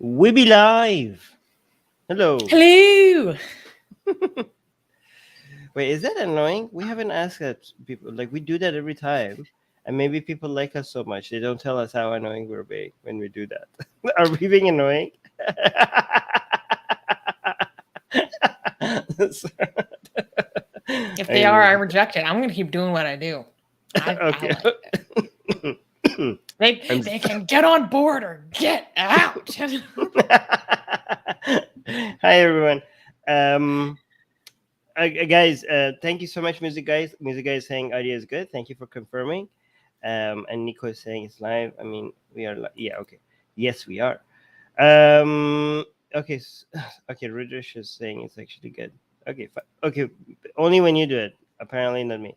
We be live. Hello. Hello. Wait, is that annoying? We haven't asked that people. Like we do that every time, and maybe people like us so much they don't tell us how annoying we're being when we do that. Are we being annoying? If they are, I reject it. I'm going to keep doing what I do. I Okay. like it. They can get on board or get out. Hi everyone. Guys, thank you so much, Music Guys. Music Guys saying audio is good. Thank you for confirming. And Nico is saying it's live. I mean, we are. Yeah, okay. Yes, we are. Okay. Okay. Rudish is saying it's actually good. Okay. Okay. Only when you do it. Apparently, not me.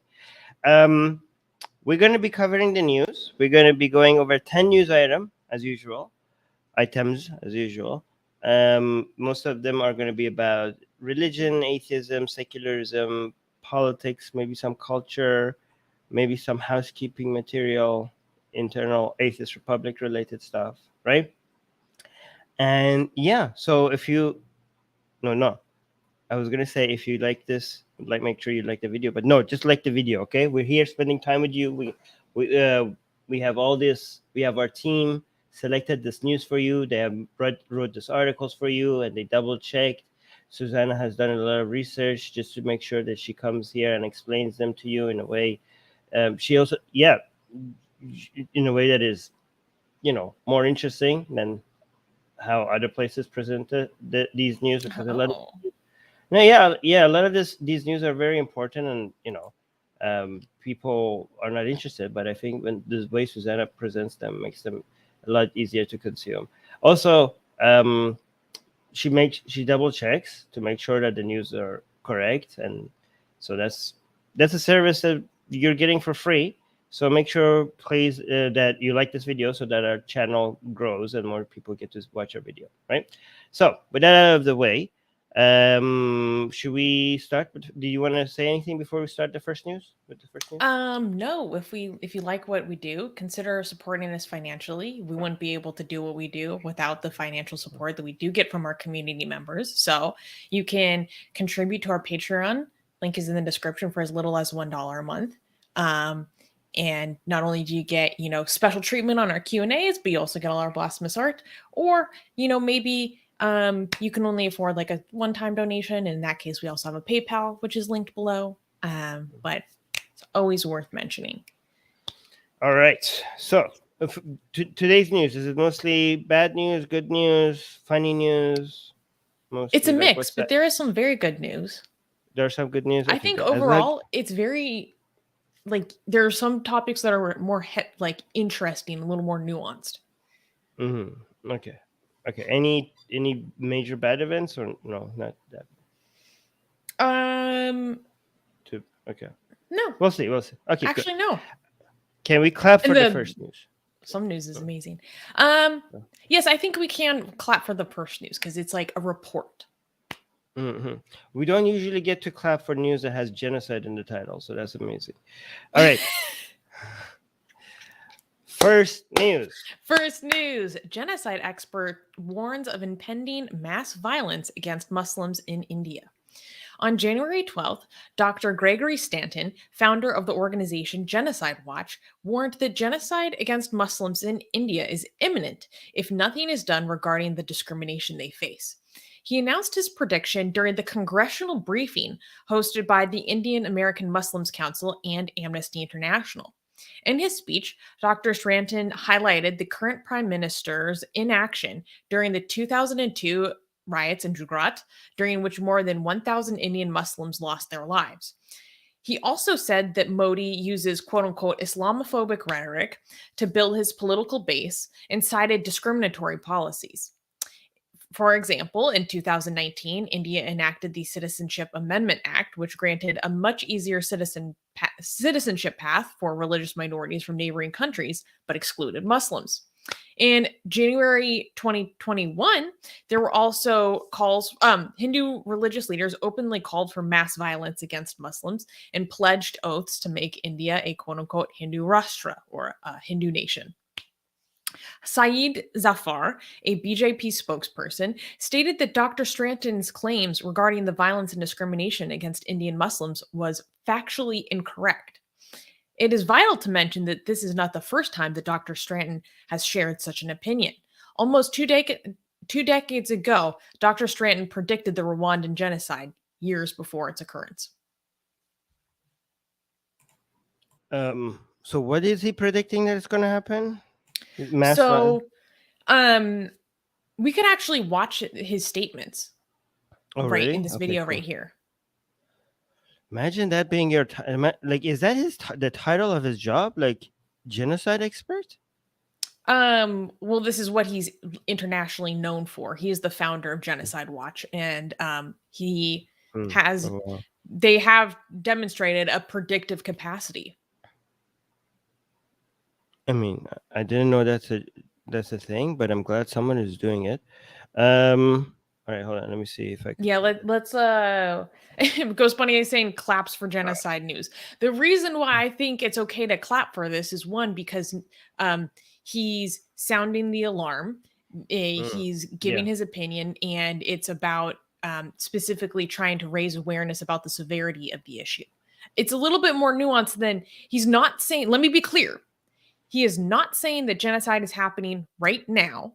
We're going to be covering the news. We're going to be going over 10 news items as usual. Most of them are going to be about religion, atheism, secularism, politics, maybe some culture, maybe some housekeeping material, internal Atheist Republic related stuff, right? And yeah, so if you no, I was gonna say if you like this, like make sure you like the video, but no, just like the video, okay? We're here spending time with you. We have all this. We have our team selected this news for you. They have wrote this articles for you, and they double checked. Susanna has done a lot of research just to make sure that she comes here and explains them to you in a way. She also, yeah, in a way that is, more interesting than how other places present these news. Oh. No, yeah. A lot of these news are very important, and people are not interested. But I think when the way Susanna presents them makes them a lot easier to consume. Also, she double checks to make sure that the news are correct, and so that's a service that you're getting for free. So make sure, please, that you like this video so that our channel grows and more people get to watch our video, right? So with that out of the way, should we start? Do you want to say anything before we start the first news? With the first news? No. If you like what we do, consider supporting us financially. We wouldn't be able to do what we do without the financial support that we do get from our community members. So you can contribute to our Patreon. Link is in the description for as little as $1 a month. And not only do you get, special treatment on our Q&As, but you also get all our blasphemous art. Or, maybe you can only afford like a one-time donation. In that case, we also have a PayPal, which is linked below. But it's always worth mentioning. All right. So today's news, is it mostly bad news, good news, funny news? Mostly, It's a mix, but there is some very good news. There's some good news. Okay, I think good. overall, it's very there are some topics that are more interesting, a little more nuanced. Mm-hmm. Okay. Any major bad events or no? Not that. Okay. No. We'll see. Okay. Actually, good. No. Can we clap for the first news? Some news is amazing. Yes, I think we can clap for the first news because it's like a report. Mm-hmm. We don't usually get to clap for news that has genocide in the title, so that's amazing. All right. First news. Genocide expert warns of impending mass violence against Muslims in India. On January 12th, Dr. Gregory Stanton, founder of the organization Genocide Watch, warned that genocide against Muslims in India is imminent if nothing is done regarding the discrimination they face. He announced his prediction during the congressional briefing hosted by the Indian American Muslims Council and Amnesty International. In his speech, Dr. Stanton highlighted the current prime minister's inaction during the 2002 riots in Gujarat, during which more than 1,000 Indian Muslims lost their lives. He also said that Modi uses quote-unquote Islamophobic rhetoric to build his political base and cited discriminatory policies. For example, in 2019, India enacted the Citizenship Amendment Act, which granted a much easier citizenship path for religious minorities from neighboring countries, but excluded Muslims. In January 2021, there were also calls, Hindu religious leaders openly called for mass violence against Muslims and pledged oaths to make India a quote-unquote Hindu Rashtra, or a Hindu nation. Saeed Zafar, a BJP spokesperson, stated that Dr. Stranton's claims regarding the violence and discrimination against Indian Muslims was factually incorrect. It is vital to mention that this is not the first time that Dr. Stranton has shared such an opinion. Almost 2 decades ago, Dr. Stranton predicted the Rwandan genocide years before its occurrence. So what is he predicting that is going to happen? So, we could actually watch his statements Oh, right really? in this Okay, video cool. right here. Imagine that being your like, is that the title of his job, like genocide expert? Well, this is what he's internationally known for. He is the founder of Genocide Watch, and he has Oh, wow. they have demonstrated a predictive capacity. I mean, I didn't know that's a thing, but I'm glad someone is doing it. All right, hold on. Let me see if I can. Yeah, let's Ghost Bunny is saying claps for genocide news. The reason why I think it's okay to clap for this is one, because he's sounding the alarm. He's giving Yeah. his opinion, and it's about specifically trying to raise awareness about the severity of the issue. It's a little bit more nuanced than he's not saying. Let me be clear. He is not saying that genocide is happening right now.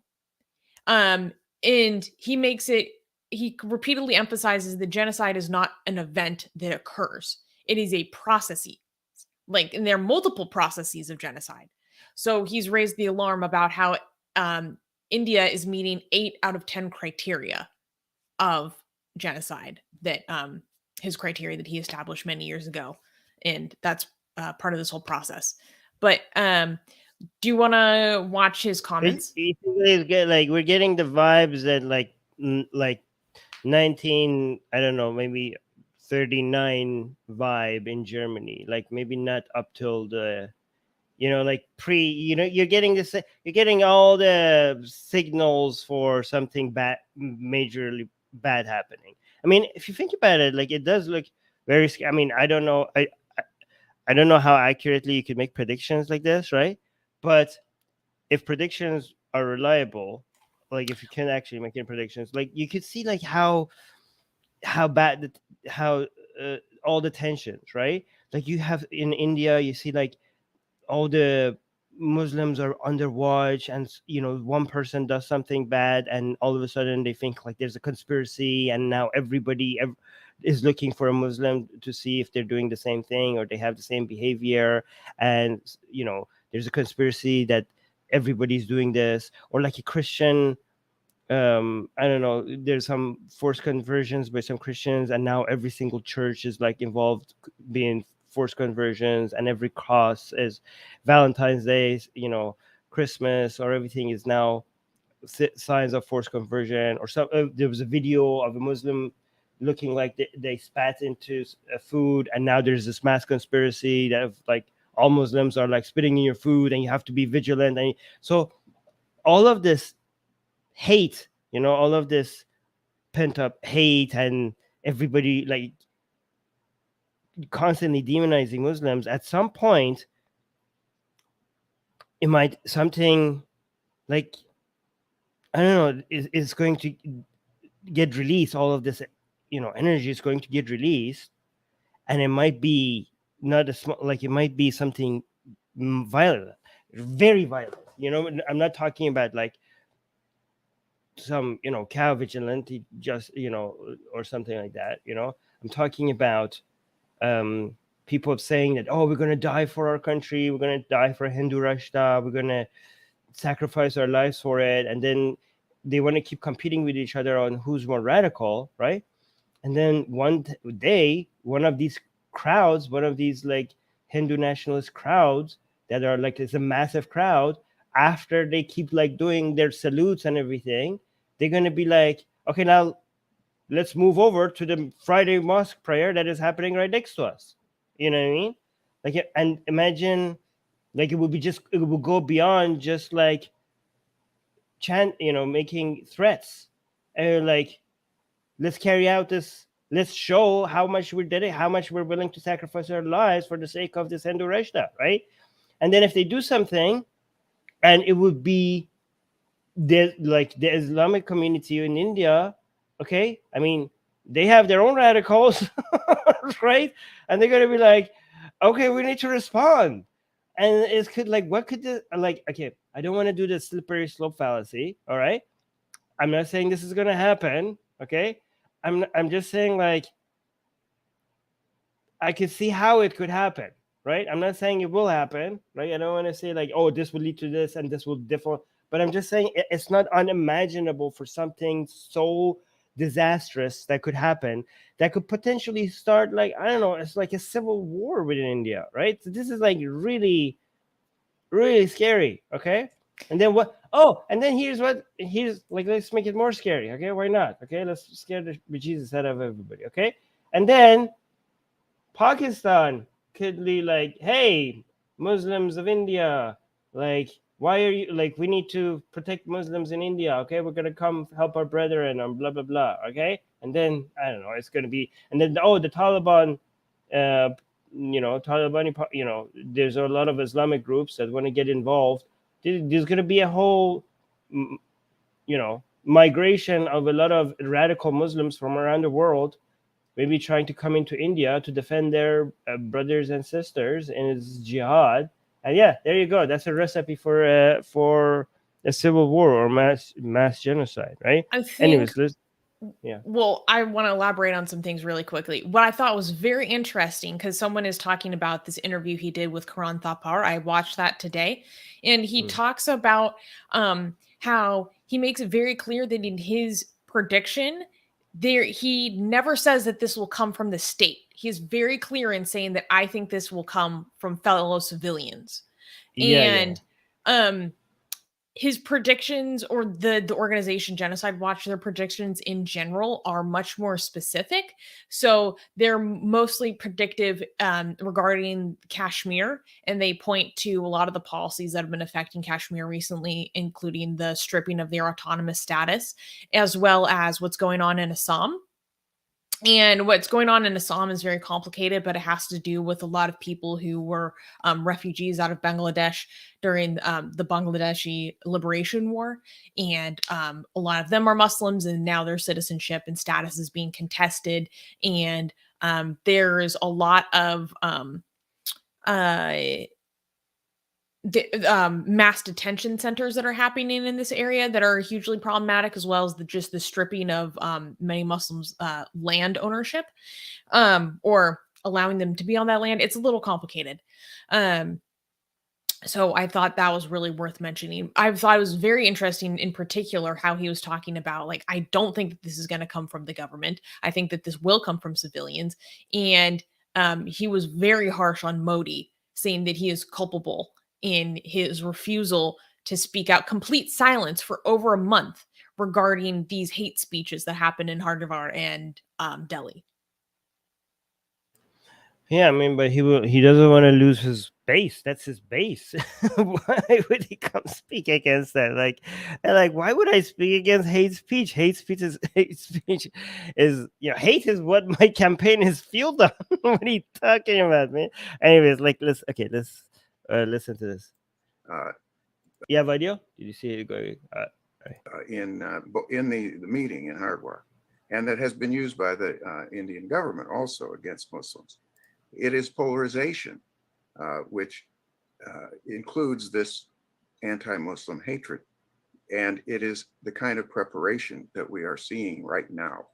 And he repeatedly emphasizes that genocide is not an event that occurs. It is a process. And there are multiple processes of genocide. So he's raised the alarm about how India is meeting 8 out of 10 criteria of genocide, that his criteria that he established many years ago. And that's part of this whole process. But do you want to watch his comments? We're getting the vibes that like 19, I don't know, maybe 39 vibe in Germany. Like maybe not up till the, like you're getting this, you're getting all the signals for something bad, majorly bad happening. I mean, if you think about it, like it does look very scary. I mean, I don't know. I don't know how accurately you could make predictions like this, right? But if predictions are reliable, like if you can actually make predictions, like you could see like how bad how all the tensions, right? Like you have in India, you see like all the Muslims are under watch, and one person does something bad, and all of a sudden they think like there's a conspiracy, and now everybody is looking for a Muslim to see if they're doing the same thing or they have the same behavior, and there's a conspiracy that everybody's doing this, or like a Christian. I don't know, there's some forced conversions by some Christians, and now every single church is like involved being forced conversions, and every cross is Valentine's Day, Christmas, or everything is now signs of forced conversion. Or there was a video of a Muslim looking like they spat into food, and now there's this mass conspiracy that like all Muslims are like spitting in your food and you have to be vigilant. And so all of this hate, all of this pent up hate, and everybody like constantly demonizing Muslims, at some point it might something like, I don't know, is going to get released. All of this energy is going to get released, and it might be not a small, like it might be something violent, very violent. I'm not talking about like some cow vigilante, just or something like that. I'm talking about people saying that, oh, we're going to die for our country, we're going to die for Hindu Rashta, we're going to sacrifice our lives for it, and then they want to keep competing with each other on who's more radical, right? And then one day, one of these like Hindu nationalist crowds that are like, it's a massive crowd, after they keep like doing their salutes and everything, they're going to be like, okay, now let's move over to the Friday mosque prayer that is happening right next to us. You know what I mean? Like, and imagine, like it will go beyond just like making threats, and like, let's carry out this. Let's show how much we did it, how much we're willing to sacrifice our lives for the sake of this Hindu Rashta, right? And then if they do something, and it would be the Islamic community in India. Okay, I mean, they have their own radicals, right? And they're gonna be like, okay, we need to respond. And it's could like, what could this like? Okay, I don't want to do the slippery slope fallacy. All right, I'm not saying this is gonna happen. Okay, I'm just saying like I could see how it could happen, right? I'm not saying it will happen, right? I don't want to say like, oh, this will lead to this and this will differ, but I'm just saying it's not unimaginable for something so disastrous that could happen, that could potentially start like, I don't know, it's like a civil war within India, right? So this is like really, really scary. Okay. And then what? Oh, and then here's like, let's make it more scary. Okay, why not? Okay, let's scare the bejesus out of everybody. Okay, and then Pakistan could be like, hey, Muslims of India, like, why are you like, we need to protect Muslims in India. Okay, we're gonna come help our brethren and blah blah blah. Okay, and then I don't know, it's gonna be, and then oh, the Taliban, uh, Taliban, there's a lot of Islamic groups that want to get involved. There's gonna be a whole, migration of a lot of radical Muslims from around the world, maybe trying to come into India to defend their brothers and sisters in its jihad. And yeah, there you go. That's a recipe for a civil war or mass genocide, right? I think, Anyways, let's yeah. well, I want to elaborate on some things really quickly. What I thought was very interesting, because someone is talking about this interview he did with Karan Thapar. I watched that today, and he Mm. talks about how he makes it very clear that in his prediction, there he never says that this will come from the state. He is very clear in saying that I think this will come from fellow civilians. Yeah, yeah. And his predictions, or the organization Genocide Watch, their predictions in general are much more specific. So they're mostly predictive regarding Kashmir, and they point to a lot of the policies that have been affecting Kashmir recently, including the stripping of their autonomous status, as well as what's going on in Assam. And what's going on in Assam is very complicated, but it has to do with a lot of people who were refugees out of Bangladesh during the Bangladeshi Liberation War. And a lot of them are Muslims, and now their citizenship and status is being contested. And there's a lot of uh, mass detention centers that are happening in this area that are hugely problematic, as well as just the stripping of many Muslims' land ownership, or allowing them to be on that land. It's a little complicated. So I thought that was really worth mentioning. I thought it was very interesting, in particular, how he was talking about, like, I don't think that this is going to come from the government. I think that this will come from civilians. And he was very harsh on Modi, saying that he is culpable in his refusal to speak out, complete silence for over a month regarding these hate speeches that happened in Hardavar and Delhi. Yeah, I mean, but he doesn't want to lose his base. That's his base. Why would he come speak against that? Like, and like, why would I speak against hate speech? Hate speech is, hate is what my campaign is fueled on. What are you talking about, man? Anyways, like, let's listen to this. You have video? Did you see it going? In the meeting in Hardwar, and that has been used by the Indian government also against Muslims. It is polarization, which includes this anti-Muslim hatred, and it is the kind of preparation that we are seeing right now,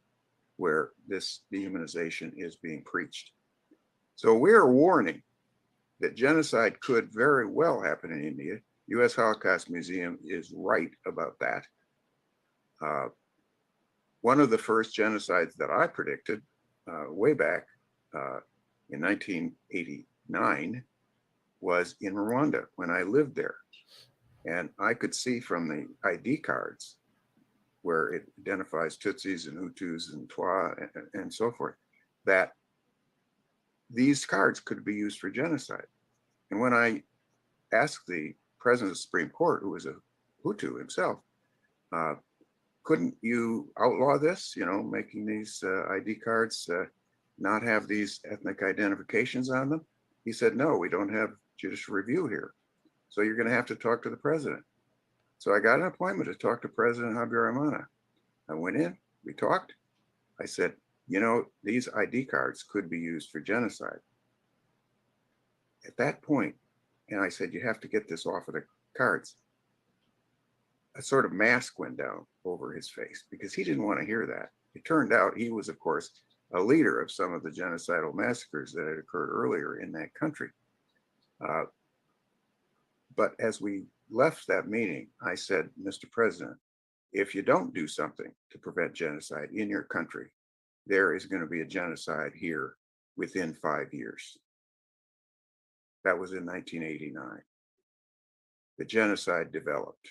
where this dehumanization is being preached. So we're warning that genocide could very well happen in India. U.S. Holocaust Museum is right about that. One of the first genocides that I predicted way back in 1989 was in Rwanda, when I lived there. And I could see from the ID cards, where it identifies Tutsis and Hutus and Twa and so forth, that these cards could be used for genocide. And when I asked the president of the Supreme Court, who was a Hutu himself, couldn't you outlaw this, making these ID cards not have these ethnic identifications on them? He said, no, we don't have judicial review here. So you're going to have to talk to the president. So I got an appointment to talk to President Habyarimana. I went in, we talked. I said, you know, these ID cards could be used for genocide. At that point, and I said, you have to get this off of the cards. A sort of mask went down over his face because he didn't want to hear that. It turned out he was, of course, a leader of some of the genocidal massacres that had occurred earlier in that country. But as we left that meeting, I said, Mr. President, if you don't do something to prevent genocide in your country, there is going to be a genocide here within 5 years. That was in 1989. The genocide developed.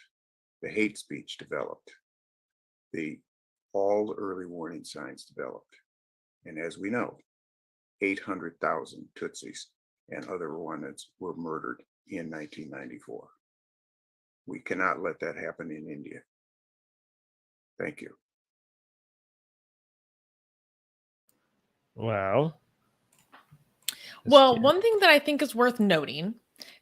The hate speech developed. All the early warning signs developed. And as we know, 800,000 Tutsis and other Rwandans were murdered in 1994. We cannot let that happen in India. Thank you. Wow. Well, one thing that I think is worth noting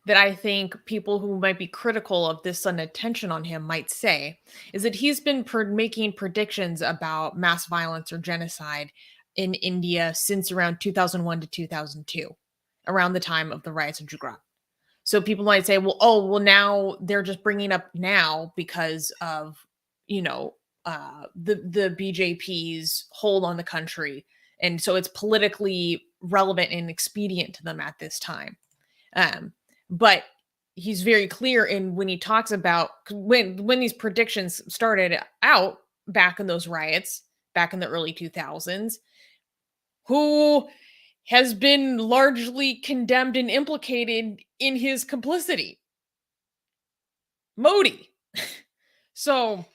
that I think people who might be critical of this sudden attention on him might say is that he's been making predictions about mass violence or genocide in India since around 2001 to 2002, around the time of the riots in Gujarat. So people might say, well, now they're just bringing up now because of, you know, the BJP's hold on the country. And so it's politically relevant and expedient to them at this time. But he's very clear in when he talks about when these predictions started out back in those riots, back in the early 2000s, who has been largely condemned and implicated in his complicity. Modi. So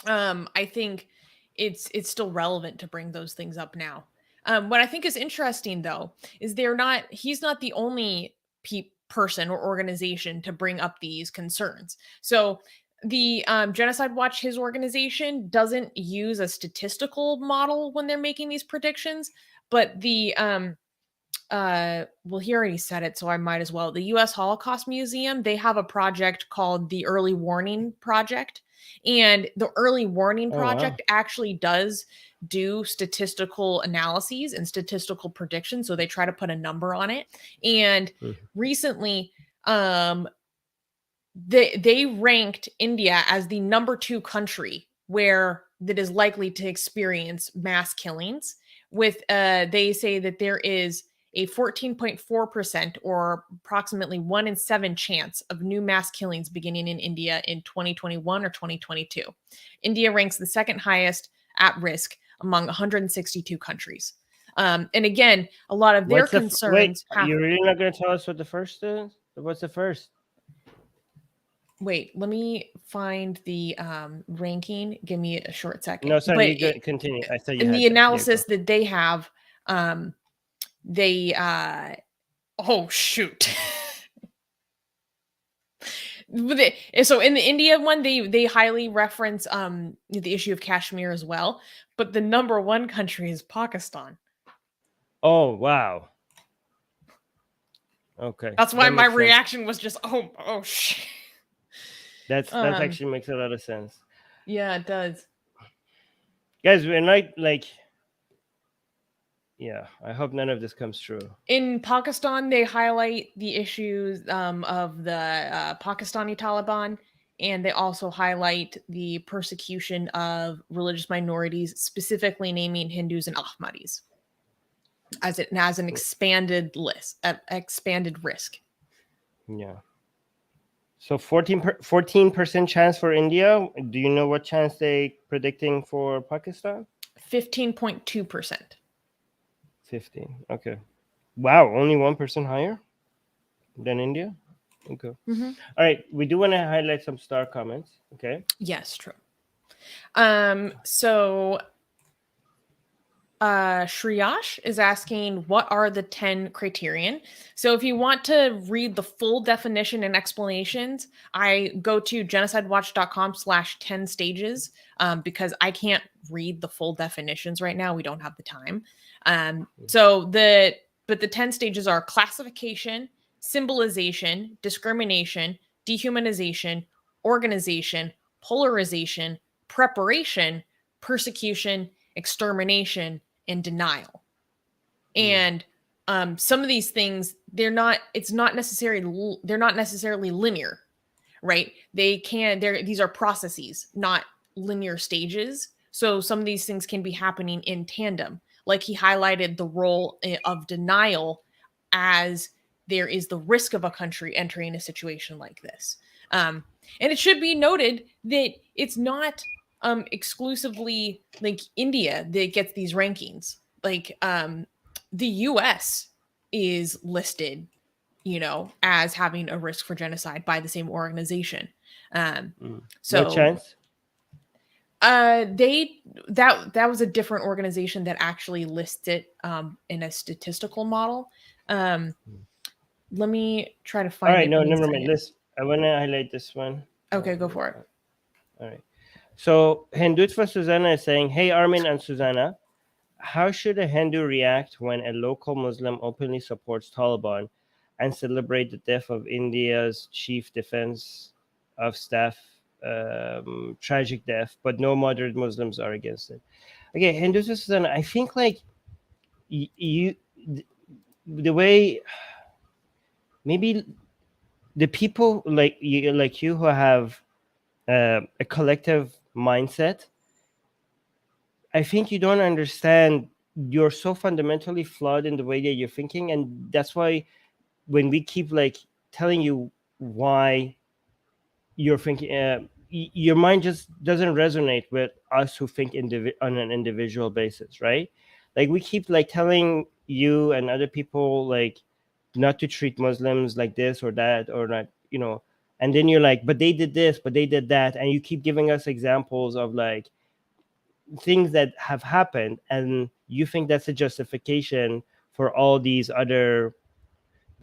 I think it's still relevant to bring those things up now. What I think is interesting, though, is he's not the only person or organization to bring up these concerns. So the Genocide Watch, his organization, doesn't use a statistical model when they're making these predictions, but the well, he already said it, so I might as well. The U.S. Holocaust Museum, they have a project called the Early Warning Project. And the Early Warning Project actually does do statistical analyses and statistical predictions. So they try to put a number on it. And recently, they ranked India as the number 2 country that is likely to experience mass killings. With they say that there is a 14.4% or approximately 1 in 7 chance of new mass killings beginning in India in 2021 or 2022. India ranks the second highest at risk among 162 countries. And again, a lot of their concerns. You're really not going to tell us what the first is? What's the first? Wait, let me find the ranking. Give me a short second. No, sorry, you continue. I thought you in had the analysis that they have, they oh shoot. So in the India one, they highly reference the issue of Kashmir as well, but the number 1 country is Pakistan. Oh wow. Okay. That's why my reaction was just oh shit. That actually makes a lot of sense. Yeah, it does. Guys, we're not like. Yeah, I hope none of this comes true. In Pakistan, they highlight the issues of the Pakistani Taliban, and they also highlight the persecution of religious minorities, specifically naming Hindus and Ahmadis as an expanded risk. Yeah. So 14% chance for India. Do you know what chance they predicting for Pakistan? 15.2%. 15. Okay. Wow, only 1% higher than India. Okay. All right. We do want to highlight some star comments. Okay. Yes, true. So Shriyash is asking, what are the 10 criterion? So if you want to read the full definition and explanations, I go to genocidewatch.com/10 stages because I can't read the full definitions right now. We don't have the time. So the 10 stages are classification, symbolization, discrimination, dehumanization, organization, polarization, preparation, persecution, extermination, and denial. And some of these things, they're not necessarily linear, right? These are processes, not linear stages. So some of these things can be happening in tandem. Like he highlighted the role of denial as there is the risk of a country entering a situation like this. And it should be noted that it's not exclusively like India that gets these rankings. Like the US is listed, as having a risk for genocide by the same organization. So No chance. That was a different organization that actually lists it in a statistical model. Let me try to find All right, it. no, never mind. I want to highlight this one. Okay, go for it. All right. So Hindutva Susanna is saying, hey, Armin and Susanna, how should a Hindu react when a local Muslim openly supports Taliban and celebrate the death of India's chief defense of staff, tragic death, but no moderate Muslims are against it? Okay, Hindutva Susanna, I think like the way maybe the people like you who have a collective mindset, I think you don't understand. You're so fundamentally flawed in the way that you're thinking, and that's why when we keep like telling you why you're thinking, your mind just doesn't resonate with us who think on an individual basis, right? Like we keep like telling you and other people like not to treat Muslims like this or that or not, and then you're like, but they did this, but they did that, and you keep giving us examples of like things that have happened, and you think that's a justification for all these other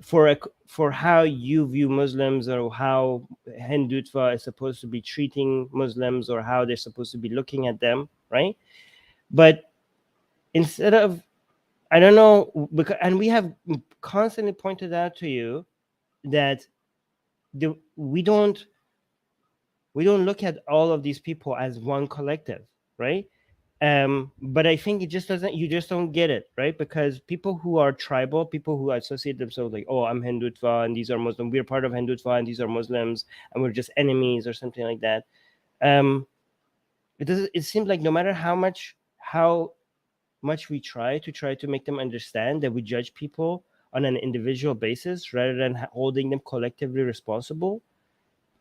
for how you view Muslims or how Hindutva is supposed to be treating Muslims or how they're supposed to be looking at them, right? But instead of, I don't know, and we have constantly pointed out to you that we don't look at all of these people as one collective, right? But I think you just don't get it, right? Because people who are tribal, people who associate themselves like, oh, I'm Hindutva and these are Muslim, we're part of Hindutva and these are Muslims and we're just enemies or something like that. It seems like no matter how much we try to make them understand that we judge people on an individual basis rather than holding them collectively responsible,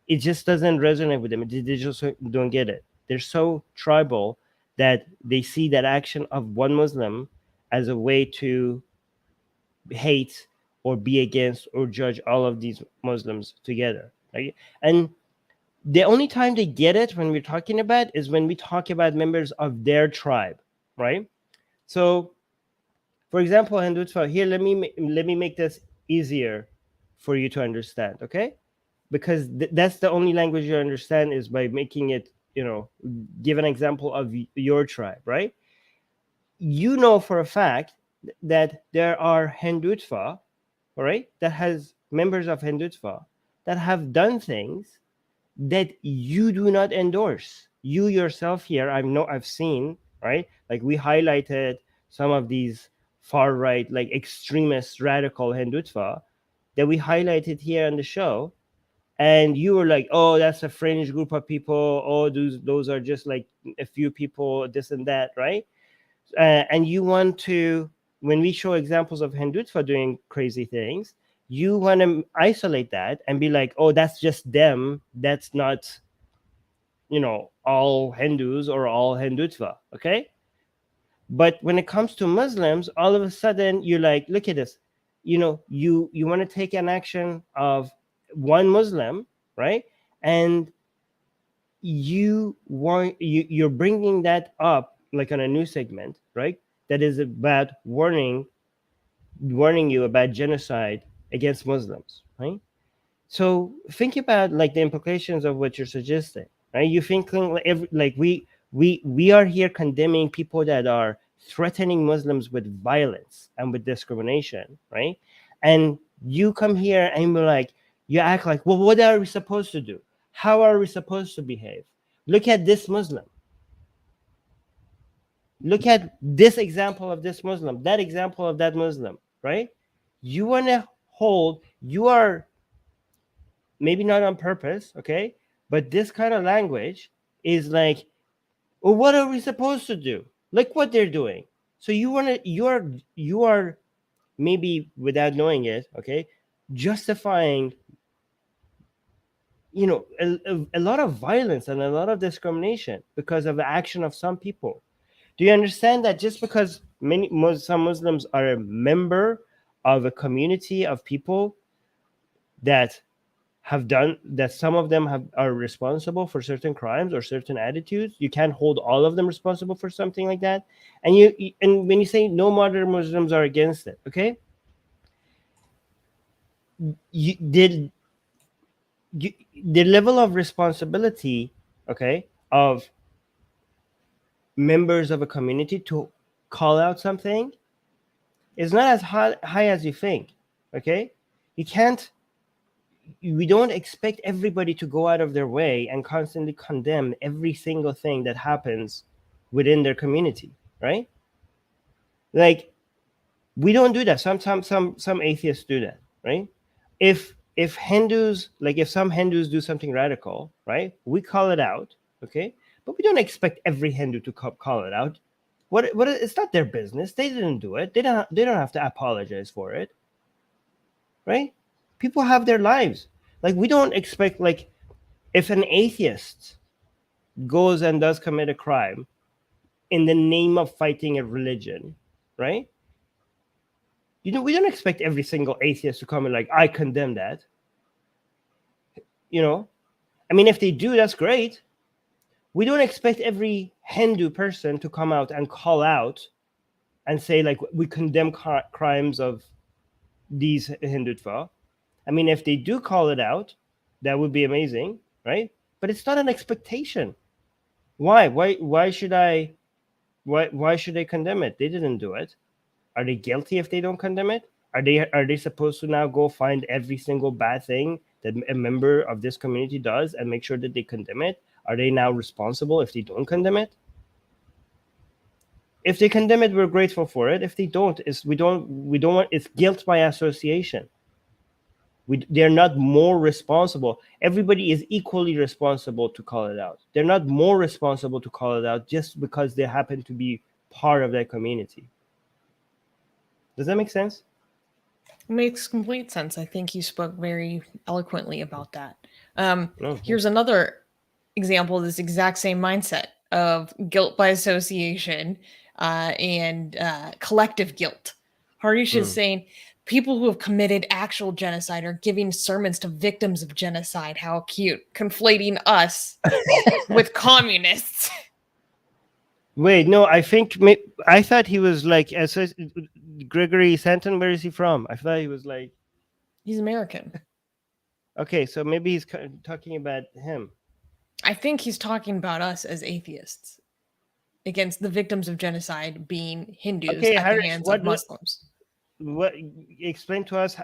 it just doesn't resonate with them. They just don't get it. They're so tribal that they see that action of one Muslim as a way to hate or be against or judge all of these Muslims together. Right? And the only time they get it when we're talking about is when we talk about members of their tribe, right? So, for example, Hindutva, here, let me make this easier for you to understand, okay? Because that's the only language you understand is by making it, give an example of your tribe, right? You know for a fact that there are Hindutva, all right, that has members of Hindutva that have done things that you do not endorse. You yourself here, I've seen, right? Like we highlighted some of these far right, like extremist, radical Hindutva that we highlighted here on the show. And you were like, oh, that's a fringe group of people. Oh, those are just like a few people, this and that, right? And you want to, when we show examples of Hindutva doing crazy things, you want to isolate that and be like, oh, that's just them. That's not, all Hindus or all Hindutva, okay? But when it comes to Muslims, all of a sudden you're like, look at this. You want to take an action of one Muslim, right? And you're bringing that up like on a new segment, right? That is about warning you about genocide against Muslims, right? So think about like the implications of what you're suggesting, right? You think like we are here condemning people that are threatening Muslims with violence and with discrimination, right? And You come here and you're like, you act like, well, what are we supposed to do? How are we supposed to behave? Look at this Muslim. Look at this example of this Muslim, that example of that Muslim, right? You want to hold, you are maybe not on purpose, okay? But this kind of language is like, well, what are we supposed to do? Look what they're doing. So you are maybe without knowing it, okay, justifying, a lot of violence and a lot of discrimination because of the action of some people. Do you understand that just because some Muslims are a member of a community of people that have done that, some of them are responsible for certain crimes or certain attitudes, you can't hold all of them responsible for something like that? And when you say no modern Muslims are against it, okay, the level of responsibility, okay, of members of a community to call out something is not as high as you think, okay? We don't expect everybody to go out of their way and constantly condemn every single thing that happens within their community, right? Like, we don't do that. Sometimes some atheists do that, right? If Hindus, like if some Hindus do something radical, right, we call it out, okay? But we don't expect every Hindu to call it out. What it's not their business. They didn't do it. They don't have to apologize for it, right? People have their lives. Like, we don't expect, like, if an atheist goes and does commit a crime in the name of fighting a religion, right? We don't expect every single atheist to come and like, I condemn that. I mean, if they do, that's great. We don't expect every Hindu person to come out and call out and say, like, we condemn crimes of these Hindutva. I mean, if they do call it out, that would be amazing, right? But it's not an expectation. Why should I? Why should they condemn it? They didn't do it. Are they guilty if they don't condemn it? Are they supposed to now go find every single bad thing that a member of this community does and make sure that they condemn it? Are they now responsible if they don't condemn it? If they condemn it, we're grateful for it. If they don't, we don't want, it's guilt by association. They're not more responsible. Everybody is equally responsible to call it out. They're not more responsible to call it out just because they happen to be part of that community. Does that make sense? It makes complete sense. I think you spoke very eloquently about that. Here's another example of this exact same mindset of guilt by association and collective guilt. Harish is saying people who have committed actual genocide are giving sermons to victims of genocide. How cute. Conflating us with communists. Wait, no, I thought he was like, Gregory Santon. Where is he from? I thought he was like, he's American. Okay, so maybe he's talking about him. I think he's talking about us as atheists against the victims of genocide being Hindus at Harish, the hands of Muslims. What? Explain to us.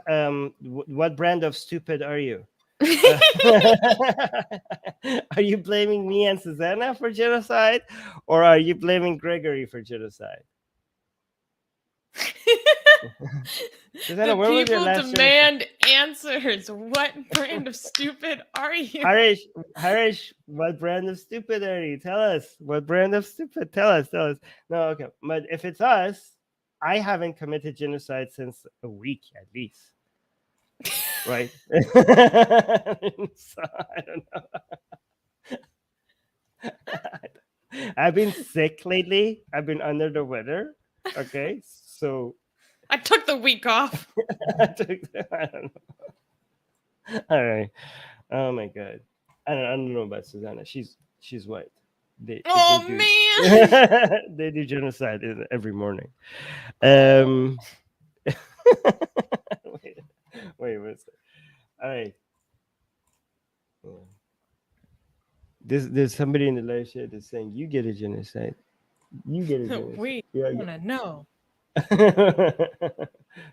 What brand of stupid are you? Are you blaming me and Susanna for genocide, or are you blaming Gregory for genocide? Susanna, the people demand answers. What brand of stupid are you? Harish, what brand of stupid are you? Tell us. What brand of stupid? Tell us. No, okay. But if it's us, I haven't committed genocide since a week at least. Right? So, I don't know. I've been sick lately. I've been under the weather. Okay, so I took the week off. I don't know. All right. Oh my god. I don't know about Susanna. She's white. They man. They do genocide every morning. Wait, what's that? All right. There's somebody in the live chat that's saying you get a genocide. You get a genocide. Wait, I want to know. Wait,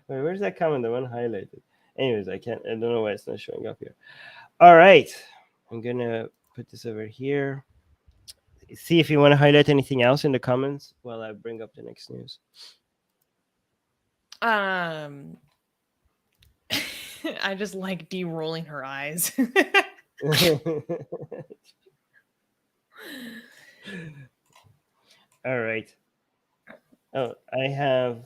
where's that comment? The one highlighted. Anyways, I don't know why it's not showing up here. All right, I'm gonna put this over here. See if you want to highlight anything else in the comments while I bring up the next news. I just like Dee rolling her eyes. All right. Oh, I have.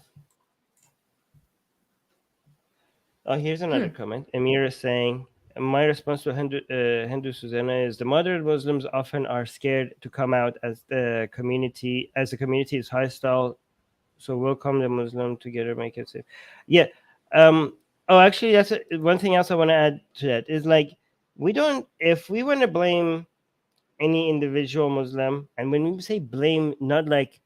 Oh, here's another comment. Amir is saying, my response to Hindu Susanna is the moderate Muslims often are scared to come out as the community is hostile. So welcome the Muslim together, make it safe. Yeah. Oh, actually, that's one thing else I want to add to that is like if we want to blame any individual Muslim, and when we say blame, not like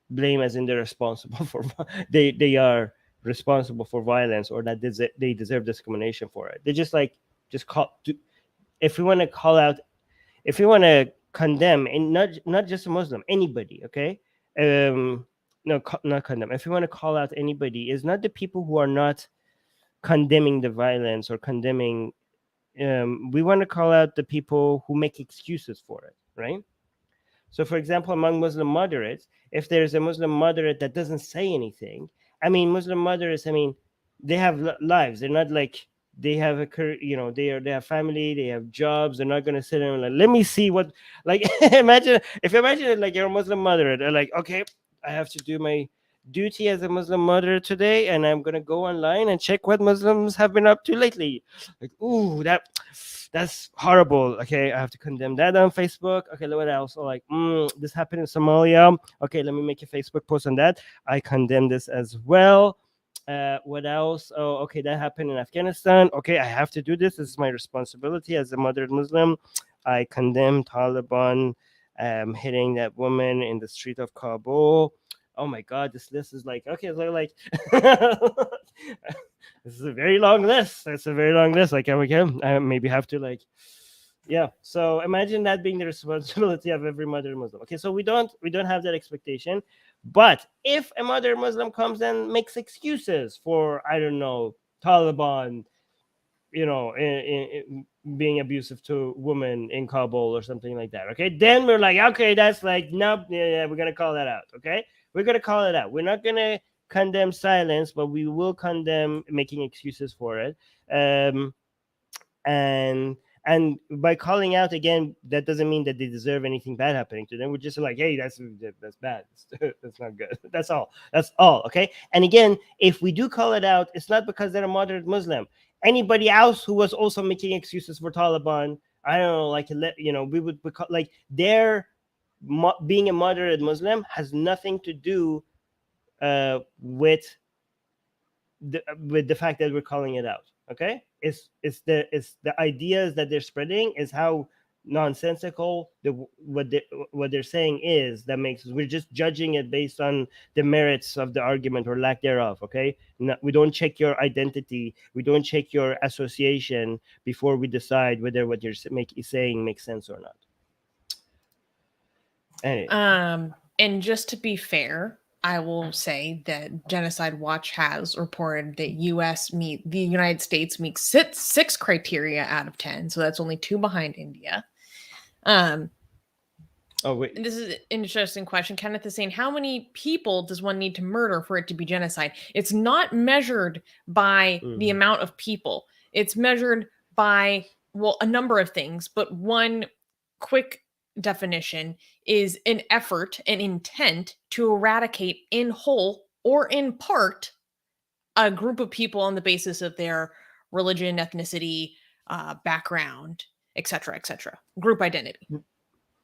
blame as in they're responsible for they are responsible for violence or that they deserve discrimination for it. They just if we want to call out, if we want to condemn, and not just a Muslim, anybody, okay? No, not condemn. If we want to call out anybody, is not the people who are not condemning the violence or condemning. We want to call out the people who make excuses for it, right? So, for example, among Muslim moderates, if there's a Muslim moderate that doesn't say anything, I mean, Muslim moderates, I mean, they have lives. They're not like they have a career, they have family, they have jobs. They're not going to sit and like, let me see what, like, imagine it like you're a Muslim moderate. They're like, okay, I have to do my duty as a Muslim moderate today, and I'm going to go online and check what Muslims have been up to lately. Like, ooh, that's horrible. Okay, I have to condemn that on Facebook. Okay, what else? Or like, this happened in Somalia. Okay, let me make a Facebook post on that. I condemn this as well. What else? Oh, okay, that happened in Afghanistan. Okay, I have to do this. This is my responsibility as a moderate Muslim. I condemn Taliban hitting that woman in the street of Kabul. Oh my God, this list is like, okay, so like this is a very long list. It's a very long list. Like, I maybe have to like, yeah. So imagine that being the responsibility of every mother Muslim. Okay, so we don't have that expectation. But if a mother Muslim comes and makes excuses for, I don't know, Taliban, being abusive to women in Kabul or something like that, okay, then we're like, okay, that's like, no, yeah, we're gonna call that out. Okay, we're gonna call it out. We're not gonna condemn silence, but we will condemn making excuses for it. And by calling out again, that doesn't mean that they deserve anything bad happening to them. We're just like, hey, that's bad. That's not good. That's all. Okay. And again, if we do call it out, it's not because they're a moderate Muslim. Anybody else who was also making excuses for Taliban, I don't know, like, we would like their being a moderate Muslim has nothing to do with the fact that we're calling it out. Okay, it's the ideas that they're spreading is how nonsensical what they're saying is, that makes we're just judging it based on the merits of the argument or lack thereof. Okay, we don't check your identity, we don't check your association before we decide whether what you're saying makes sense or not. Anyway. And just to be fair, I will say that Genocide Watch has reported that the United States meets six criteria out of 10, so that's only 2 behind India. Oh wait, and this is an interesting question. Kenneth is saying, how many people does one need to murder for it to be genocide? It's not measured by the amount of people. It's measured by, well, a number of things, but one quick definition is an effort, an intent to eradicate in whole or in part a group of people on the basis of their religion, ethnicity, background, etc., group identity.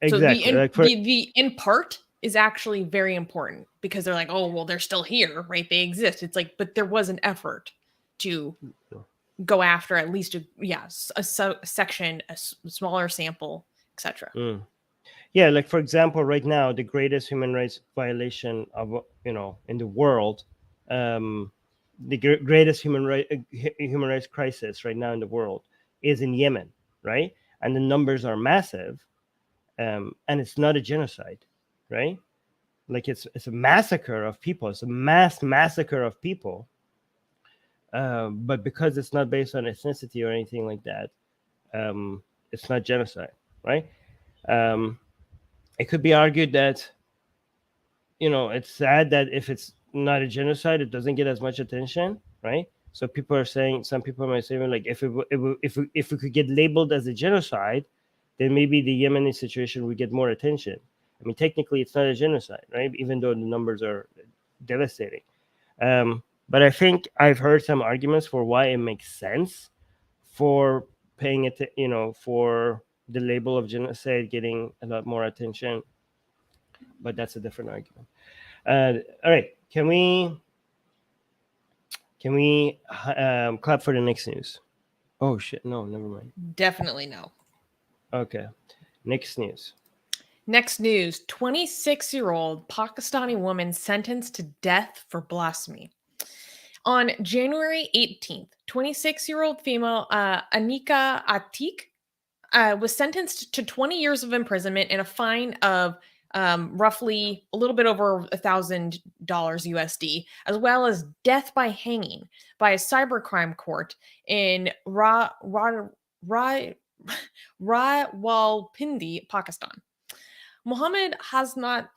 exactly. So the in part is actually very important, because they're like, oh, well, they're still here, right? They exist. It's like, but there was an effort to go after at least a section, a smaller sample, etc. Yeah, like for example, right now the greatest human rights violation of in the world, the greatest human rights crisis right now in the world is in Yemen, right? And the numbers are massive, and it's not a genocide, right? Like it's a massacre of people. It's a mass massacre of people. But because it's not based on ethnicity or anything like that, it's not genocide, right? Um, it could be argued that, it's sad that if it's not a genocide, it doesn't get as much attention, right? So people are saying, some people might say, like, if we could get labeled as a genocide, then maybe the Yemeni situation would get more attention. I mean, technically, it's not a genocide, right? Even though the numbers are devastating. But I think I've heard some arguments for why it makes sense for paying it, for the label of genocide getting a lot more attention. But that's a different argument. All right, can we clap for the next news? Oh shit, no, never mind. Definitely no. Okay, next news. Next news, 26-year-old Pakistani woman sentenced to death for blasphemy. On January 18th, 26-year-old female Anika Atik was sentenced to 20 years of imprisonment and a fine of roughly a little bit over $1,000 USD, as well as death by hanging by a cybercrime court in Rawalpindi, Pakistan. Mohammed Hasnat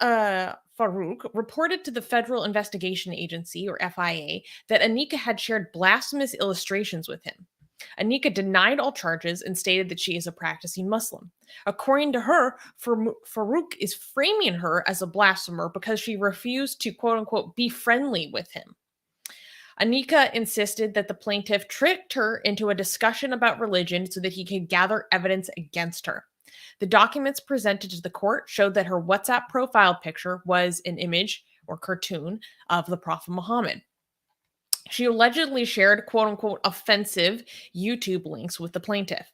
Farouk reported to the Federal Investigation Agency, or FIA, that Anika had shared blasphemous illustrations with him. Anika denied all charges and stated that she is a practicing Muslim. According to her, Farouk is framing her as a blasphemer because she refused to, quote unquote, be friendly with him. Anika insisted that the plaintiff tricked her into a discussion about religion so that he could gather evidence against her. The documents presented to the court showed that her WhatsApp profile picture was an image or cartoon of the Prophet Muhammad. She allegedly shared, quote unquote, offensive YouTube links with the plaintiff.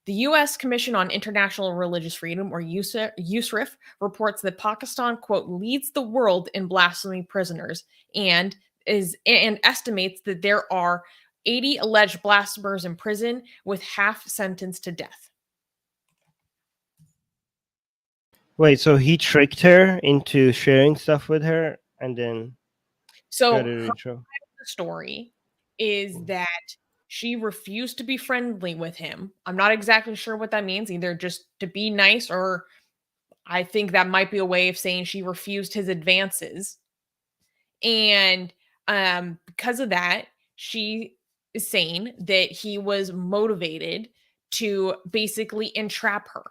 The U.S. Commission on International Religious Freedom, or USRIF, reports that Pakistan, quote, leads the world in blasphemy prisoners and estimates that there are 80 alleged blasphemers in prison, with half sentenced to death. Wait, so he tricked her into sharing stuff with her, and then So got her her in trouble? the story is that she refused to be friendly with him. I'm not exactly sure what that means, either just to be nice, or I think that might be a way of saying she refused his advances. And because of that, she is saying that he was motivated to basically entrap her,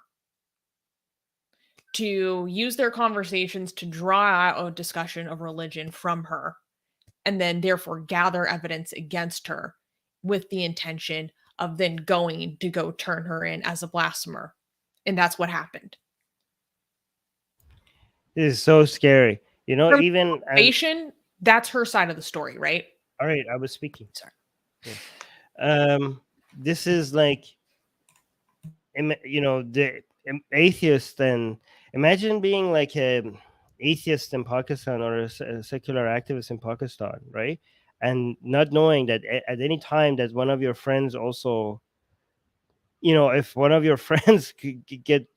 to use their conversations to draw out a discussion of religion from her, and then therefore gather evidence against her with the intention of then going to go turn her in as a blasphemer. And that's what happened. This is so scary. From Even that's her side of the story, right? all right, I was speaking. Sorry. Yeah. This is like, the atheist, and imagine being like a atheist in Pakistan, or a secular activist in Pakistan, right? And not knowing that at any time that one of your friends also, if one of your friends could get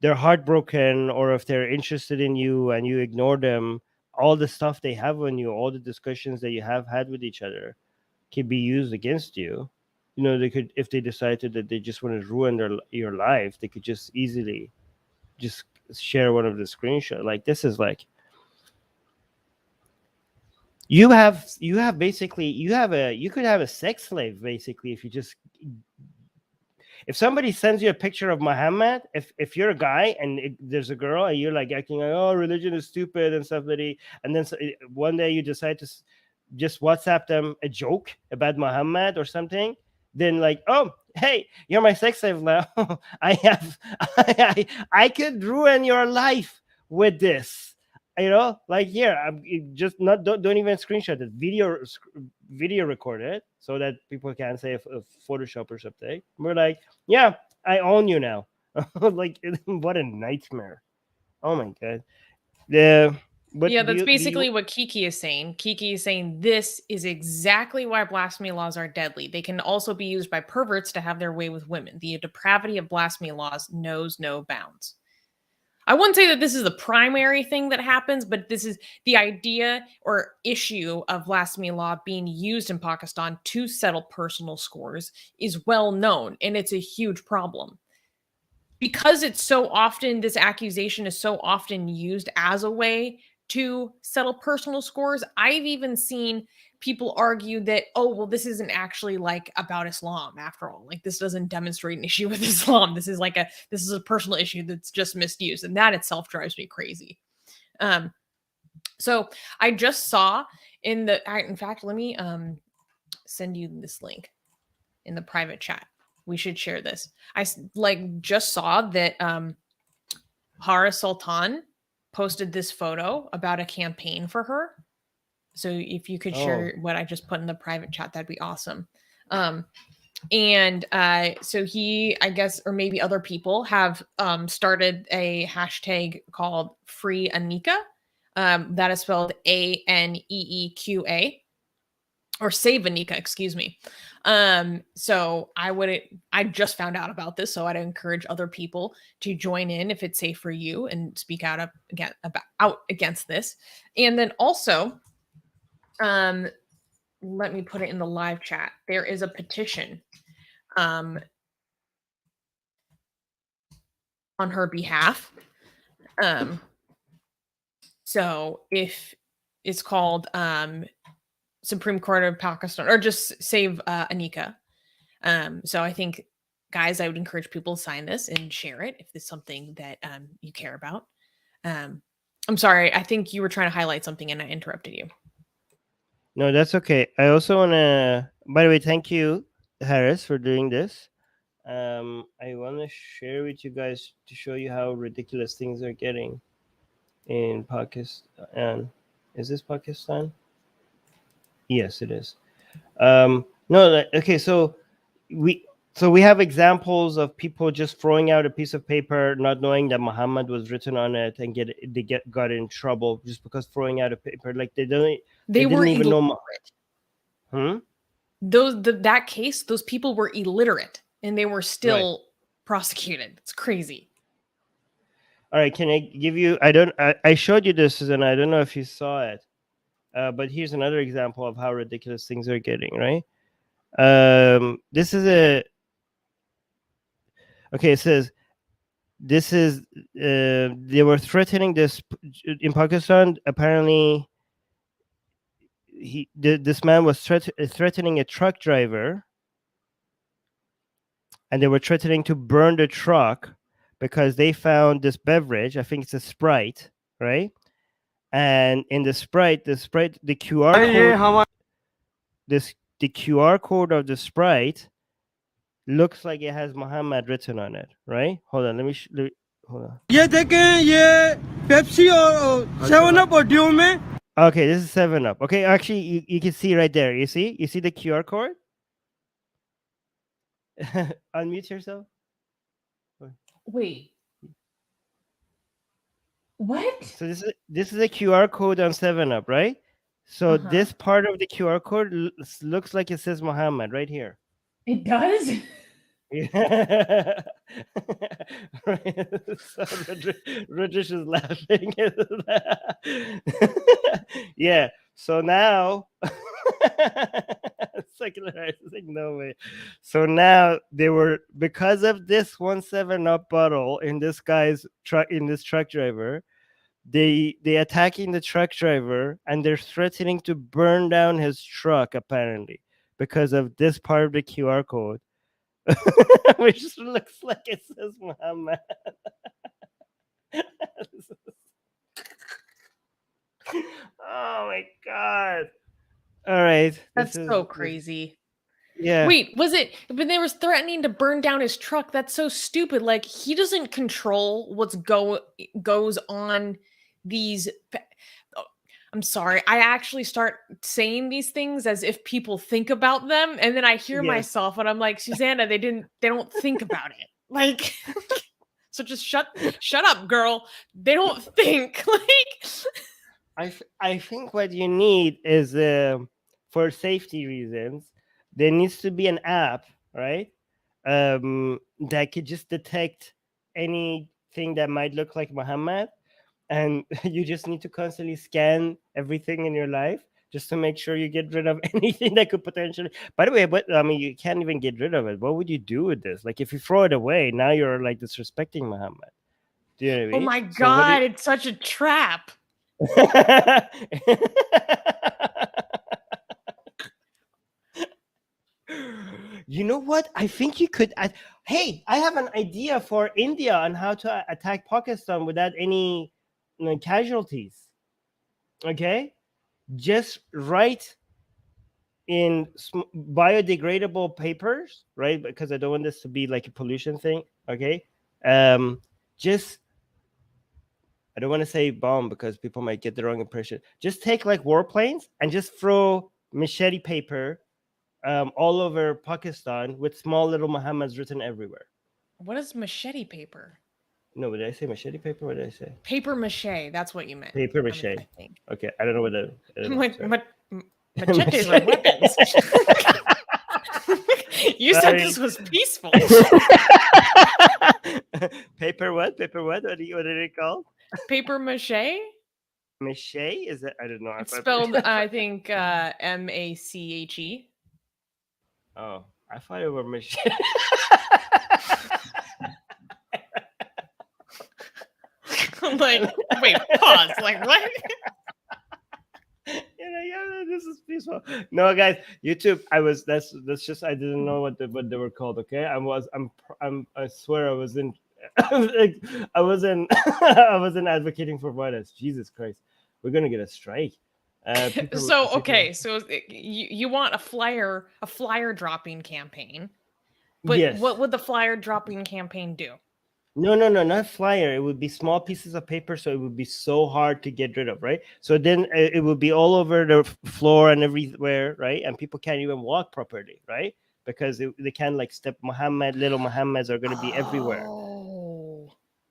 their heart broken, or if they're interested in you and you ignore them, all the stuff they have on you, all the discussions that you have had with each other, can be used against you. They could, if they decided that they just want to ruin your life, they could just easily just share one of the screenshots. Like, this is like, you could have a sex slave, basically, if somebody sends you a picture of Muhammad, if you're a guy and there's a girl and you're like acting like, oh, religion is stupid and stuff, and then one day you decide to just WhatsApp them a joke about Muhammad or something, then like, oh, hey, you're my sex slave now. I could ruin your life with this. Like, here, I'm just not, don't even screenshot it. Video record it so that people can say a Photoshop or something. We're like, yeah, I own you now. Like, what a nightmare. Oh my god. That's basically what Kiki is saying. Kiki is saying this is exactly why blasphemy laws are deadly. They can also be used by perverts to have their way with women. The depravity of blasphemy laws knows no bounds. I wouldn't say that this is the primary thing that happens, but this is the idea or issue of blasphemy law being used in Pakistan to settle personal scores is well known, and it's a huge problem. Because it's so often, this accusation is so often used as a way to settle personal scores, I've even seen people argue that, oh, well, this isn't actually like about Islam after all. Like, this doesn't demonstrate an issue with Islam. This is a personal issue that's just misused. And that itself drives me crazy. So I just saw in fact, let me send you this link in the private chat. We should share this. I just saw that Hara Sultan posted this photo about a campaign for her. So if you could share what I just put in the private chat, that'd be awesome. So he, I guess, or maybe other people have started a hashtag called Free Anika. That is spelled ANEEQA, or Save Anika, excuse me. So I just found out about this, so I'd encourage other people to join in if it's safe for you and speak out against this. And then also, let me put it in the live chat. There is a petition on her behalf. So if it's called Supreme Court of Pakistan, or just Save Anika. So I think, guys, I would encourage people to sign this and share it if it's something that you care about. I'm sorry, I think you were trying to highlight something and I interrupted you. No, that's okay. I also want to, by the way, thank you, Harris, for doing this. I want to share with you guys to show you how ridiculous things are getting in Pakistan. Is this Pakistan? Yes, it is. Okay, so we have examples of people just throwing out a piece of paper, not knowing that Muhammad was written on it, and got in trouble just because throwing out a paper. Like they didn't even know. That case, those people were illiterate and they were still prosecuted. It's crazy. All right, can I give you? I showed you this, and I don't know if you saw it, but here's another example of how ridiculous things are getting. Right. This is okay. It says this is they were threatening this in Pakistan. Apparently, this man was threatening a truck driver, and they were threatening to burn the truck because they found this beverage. I think it's a Sprite, right? And in the Sprite, the QR code, the QR code of the Sprite looks like it has Muhammad written on it, right? Hold on, hold on. Pepsi or 7-Up or Dew mein? Okay, this is 7-Up. Okay, actually, you can see right there. You see the QR code? Unmute yourself. Wait. What? So this is a QR code on 7-Up, right? So this part of the QR code looks like it says Muhammad right here. It does? Yeah. Right. So Rajesh is laughing. Yeah. So now secularizing, no way. So now they were, because of this 7-Up bottle in this guy's truck, in this truck driver, they attacking the truck driver, and they're threatening to burn down his truck apparently because of this part of the QR code. Which looks like it says Muhammad. Oh my god. All right. That's so crazy. Yeah. Wait, was it when they were threatening to burn down his truck? That's so stupid. Like, he doesn't control what's goes on these. I'm sorry. I actually start saying these things as if people think about them, and then I hear myself and I'm like, Susanna, they don't think about it. Like, so just shut up, girl. They don't think. Like, I think what you need is for safety reasons, there needs to be an app, right? That could just detect anything thing that might look like Muhammad, and you just need to constantly scan everything in your life just to make sure you get rid of anything that could potentially. By the way, but I mean, you can't even get rid of it. What would you do with this? Like, if you throw it away, now you're like disrespecting Muhammad. Do you know what I Oh mean? my So what do God, it's such a trap. You know what? I think you could. Hey, I have an idea for India on how to attack Pakistan without any casualties. Okay, just write in biodegradable papers, right? Because I don't want this to be like a pollution thing. Okay, just I don't want to say bomb because people might get the wrong impression. Just take like warplanes and just throw machete paper all over Pakistan with small little Muhammads written everywhere. What is machete paper? No, what did I say? Machete paper? What did I say? Paper mache. That's what you meant. Paper mache. I think. Okay, I don't know what that. Machetes are weapons. You said Sorry. this was peaceful. Paper what? Paper what? What did it called? Paper mache? Mache? Is it? I don't know. It's spelled, I think, M-A-C-H-E. Oh, I thought it was mache. I'm like, wait, pause. Like, what? Yeah, this is peaceful. No, guys, YouTube. That's just I didn't know what they were called. Okay, I swear I was in. I wasn't advocating for violence. Jesus Christ, we're gonna get a strike. So you want a flyer dropping campaign, but yes. What would the flyer dropping campaign do? No, not flyer. It would be small pieces of paper, so it would be so hard to get rid of, right? So then it would be all over the floor and everywhere, right? And people can't even walk properly, right? Because they can't like step. Little Muhammads are going to be everywhere,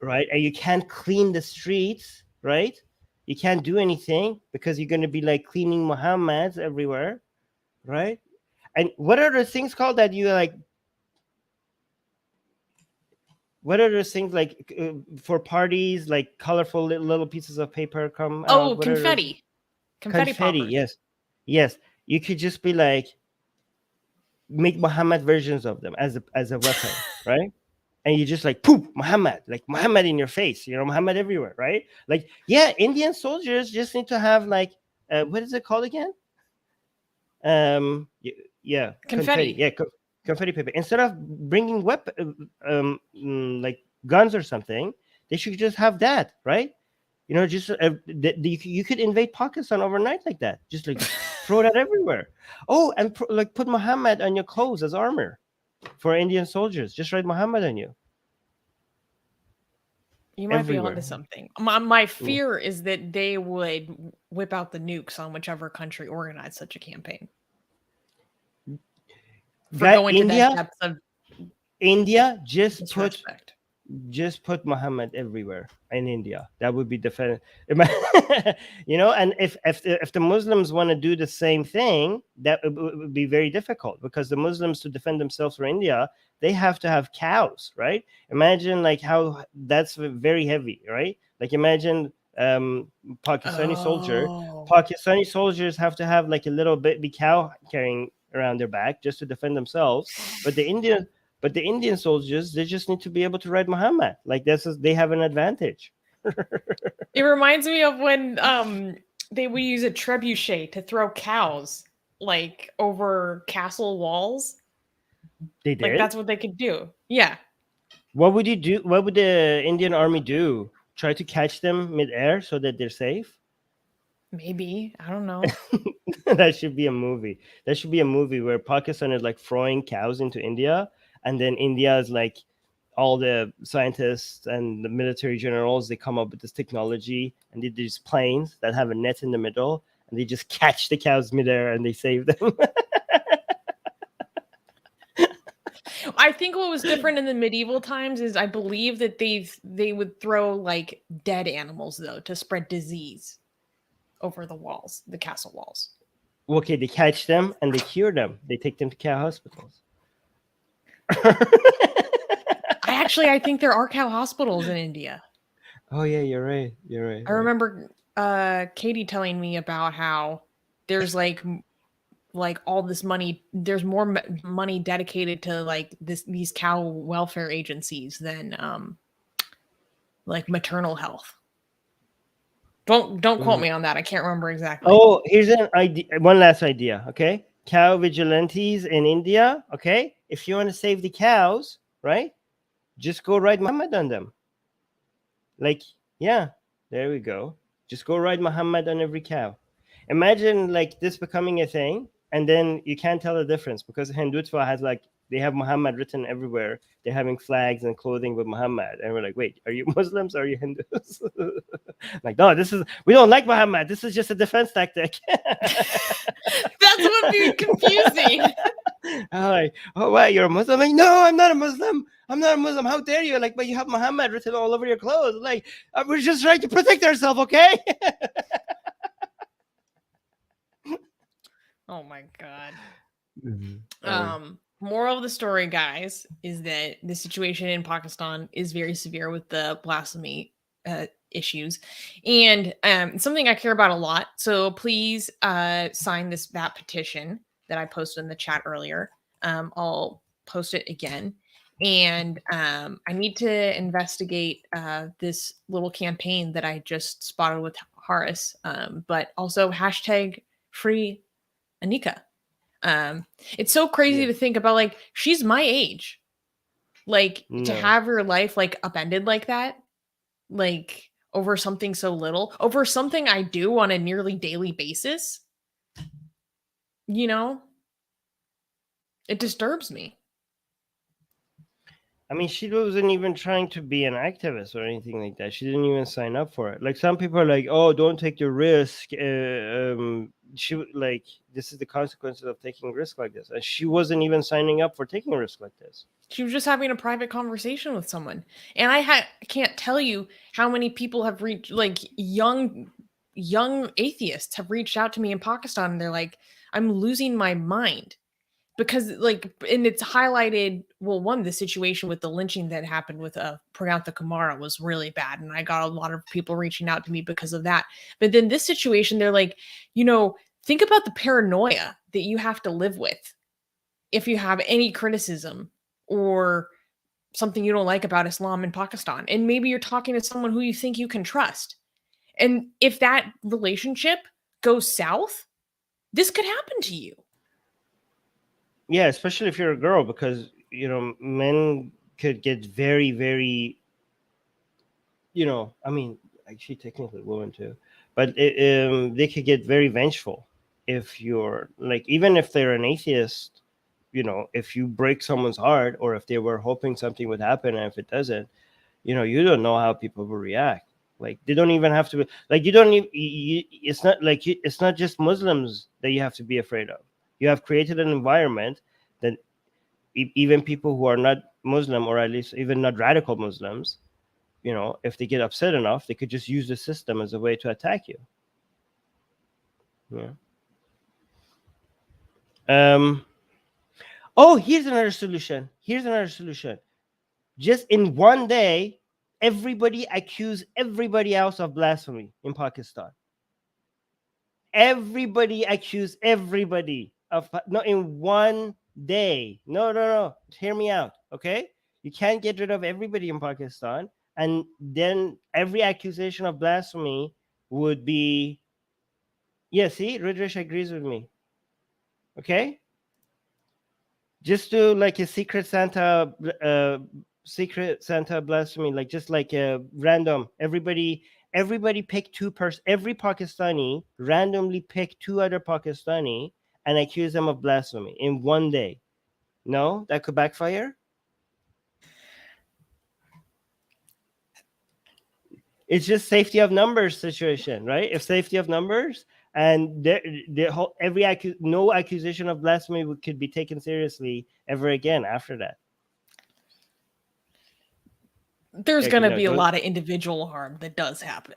right? And you can't clean the streets, right? You can't do anything because you're going to be like cleaning Muhammads everywhere, right? And what are the things called that you like? What are those things like for parties, like colorful little pieces of paper come out? Oh, confetti. Confetti poppers. Yes. You could just be like, make Muhammad versions of them as a weapon, right? And you just like poop Muhammad, like Muhammad in your face, Muhammad everywhere, right? Like, yeah, Indian soldiers just need to have like, what is it called again? Yeah, confetti. Yeah, confetti paper. Instead of bringing like guns or something, they should just have that, right? Just you could invade Pakistan overnight like that. Just like throw that everywhere. Oh, and put Muhammad on your clothes as armor for Indian soldiers. Just write Muhammad on you. You might be onto something. My fear is that they would whip out the nukes on whichever country organized such a campaign. India just put Muhammad everywhere in India. That would be defended. And if the Muslims want to do the same thing, that would be very difficult because the Muslims, to defend themselves from India, they have to have cows, right? Imagine like how that's very heavy, right? Like imagine Pakistani soldiers have to have like a little baby cow carrying around their back just to defend themselves, but the Indian soldiers, they just need to be able to ride Muhammad. Like they have an advantage. It reminds me of when they would use a trebuchet to throw cows like over castle walls. They did? Like that's what they could do. Yeah. What would you do? What would the Indian army do? Try to catch them midair so that they're safe? Maybe. I don't know. That should be a movie. There should be a movie where Pakistan is like throwing cows into India, and then India is like all the scientists and the military generals, they come up with this technology and they do these planes that have a net in the middle, and they just catch the cows midair and they save them. I think what was different in the medieval times is I believe that they would throw like dead animals though to spread disease over the walls, the castle walls. Okay, they catch them and they cure them. They take them to cow hospitals. I think there are cow hospitals in India. Oh yeah, you're right. You're right. I remember Katie telling me about how there's like all this money. There's more money dedicated to like these cow welfare agencies than like maternal health. Don't quote me on that. I can't remember exactly. Oh, here's an idea. One last idea. Okay, cow vigilantes in India. Okay, if you want to save the cows, right? Just go ride Muhammad on them. Like, yeah, there we go. Just go ride Muhammad on every cow. Imagine like this becoming a thing, and then you can't tell the difference because Hindutva has like they have Muhammad written everywhere. They're having flags and clothing with Muhammad, and we're like, wait, are you Muslims? Or are you Hindus? Like, no, we don't like Muhammad. This is just a defense tactic. That's what would be confusing. I'm like, oh, what? You're a Muslim? Like, no, I'm not a Muslim. I'm not a Muslim. How dare you? Like, but you have Muhammad written all over your clothes. Like, we're just trying to protect ourselves, okay? Oh my god. Moral of the story, guys, is that the situation in Pakistan is very severe with the blasphemy issues, and something I care about a lot. So please sign that petition that I posted in the chat earlier. I'll post it again, and I need to investigate this little campaign that I just spotted with Horace, but also hashtag free Anika. It's so crazy to think about, like, she's my age, like to have her life like upended like that, like over something so little, over something I do on a nearly daily basis, you know, it disturbs me. I mean, she wasn't even trying to be an activist or anything like that. She didn't even sign up for it. Like, some people are like, oh, don't take the risk. This is the consequences of taking a risk like this. And she wasn't even signing up for taking a risk like this. She was just having a private conversation with someone. And I can't tell you how many people have reached, like, young atheists have reached out to me in Pakistan, and they're like, I'm losing my mind. Because, like, and it's highlighted, well, one, the situation with the lynching that happened with Pragantha Kumara was really bad, and I got a lot of people reaching out to me because of that. But then this situation, they're like, you know, think about the paranoia that you have to live with if you have any criticism or something you don't like about Islam in Pakistan. And maybe you're talking to someone who you think you can trust. And if that relationship goes south, this could happen to you. Yeah, especially if you're a girl, because, you know, men could get very, very, you know, I mean, actually technically women too, but they could get very vengeful if you're like, even if they're an atheist, you know, if you break someone's heart, or if they were hoping something would happen, and if it doesn't, you know, you don't know how people will react. Like, they don't even have to be, like, you don't even, it's not like, it's not just Muslims that you have to be afraid of. You have created an environment that even people who are not Muslim, or at least even not radical Muslims, you know, if they get upset enough, they could just use the system as a way to attack you. Yeah. Oh, here's another solution. Just in one day, everybody accuse everybody else of blasphemy in Pakistan. Everybody accuse everybody of, no, in one day. No. Hear me out, okay? You can't get rid of everybody in Pakistan, and then every accusation of blasphemy would be, yeah, see, Rudresh agrees with me. Okay? Just do like a secret Santa blasphemy, like just like a random, everybody pick every Pakistani randomly pick two other Pakistani and accuse them of blasphemy in one day. No, that could backfire. It's just safety of numbers situation, right? If safety of numbers, and no accusation of blasphemy could be taken seriously ever again after that. There's going to be a lot of individual harm that does happen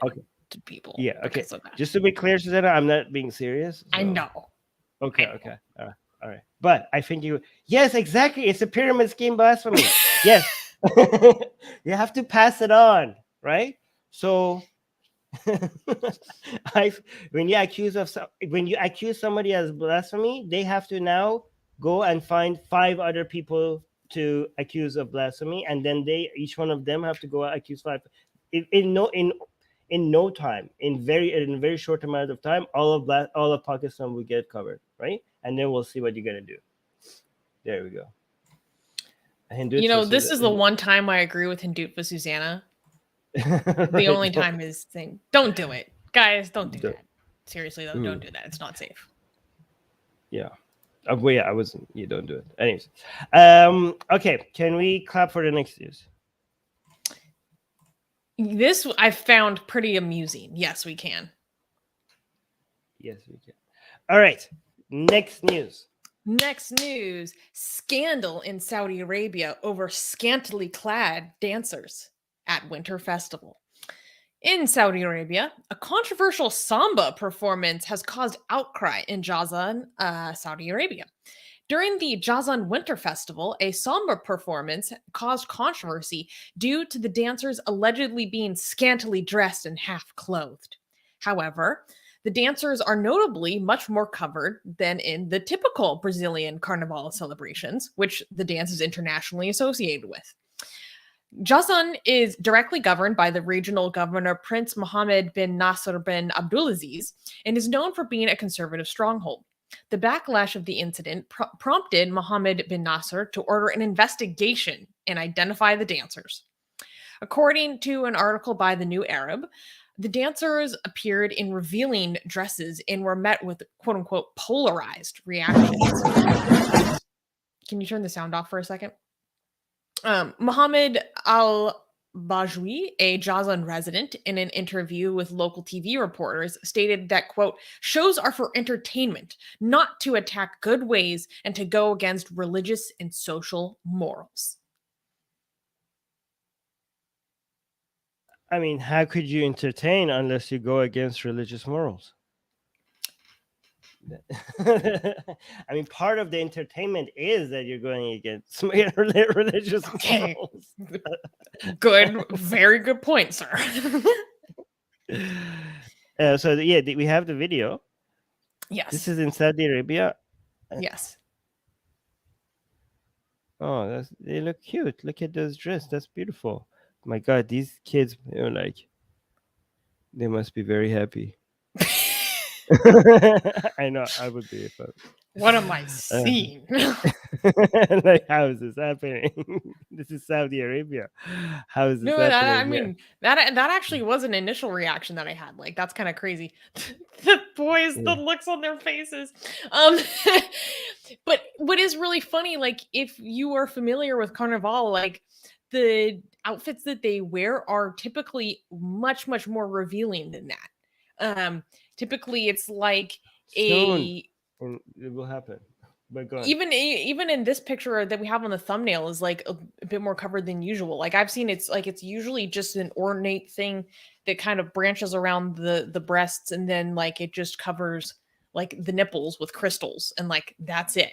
to people. Yeah, okay. Just to be clear, Susanna, I'm not being serious. So. I know. Okay. All right. But I think yes, exactly. It's a pyramid scheme blasphemy. Yes. You have to pass it on, right? So I when you accuse somebody as blasphemy, they have to now go and find 5 other people to accuse of blasphemy, and then each one of them have to go accuse 5. In no time, in a very short amount of time, all of Pakistan will get covered, right? And then we'll see what you're gonna do. There we go. This is the one time I agree with Hindutva Susanna. The only time is saying, don't do it. Guys, don't do that. Seriously, though, don't do that. It's not safe. Yeah. Well, yeah, I wasn't. You don't do it. Anyways. Okay, can we clap for the next news? This I found pretty amusing. Yes, we can. Yes, we can. All right. Next news. Scandal in Saudi Arabia over scantily-clad dancers at Winter Festival. In Saudi Arabia, a controversial samba performance has caused outcry in Jazan, Saudi Arabia. During the Jazan Winter Festival, a samba performance caused controversy due to the dancers allegedly being scantily dressed and half-clothed. However, the dancers are notably much more covered than in the typical Brazilian Carnival celebrations, which the dance is internationally associated with. Jazan is directly governed by the regional governor Prince Mohammed bin Nasser bin Abdulaziz and is known for being a conservative stronghold. The backlash of the incident prompted Mohammed bin Nasser to order an investigation and identify the dancers. According to an article by The New Arab, the dancers appeared in revealing dresses and were met with quote-unquote polarized reactions. Can you turn the sound off for a second? Mohammed al-Bajwi, a Jazan resident, in an interview with local TV reporters, stated that, quote, shows are for entertainment, not to attack good ways and to go against religious and social morals. I mean, how could you entertain unless you go against religious morals? I mean, part of the entertainment is that you're going against religious morals. Good, very good point, sir. So yeah, we have the video. Yes. This is in Saudi Arabia. Yes. Oh, they look cute. Look at those dresses. That's beautiful. My God, these kids, they must be very happy. I know, I would be if what am I seeing? Like, how is this happening? This is Saudi Arabia. How is this happening? That actually was an initial reaction that I had. Like, that's kind of crazy. The boys, the looks on their faces. But what is really funny, like, if you are familiar with Carnival, like, the outfits that they wear are typically much, much more revealing than that. Typically, it's like it will happen. But go on. Even in this picture that we have on the thumbnail is like a bit more covered than usual. Like, I've seen it's usually just an ornate thing that kind of branches around the breasts, and then like it just covers like the nipples with crystals, and like that's it.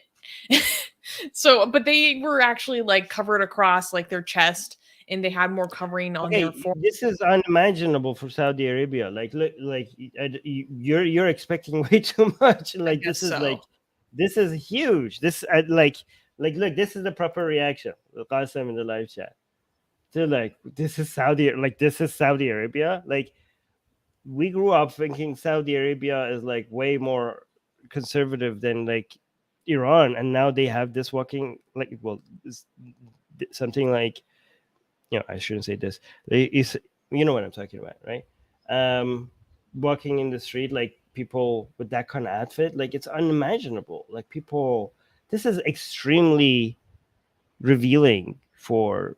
So, but they were actually like covered across like their chest, and they had more covering on their forehead. This is unimaginable for Saudi Arabia. Like, look, like you're expecting way too much. Like, this is huge. This look, this is the proper reaction. Qasim in the live chat. They're like, this is Saudi Arabia. Like, we grew up thinking Saudi Arabia is like way more conservative than like Iran, and now they have this walking like, well, something like, I shouldn't say this. You know what I'm talking about, right? Walking in the street, like people with that kind of outfit, like it's unimaginable. Like people, this is extremely revealing for,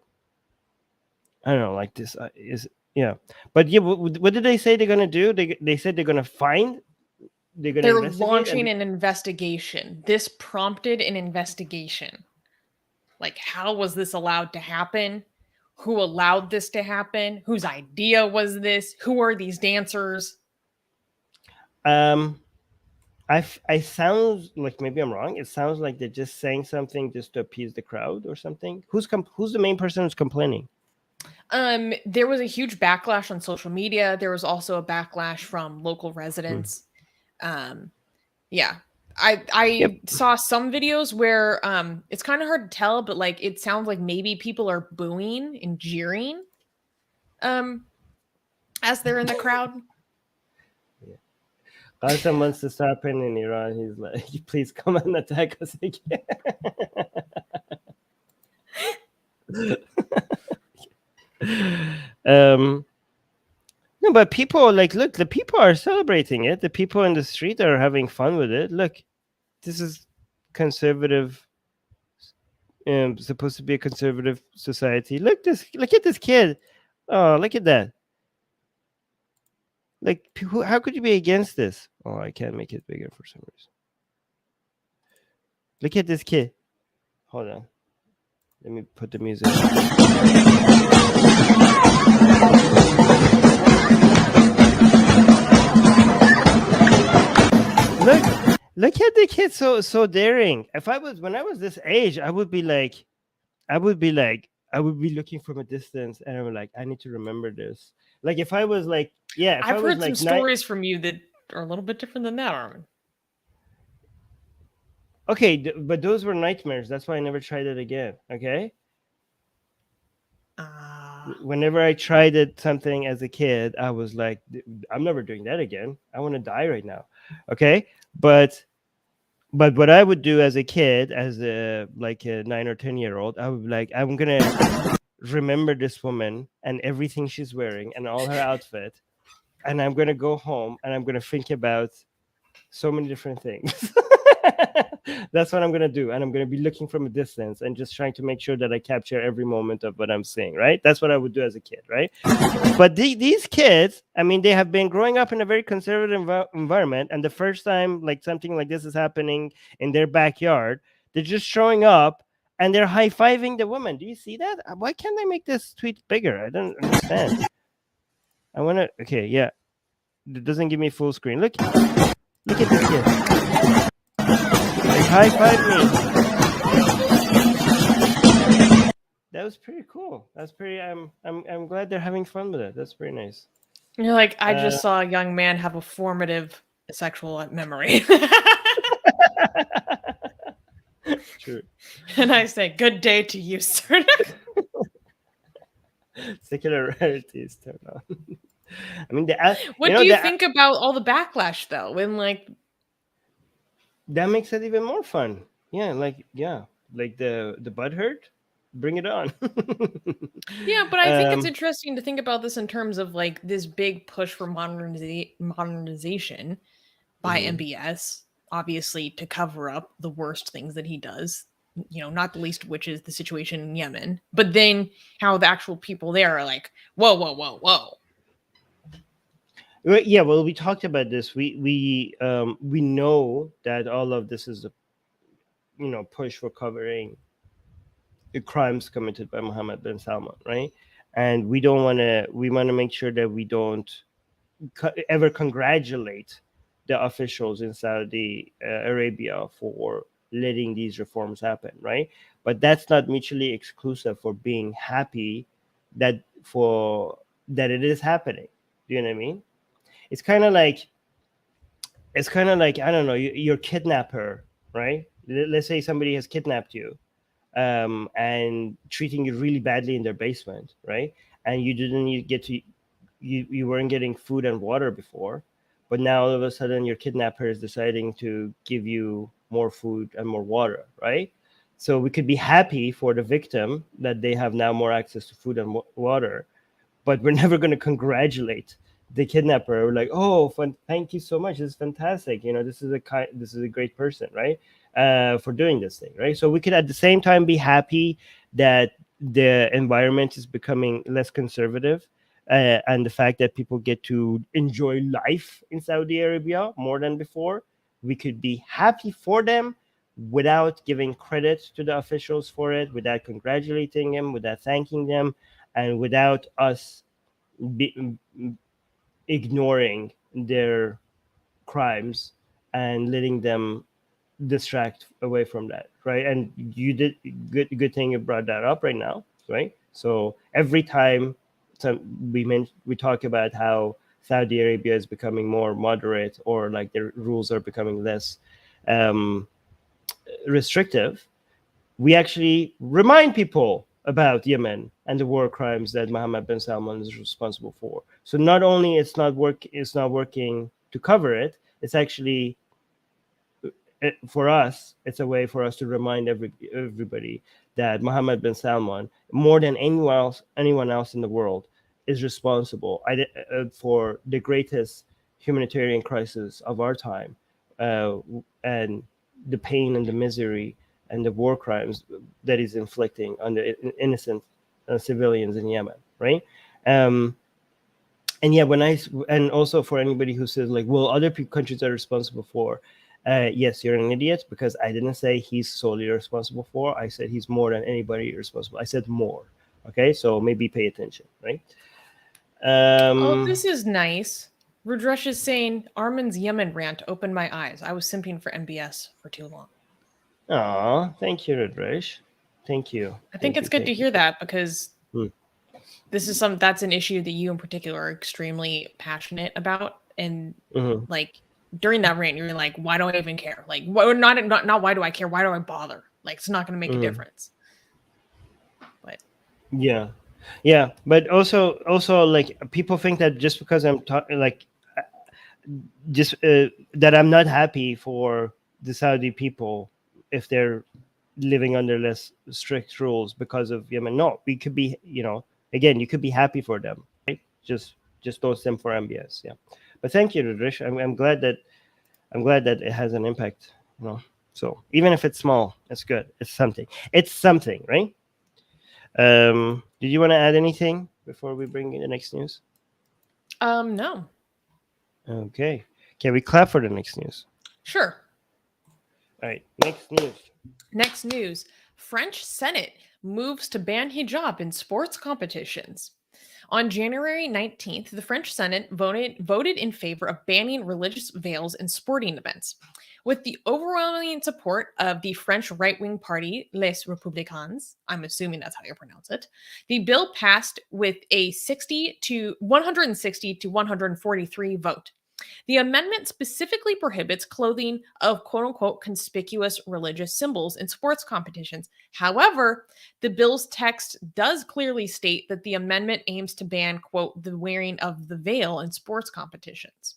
I don't know, like this is, yeah. But yeah, what did they say they're gonna do? They said they're gonna find. They're launching an investigation. This prompted an investigation. Like, how was this allowed to happen? Who allowed this to happen? Whose idea was this? Who are these dancers? I I sounds like, maybe I'm wrong. It sounds like they're just saying something just to appease the crowd or something. Who's the main person who's complaining? There was a huge backlash on social media. There was also a backlash from local residents. Yeah. Yep. I saw some videos where it's kind of hard to tell, but like it sounds like maybe people are booing and jeering as they're in the crowd. Qasim wants to start in Iran. He's like, please come and attack us again. No, but people like, look, the people are celebrating it. The people in the street are having fun with it. Look, this is conservative. Supposed to be a conservative society. Look at this kid. Oh, look at that. Like, how could you be against this? Oh, I can't make it bigger for some reason. Look at this kid. Hold on. Let me put the music. Look at the kid, so daring. When I was this age, I would be looking from a distance, and I'm like, I need to remember this. Like, if I was like, yeah, if I've I was heard like some stories from you that are a little bit different than that, Armin. Okay, but those were nightmares. That's why I never tried it again. Okay. Whenever I tried something as a kid, I was like, I'm never doing that again. I want to die right now. Okay, but what I would do as a kid, as a 9 or 10-year-old, I would be like, I'm gonna remember this woman and everything she's wearing and all her outfit, and I'm gonna go home and I'm gonna think about so many different things. That's what I'm gonna do, and I'm gonna be looking from a distance and just trying to make sure that I capture every moment of what I'm seeing. Right? That's what I would do as a kid, right? But these kids, I mean, they have been growing up in a very conservative environment, and the first time like something like this is happening in their backyard, they're just showing up and they're high-fiving the woman. Do you see that? Why can't I make this tweet bigger? I don't understand. I want to. Okay, yeah, it doesn't give me full screen. Look at this kid. Like, high five me. That was pretty cool. That's pretty. I'm glad they're having fun with it. That's pretty nice. You're like, I just saw a young man have a formative sexual memory. True. And I say, good day to you, sir. Secular rarities turn on. I mean, what do you think about all the backlash, though? When that makes it even more fun. Yeah, like the butt hurt, bring it on. Yeah, but I think it's interesting to think about this in terms of like this big push for modernization by MBS, obviously to cover up the worst things that he does. You know, not the least of which is the situation in Yemen. But then how the actual people there are like, whoa, whoa, whoa, whoa. Yeah, well, we talked about this. We know that all of this is a push for covering the crimes committed by Mohammed bin Salman, right? And we want to make sure that we don't ever congratulate the officials in Saudi Arabia for letting these reforms happen, right? But that's not mutually exclusive for being happy that it is happening. Do you know what I mean? It's kind of like I don't know, your kidnapper, right? Let's say somebody has kidnapped you, and treating you really badly in their basement, right? And you didn't get to you weren't getting food and water before, but now all of a sudden your kidnapper is deciding to give you more food and more water, right? So we could be happy for the victim that they have now more access to food and water, but we're never going to congratulate the kidnapper. We're like, oh, thank you so much. This is fantastic. This is a great person, right? For doing this thing, right? So we could at the same time be happy that the environment is becoming less conservative, and the fact that people get to enjoy life in Saudi Arabia more than before. We could be happy for them without giving credit to the officials for it, without congratulating them, without thanking them, and without us ignoring their crimes and letting them distract away from that, right? And you did good thing you brought that up right now, right? So every time we talk about how Saudi Arabia is becoming more moderate, or like their rules are becoming less restrictive, we actually remind people about Yemen and the war crimes that Mohammed bin Salman is responsible for. So not only it's not working to cover it, it's actually for us, it's a way for us to remind everybody that Mohammed bin Salman, more than anyone else in the world, is responsible for the greatest humanitarian crisis of our time, and the pain and the misery and the war crimes that he's inflicting on the innocent civilians in Yemen, right? And yeah, and also for anybody who says like, well, other countries are responsible for. Yes, you're an idiot, because I didn't say he's solely responsible for. I said he's more than anybody responsible. I said more. Okay, so maybe pay attention, right? Oh, this is nice. Rudresh is saying Armin's Yemen rant opened my eyes. I was simping for MBS for too long. Aw, thank you, Rudresh. Thank you. I think it's good to hear that, because this is that's an issue that you in particular are extremely passionate about. And like during that rant, you're like, why do I even care? Like, not why do I care? Why do I bother? Like, it's not going to make a difference. But yeah, but also like people think that just because I'm talking like just that I'm not happy for the Saudi people if they're living under less strict rules because of Yemen. No, we could be, again, you could be happy for them, right? Just don't sim for MBS. Yeah, but thank you, Rudrish. I'm glad that it has an impact. So even if it's small, it's good. It's something. It's something, right? Did you want to add anything before we bring in the next news? No. Okay. Can we clap for the next news? Sure. All right. Next news. Next news. French Senate moves to ban hijab in sports competitions. On January 19th, the French Senate voted in favor of banning religious veils in sporting events. With the overwhelming support of the French right-wing party, Les Républicains, I'm assuming that's how you pronounce it, the bill passed with a 160 to 143 vote. The amendment specifically prohibits clothing of quote-unquote conspicuous religious symbols in sports competitions. However, the bill's text does clearly state that the amendment aims to ban, quote, the wearing of the veil in sports competitions.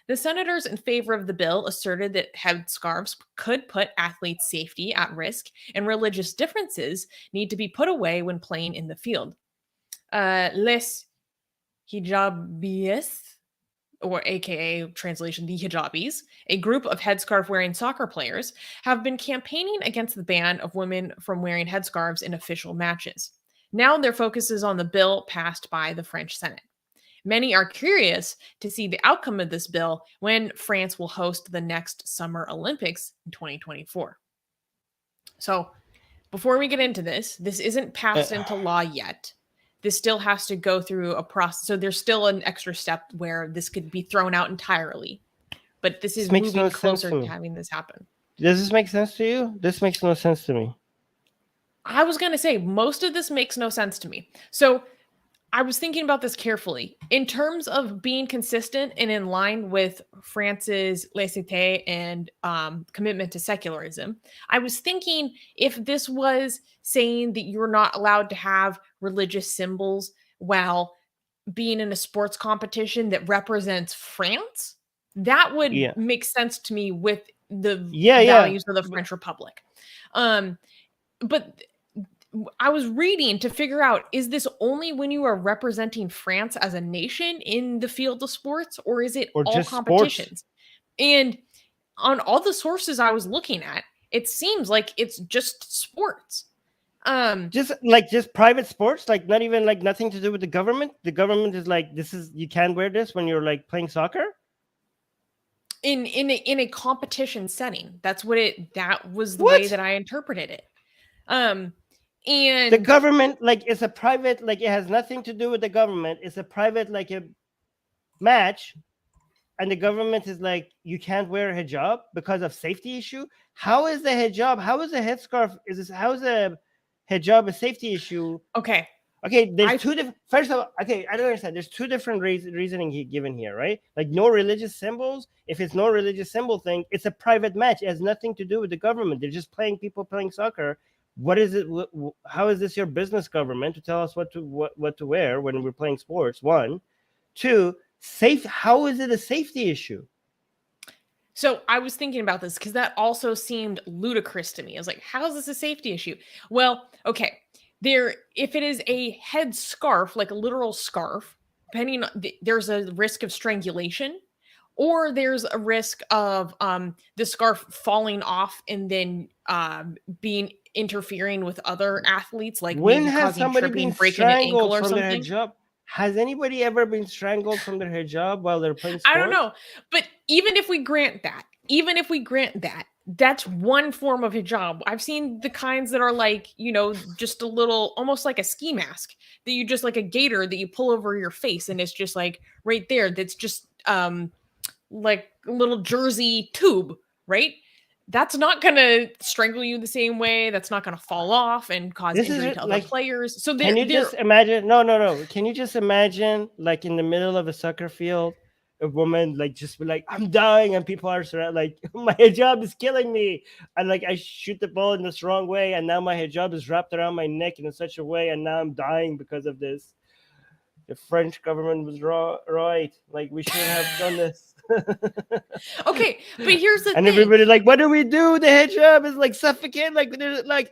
The senators in favor of the bill asserted that headscarves could put athletes' safety at risk, and religious differences need to be put away when playing in the field. Les Hijabis, or aka translation, the Hijabis, a group of headscarf-wearing soccer players, have been campaigning against the ban of women from wearing headscarves in official matches. Now their focus is on the bill passed by the French Senate. Many are curious to see the outcome of this bill when France will host the next Summer Olympics in 2024. So, before we get into this isn't passed into law yet. This still has to go through a process. So there's still an extra step where this could be thrown out entirely. But this is moving closer to having this happen. Does this make sense to you? This makes no sense to me. I was going to say, most of this makes no sense to me. So I was thinking about this carefully. In terms of being consistent and in line with France's laïcité and commitment to secularism, I was thinking if this was saying that you're not allowed to have religious symbols while being in a sports competition that represents France, that would make sense to me with the values of the French Republic. But I was reading to figure out, is this only when you are representing France as a nation in the field of sports, or is it all competitions? Sports? And on all the sources I was looking at, it seems like it's just sports. Just private sports, like not even like nothing to do with the government. The government is like, you can't wear this when you're like playing soccer. In a competition setting, that was the way that I interpreted it. And the government, like, it's a private, like, it has nothing to do with the government. It's a private, like, a match, and the government is like, you can't wear a hijab because of safety issue. How is the hijab? How is a headscarf? How is a hijab a safety issue? Okay. Okay, there's two different. First of all, okay, I don't understand. There's two different reasoning given here, right? Like no religious symbols. If it's no religious symbol thing, it's a private match. It has nothing to do with the government. They're just people playing soccer. What is it? How is this your business, government, to tell us what to wear when we're playing sports? One, two, safe. How is it a safety issue? So I was thinking about this because that also seemed ludicrous to me. I was like, how is this a safety issue? Well, okay. If it is a head scarf, like a literal scarf, depending on there's a risk of strangulation, or there's a risk of the scarf falling off and then being interfering with other athletes, like when maybe has causing somebody tripping, been breaking an ankle strangled or from their something. hijab? Has anybody ever been strangled from their hijab while they're playing sports? I don't know, but even if we grant that, that's one form of hijab. I've seen the kinds that are like, just a little, almost like a ski mask that you just like a gaiter that you pull over your face, and it's just like right there. That's just like a little jersey tube, right? That's not gonna strangle you the same way. That's not gonna fall off and cause injury to other players. So can you just imagine? No. Can you just imagine, like in the middle of a soccer field, a woman like just be like, "I'm dying," and people are surrounded, like, "My hijab is killing me," and like I shoot the ball in this wrong way, and now my hijab is wrapped around my neck in such a way, and now I'm dying because of this. The French government was right. Like, we shouldn't have done this. Okay, but here's the thing. And everybody like, what do we do? The hijab is like suffocate. Like,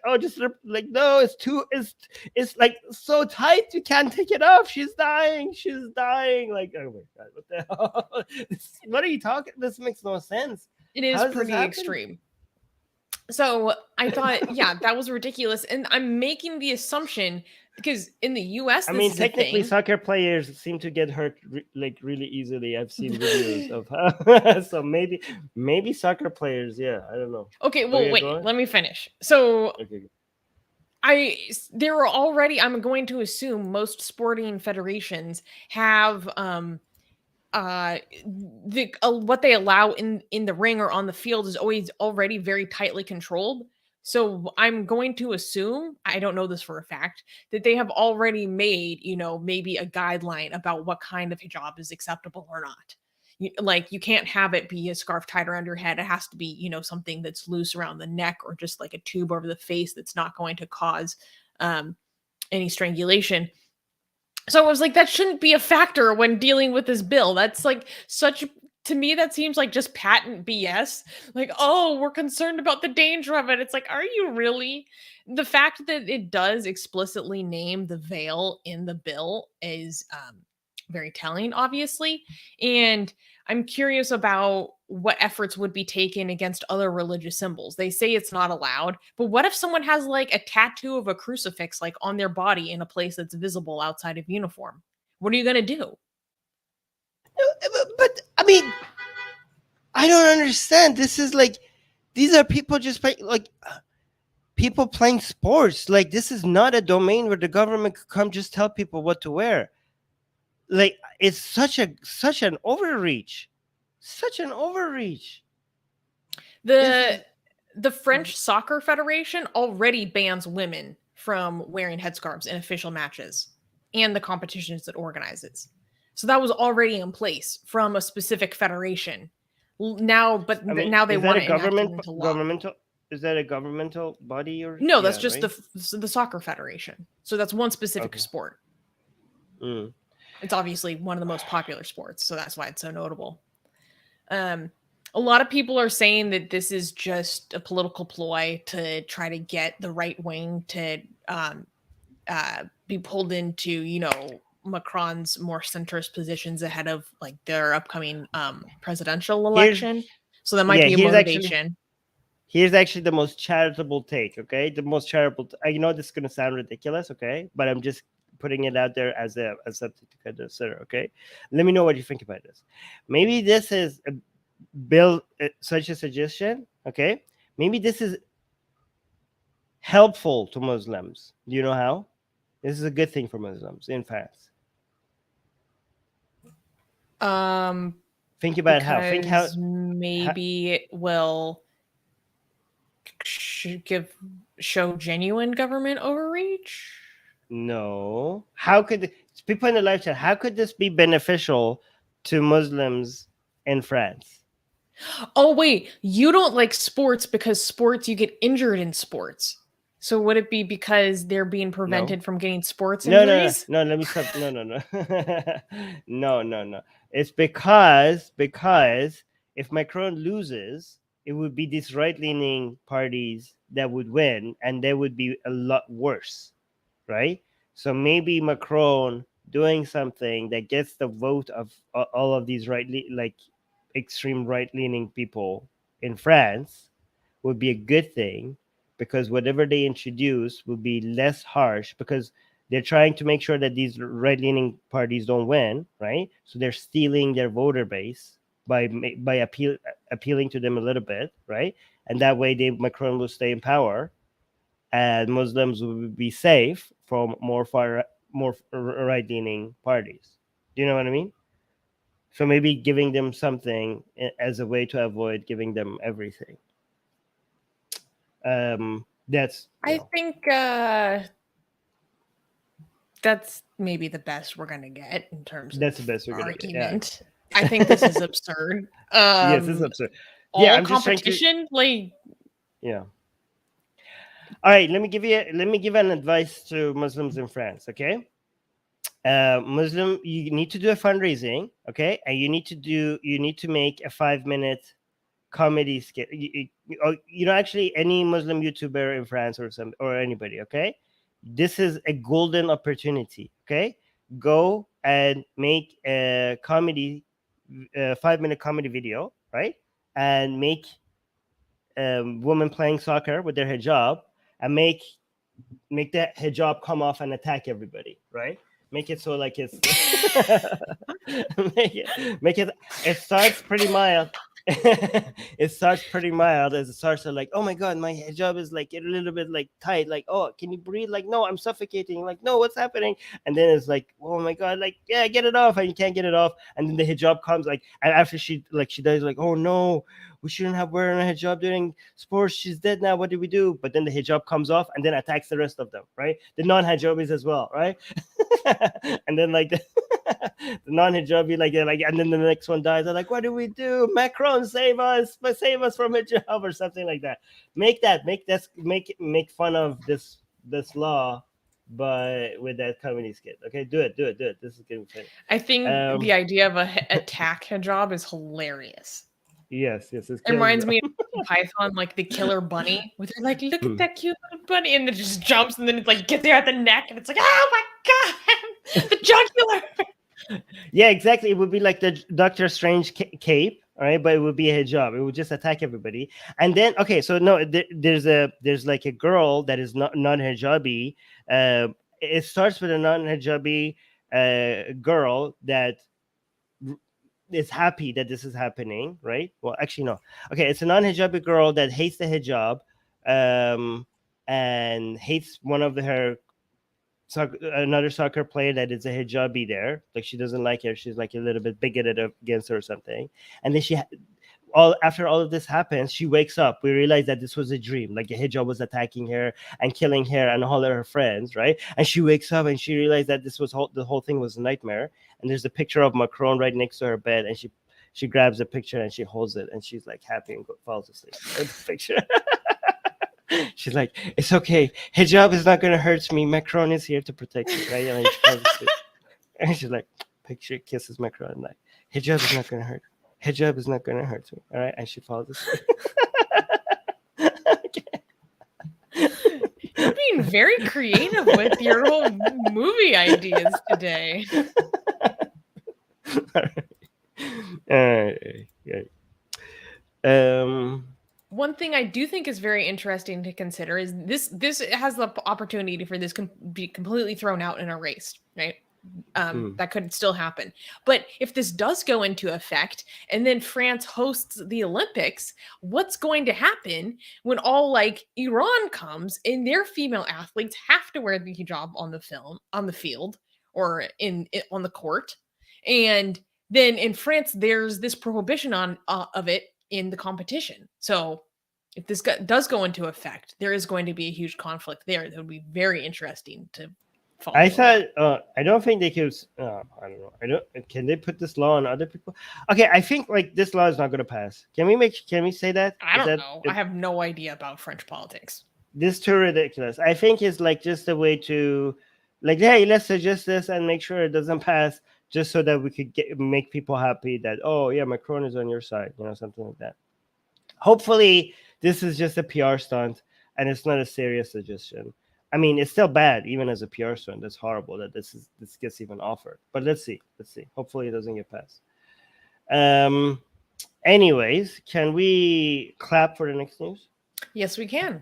oh, just like, no, it's like so tight you can't take it off. She's dying. Like, oh my god, what the hell? What are you talking? This makes no sense. It is pretty extreme. So I thought, yeah, that was ridiculous. And I'm making the assumption because in the US, I mean, technically, soccer players seem to get hurt like really easily. I've seen videos of how. So maybe soccer players, yeah, I don't know. Okay, well, wait, let me finish. So okay. I'm going to assume most sporting federations have what they allow in the ring or on the field is always already very tightly controlled. So I'm going to assume, I don't know this for a fact, that they have already made, maybe a guideline about what kind of hijab is acceptable or not. You can't have it be a scarf tied around your head. It has to be, something that's loose around the neck, or just like a tube over the face that's not going to cause any strangulation. So I was like, that shouldn't be a factor when dealing with this bill. That's like to me, that seems like just patent BS. Like, oh, we're concerned about the danger of it. It's like, are you really? The fact that it does explicitly name the veil in the bill is very telling, obviously. And I'm curious about what efforts would be taken against other religious symbols. They say it's not allowed, but what if someone has like a tattoo of a crucifix like on their body in a place that's visible outside of uniform? What are you going to do? But I mean, I don't understand. This is like, these are people just people playing sports. Like, this is not a domain where the government could come just tell people what to wear. Like, it's such an overreach. The French Soccer Federation already bans women from wearing headscarves in official matches and the competitions it organizes. So that was already in place from a specific federation. Now they want it enacted into law. Is that a governmental body or no? That's just right? the soccer federation. So that's one specific sport. Mm. It's obviously one of the most popular sports, so that's why it's so notable. A lot of people are saying that this is just a political ploy to try to get the right wing to be pulled into, Macron's more centrist positions ahead of like their upcoming presidential election. So that might be a motivation. Here's actually the most charitable take, okay? The most charitable. I know this is going to sound ridiculous, okay? But I'm just putting it out there as something to consider, okay? Let me know what you think about this. Maybe this is a bill, such a suggestion, okay? Maybe this is helpful to Muslims. Do you know how? This is a good thing for Muslims in France. Think about how. Think how. Because maybe it will show genuine government overreach. No. How could people in the live chat? How could this be beneficial to Muslims in France? Oh wait, you don't like sports because sports you get injured in sports. So would it be because they're being prevented from getting sports No, injuries? no. Let me stop. No. No. It's because if Macron loses, it would be these right-leaning parties that would win, and they would be a lot worse, right? So maybe Macron doing something that gets the vote of all of these extreme right-leaning people in France would be a good thing, because whatever they introduce will be less harsh, because they're trying to make sure that these right-leaning parties don't win, right? So they're stealing their voter base by appealing to them a little bit, right? And that way Macron will stay in power, and Muslims will be safe from more right-leaning parties. Do you know what I mean? So maybe giving them something as a way to avoid giving them everything. That's I think that's maybe the best we're gonna get in terms that's of the best we're gonna get. Yeah. argument. I think this is absurd. Yes, this is absurd. All Yeah, I'm just trying to. competition, like Yeah. All right, let me give an advice to Muslims in France. Okay. Muslim, you need to do a fundraising. Okay, and you need to make a 5-minute comedy skit. Actually, any Muslim YouTuber in France or anybody. Okay, this is a golden opportunity. Okay, go and make a comedy, 5-minute comedy video, right? And make women playing soccer with their hijab, and make that hijab come off and attack everybody, right? Make it so like it's make it. It starts pretty mild. It starts pretty mild as it starts to like, oh my god, my hijab is like a little bit like tight, like, oh, can you breathe? Like, no, I'm suffocating, like, no, what's happening? And then it's like, oh my god, like, yeah, get it off, and you can't get it off, and then the hijab comes, like, and after she does, like, oh no, we shouldn't have wearing a hijab during sports, she's dead now, what do we do? But then the hijab comes off and then attacks the rest of them, right? The non-hijabis as well, right? And then like the non-hijabi, like, and then the next one dies, they're like, what do we do? Macron, save us from hijab, or something like that. Make fun of this law, but with that comedy skit. Okay, do it. This is gonna be funny. I think the idea of a attack hijab is hilarious. Yes, it reminds me of Python, like the killer bunny, where they're like, look at that cute little bunny, and it just jumps, and then it's like, get there at the neck, and it's like, oh my god, the jugular. Yeah, exactly. It would be like the Doctor Strange cape, all right, but it would be a hijab. It would just attack everybody. And then, okay, so no, there's like a girl that is not non-hijabi. It starts with a non-hijabi girl that is happy that this is happening, right? Well, actually, no. Okay, it's a non-hijabi girl that hates the hijab, and hates one of another soccer player that is a hijabi there. Like, she doesn't like her. She's like a little bit bigoted against her or something. And then after all of this happens, she wakes up. We realize that this was a dream. Like, the hijab was attacking her and killing her and all of her friends, right? And she wakes up and she realized that the whole thing was a nightmare. And there's a picture of Macron right next to her bed, and she grabs the picture and she holds it, and she's like happy and falls asleep with the picture. She's like, it's okay. Hijab is not going to hurt me. Macron is here to protect me, right? And she falls asleep. And she's like, picture kisses Macron, and like, hijab is not going to hurt. Hijab is not going to hurt me, all right? And she falls asleep. You're being very creative with your whole movie ideas today. All right. One thing I do think is very interesting to consider is this has the opportunity for this can be completely thrown out and erased, right? That could still happen. But if this does go into effect and then France hosts the Olympics, what's going to happen when all like Iran comes and their female athletes have to wear the hijab on the field or on the court, and then in France, there's this prohibition on of it in the competition. So if this does go into effect, there is going to be a huge conflict there. That would be very interesting to follow. I thought I don't think they could. I don't know. I don't. Can they put this law on other people? Okay, I think like this law is not going to pass. Can we say that? I Is don't that know. I have no idea about French politics. this too ridiculous? I think it's like just a way to, like, hey, let's suggest this and make sure it doesn't pass, just so that we could make people happy that, oh yeah, Macron is on your side, something like that. Hopefully, this is just a PR stunt and it's not a serious suggestion. I mean, it's still bad, even as a PR stunt. That's horrible that this gets even offered. But let's see. Hopefully, it doesn't get passed. Anyways, can we clap for the next news? Yes, we can.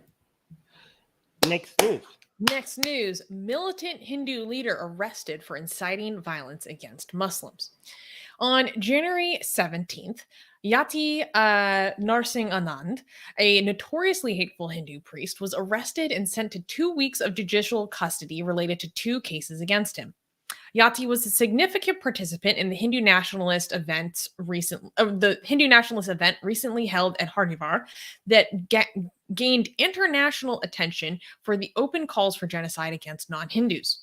Next news. Militant Hindu leader arrested for inciting violence against Muslims. On January 17th, Yati Narsingh Anand, a notoriously hateful Hindu priest, was arrested and sent to 2 weeks of judicial custody related to 2 cases against him. Yati was a significant participant in the Hindu nationalist event recently held at Haridwar that gained international attention for the open calls for genocide against non-Hindus.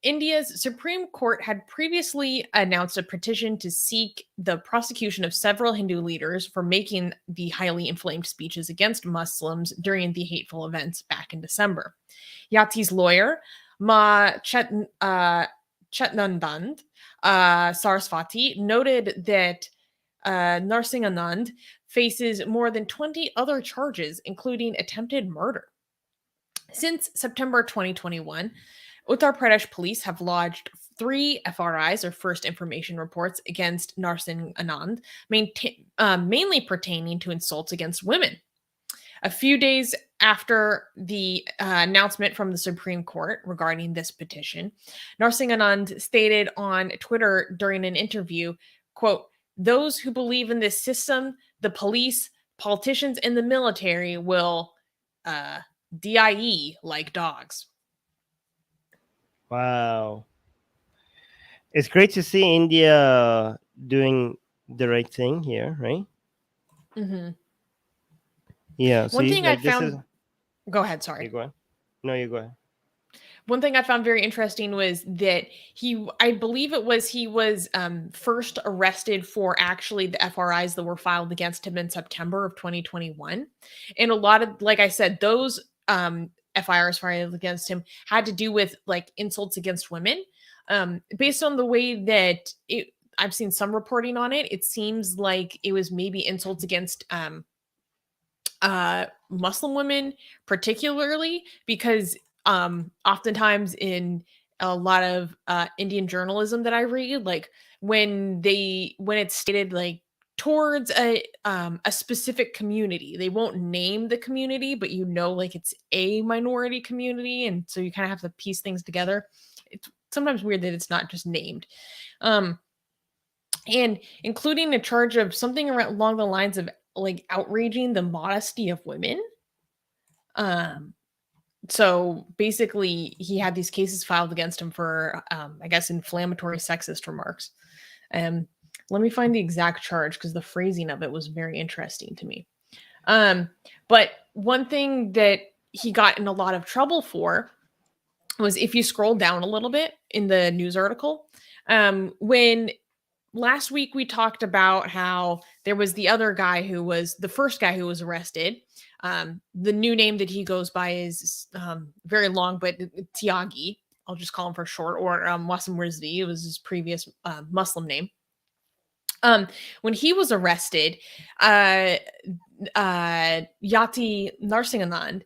India's Supreme Court had previously announced a petition to seek the prosecution of several Hindu leaders for making the highly inflamed speeches against Muslims during the hateful events back in December. Yati's lawyer, Ma Chetnandand Saraswati, noted that Narsingh Anand faces more than 20 other charges, including attempted murder. Since September 2021, Uttar Pradesh police have lodged 3 FRIs, or First Information Reports, against Narsingh Anand, mainly pertaining to insults against women. A few days after the announcement from the Supreme Court regarding this petition, Narsingh Anand stated on Twitter during an interview, quote, "Those who believe in this system, the police, politicians, and the military will die like dogs." Wow. It's great to see India doing the right thing here, right? Mm-hmm. Yeah. So One thing I this found. Go ahead. Sorry. You go ahead. No, you go ahead. One thing I found very interesting was that I believe he was first arrested for actually the FRIs that were filed against him in September of 2021. And a lot of, like I said, those FIRs filed against him had to do with like insults against women. Based on the way that I've seen some reporting on it, it seems like it was maybe insults against Muslim women, particularly because oftentimes in a lot of Indian journalism that I read, like when it's stated like towards a specific community, they won't name the community, but like it's a minority community, and so you kind of have to piece things together. It's sometimes weird that it's not just named, and including a charge of something along the lines of like outraging the modesty of women. So basically, he had these cases filed against him for, I guess, inflammatory sexist remarks. Let me find the exact charge because the phrasing of it was very interesting to me. But one thing that he got in a lot of trouble for was, if you scroll down a little bit in the news article, when last week we talked about how there was the other guy who was the first guy who was arrested. The new name that he goes by is very long, but Tyagi. I'll just call him for short, or Wasim Rizvi. It was his previous Muslim name. When he was arrested, Yati Narsingh Anand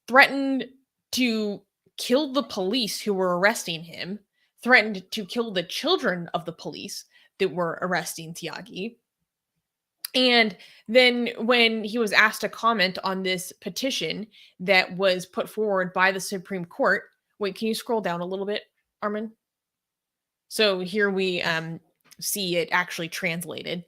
threatened to kill the police who were arresting him, threatened to kill the children of the police that were arresting Tyagi. And then when he was asked to comment on this petition that was put forward by the Supreme Court, wait, can you scroll down a little bit, Armin? So here we see it actually translated.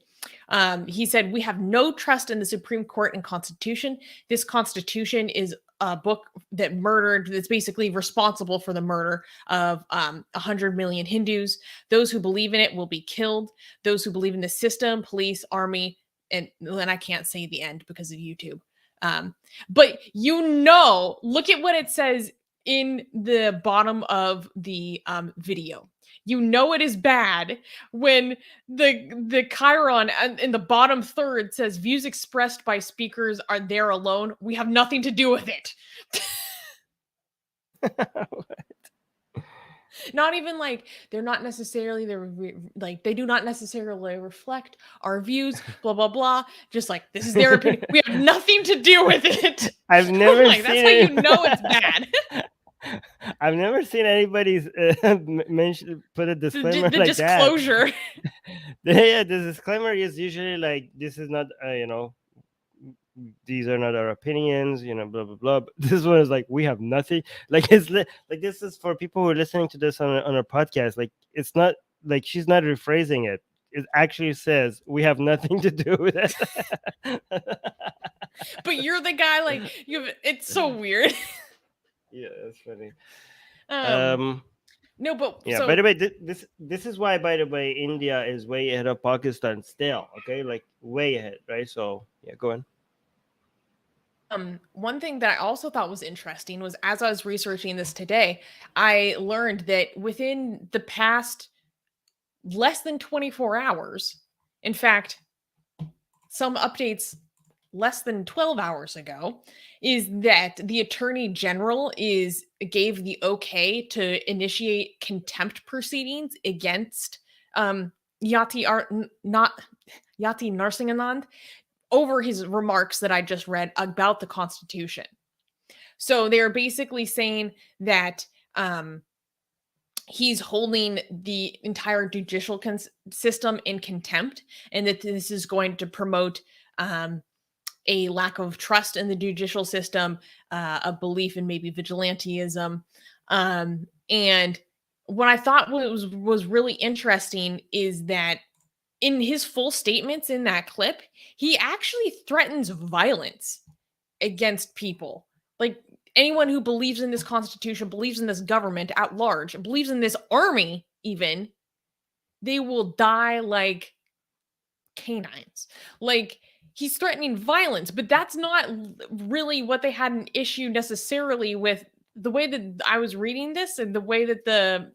He said, "We have no trust in the Supreme Court and Constitution. This Constitution is book that's basically responsible for the murder of 100 million Hindus. Those who believe in it will be killed. Those who believe in the system, police, army, and then I can't say the end because of YouTube. But look at what it says in the bottom of the video. It is bad when the chyron in the bottom third says views expressed by speakers are there alone. We have nothing to do with it. Not even like they're not necessarily they do not necessarily reflect our views, blah blah blah. Just like this is their opinion. We have nothing to do with it. I've never seen that's how you know it's bad. I've never seen anybody's put a disclaimer the like disclosure. that. Yeah, the disclaimer is usually like, this is not these are not our opinions, blah blah blah. But this one is like, we have nothing. Like like this is for people who are listening to this on our podcast. Like it's not like she's not rephrasing it. It actually says we have nothing to do with it. But you're the guy it's so weird. Yeah, that's funny. No, but yeah. so, by the way, this is why, by the way, India is way ahead of Pakistan still. Okay, like way ahead, right? So yeah, go on. One thing that I also thought was interesting was, as I was researching this today, I learned that within the past less than 24 hours, in fact, some updates less than 12 hours ago, is that the Attorney General gave the okay to initiate contempt proceedings against Yati Narsinganand over his remarks that I just read about the Constitution. So they're basically saying that he's holding the entire judicial system in contempt, and that this is going to promote a lack of trust in the judicial system, a belief in maybe vigilantism. And what I thought was really interesting is that in his full statements in that clip, he actually threatens violence against people. Like anyone who believes in this Constitution, believes in this government at large, believes in this army even, they will die like canines. Like, he's threatening violence, but that's not really what they had an issue necessarily with. The way that I was reading this and the way that the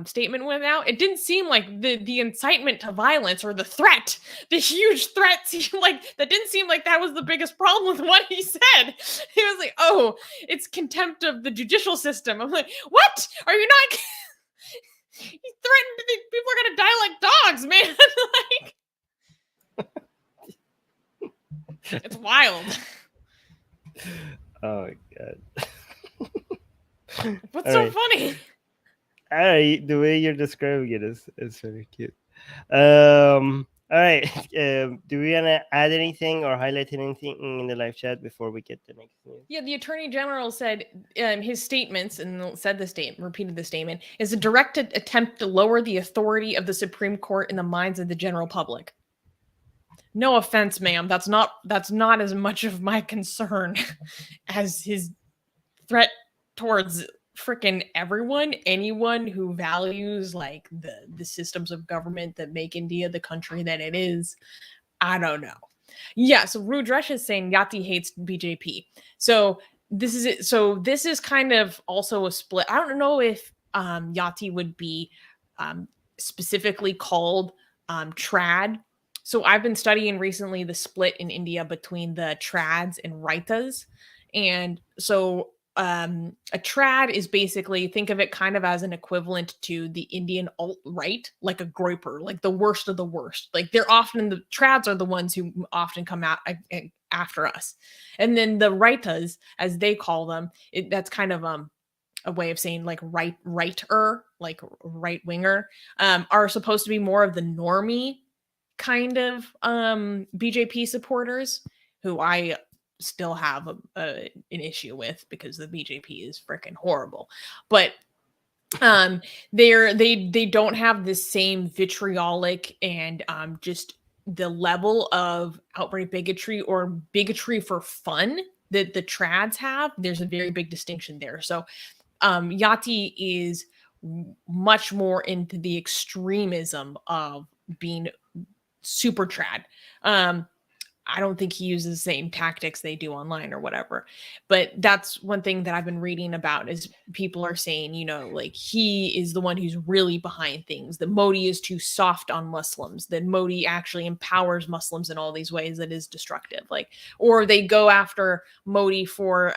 statement went out, it didn't seem like the incitement to violence or the threat, the huge threats, that didn't seem like that was the biggest problem with what he said. He was like, oh, it's contempt of the judicial system. I'm like, what? Are you not? He threatened people are going to die like dogs, man. It's wild. Oh my god. What's so funny? The way you're describing it is very cute. All right. Do we want to add anything or highlight anything in the live chat before we get the next news? Yeah, the Attorney General said his statements, and repeated the statement, is a direct attempt to lower the authority of the Supreme Court in the minds of the general public. No offense, ma'am. That's not as much of my concern as his threat towards freaking anyone who values like the systems of government that make India the country that it is. I don't know. Yeah, so Rudresh is saying Yati hates BJP. So this is it. So this is kind of also a split. I don't know if Yati would be specifically called trad. So I've been studying recently the split in India between the trads and raitas. And so a trad is basically, think of it kind of as an equivalent to the Indian alt-right, like a groyper, like the worst of the worst. Like the trads are the ones who often come out after us. And then the raitas, as they call them, that's kind of a way of saying like righter, like right-winger, are supposed to be more of the normie kind of BJP supporters, who I still have an issue with because the BJP is freaking horrible. But they don't have the same vitriolic and just the level of outright bigotry or bigotry for fun that the trads have, there's a very big distinction there. So Yati is much more into the extremism of being super trad. I don't think he uses the same tactics they do online or whatever. But that's one thing that I've been reading about is people are saying, you know, like he is the one who's really behind things, that Modi is too soft on Muslims, that Modi actually empowers Muslims in all these ways that is destructive. Like, or they go after Modi for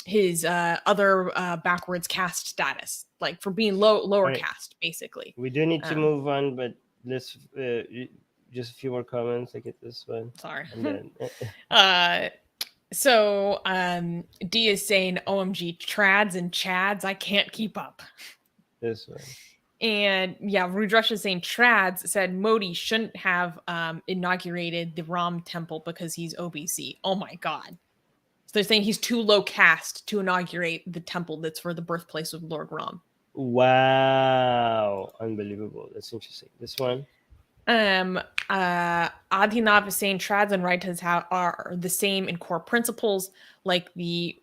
his other backwards caste status, like for being lower Right. caste, basically. We do need to move on, but let's just a few more comments. I get this one. Sorry. And then, So D is saying, OMG, trads and chads, I can't keep up. this one. And yeah, Rudresh is saying trads said Modi shouldn't have inaugurated the Ram temple because he's OBC. Oh my God. So they're saying he's too low caste to inaugurate the temple that's for the birthplace of Lord Ram. Wow. Unbelievable. That's interesting. This one. Adhinav is saying trads and rightas are the same in core principles, like the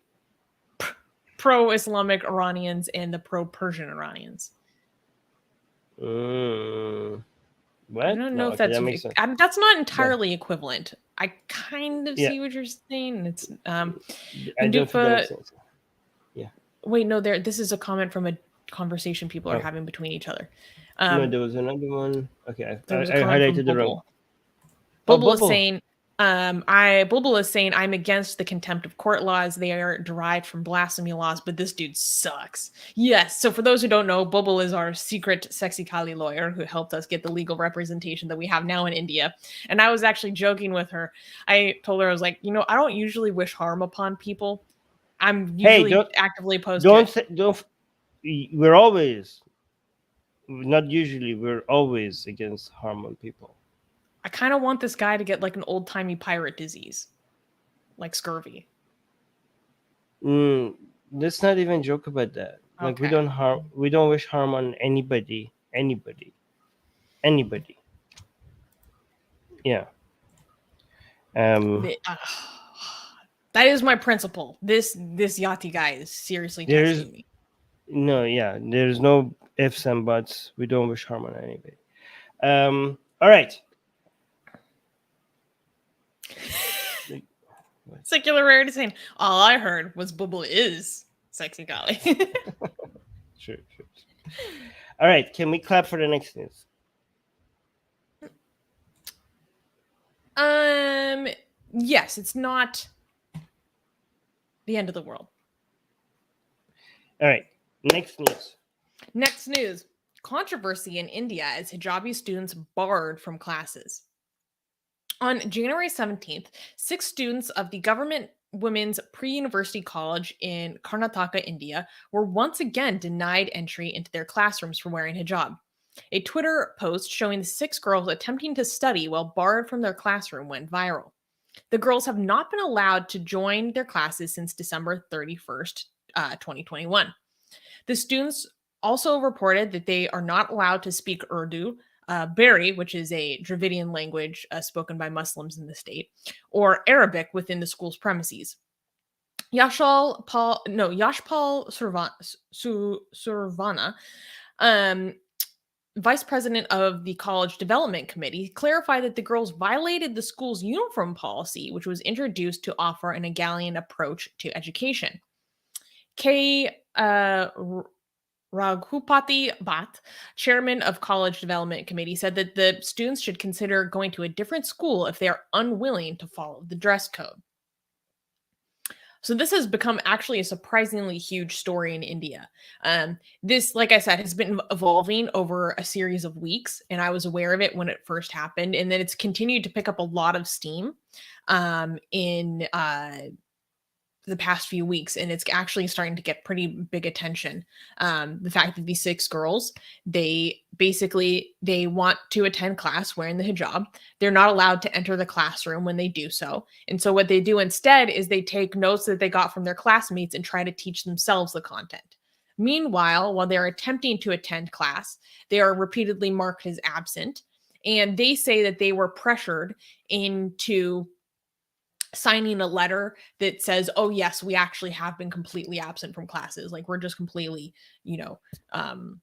pro-Islamic Iranians and the pro-Persian Iranians. What? I don't know if okay, that makes sense. that's not entirely equivalent. I kind of Yeah. see what you're saying. It's I don't think that makes sense. Yeah. Wait, no, this is a comment from a conversation people are having between each other. No, there was another one. Okay, I There was a highlighted comment the from wrong. Bulbul is saying, Bulbul is saying, I'm against the contempt of court laws. They are derived from blasphemy laws, but this dude sucks. Yes. So for those who don't know, Bulbul is our secret sexy Kali lawyer who helped us get the legal representation that we have now in India. And I was actually joking with her. I told her, I was like, you know, I don't usually wish harm upon people. I'm usually actively opposed to it. We're always, not usually, we're always against harm on people. I kind of want this guy to get like an old-timey pirate disease, like scurvy. Let's not even joke about that. Like, we don't wish harm on anybody. Yeah. That is my principle. This Yati guy is seriously testing me. No, yeah, there's no ifs and buts. We don't wish harm on anybody. All right. Secular Rarity saying, all I heard was Bubble is sexy Kali. Sure. All right, can we clap for the next news? Yes, it's not the end of the world. All right, next news. Controversy in India as Hijabi students barred from classes. On January 17th, 6 students of the government women's pre-university college in Karnataka, India, were once again denied entry into their classrooms for wearing hijab. A Twitter post showing the 6 girls attempting to study while barred from their classroom went viral. The girls have not been allowed to join their classes since December 31st, 2021. The students also reported that they are not allowed to speak Urdu, Bari, which is a Dravidian language spoken by Muslims in the state, or Arabic within the school's premises. Yashpal Survana, vice president of the College Development Committee, clarified that the girls violated the school's uniform policy, which was introduced to offer an egalitarian approach to education. Raghupati Bhatt, chairman of College Development Committee, said that the students should consider going to a different school if they are unwilling to follow the dress code. So this has become actually a surprisingly huge story in India. This, like I said, has been evolving over a series of weeks, and I was aware of it when it first happened, and then it's continued to pick up a lot of steam in the past few weeks, and it's actually starting to get pretty big attention. The fact that these 6 girls, they want to attend class wearing the hijab. They're not allowed to enter the classroom when they do so. And so what they do instead is they take notes that they got from their classmates and try to teach themselves the content. Meanwhile, while they're attempting to attend class, they are repeatedly marked as absent. And they say that they were pressured into signing a letter that says, oh yes, we actually have been completely absent from classes, like we're just completely, um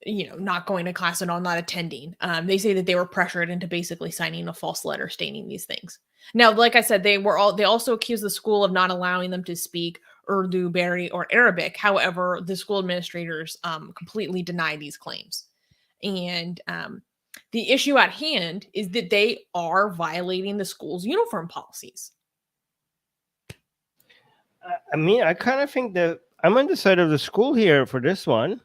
not going to class and all, not attending. They say that they were pressured into basically signing a false letter stating these things. Now, like I said, they also accused the school of not allowing them to speak Urdu, Bari, or Arabic. However, the school administrators completely deny these claims. And the issue at hand is that they are violating the school's uniform policies. I mean, I kind of think that I'm on the side of the school here for this one.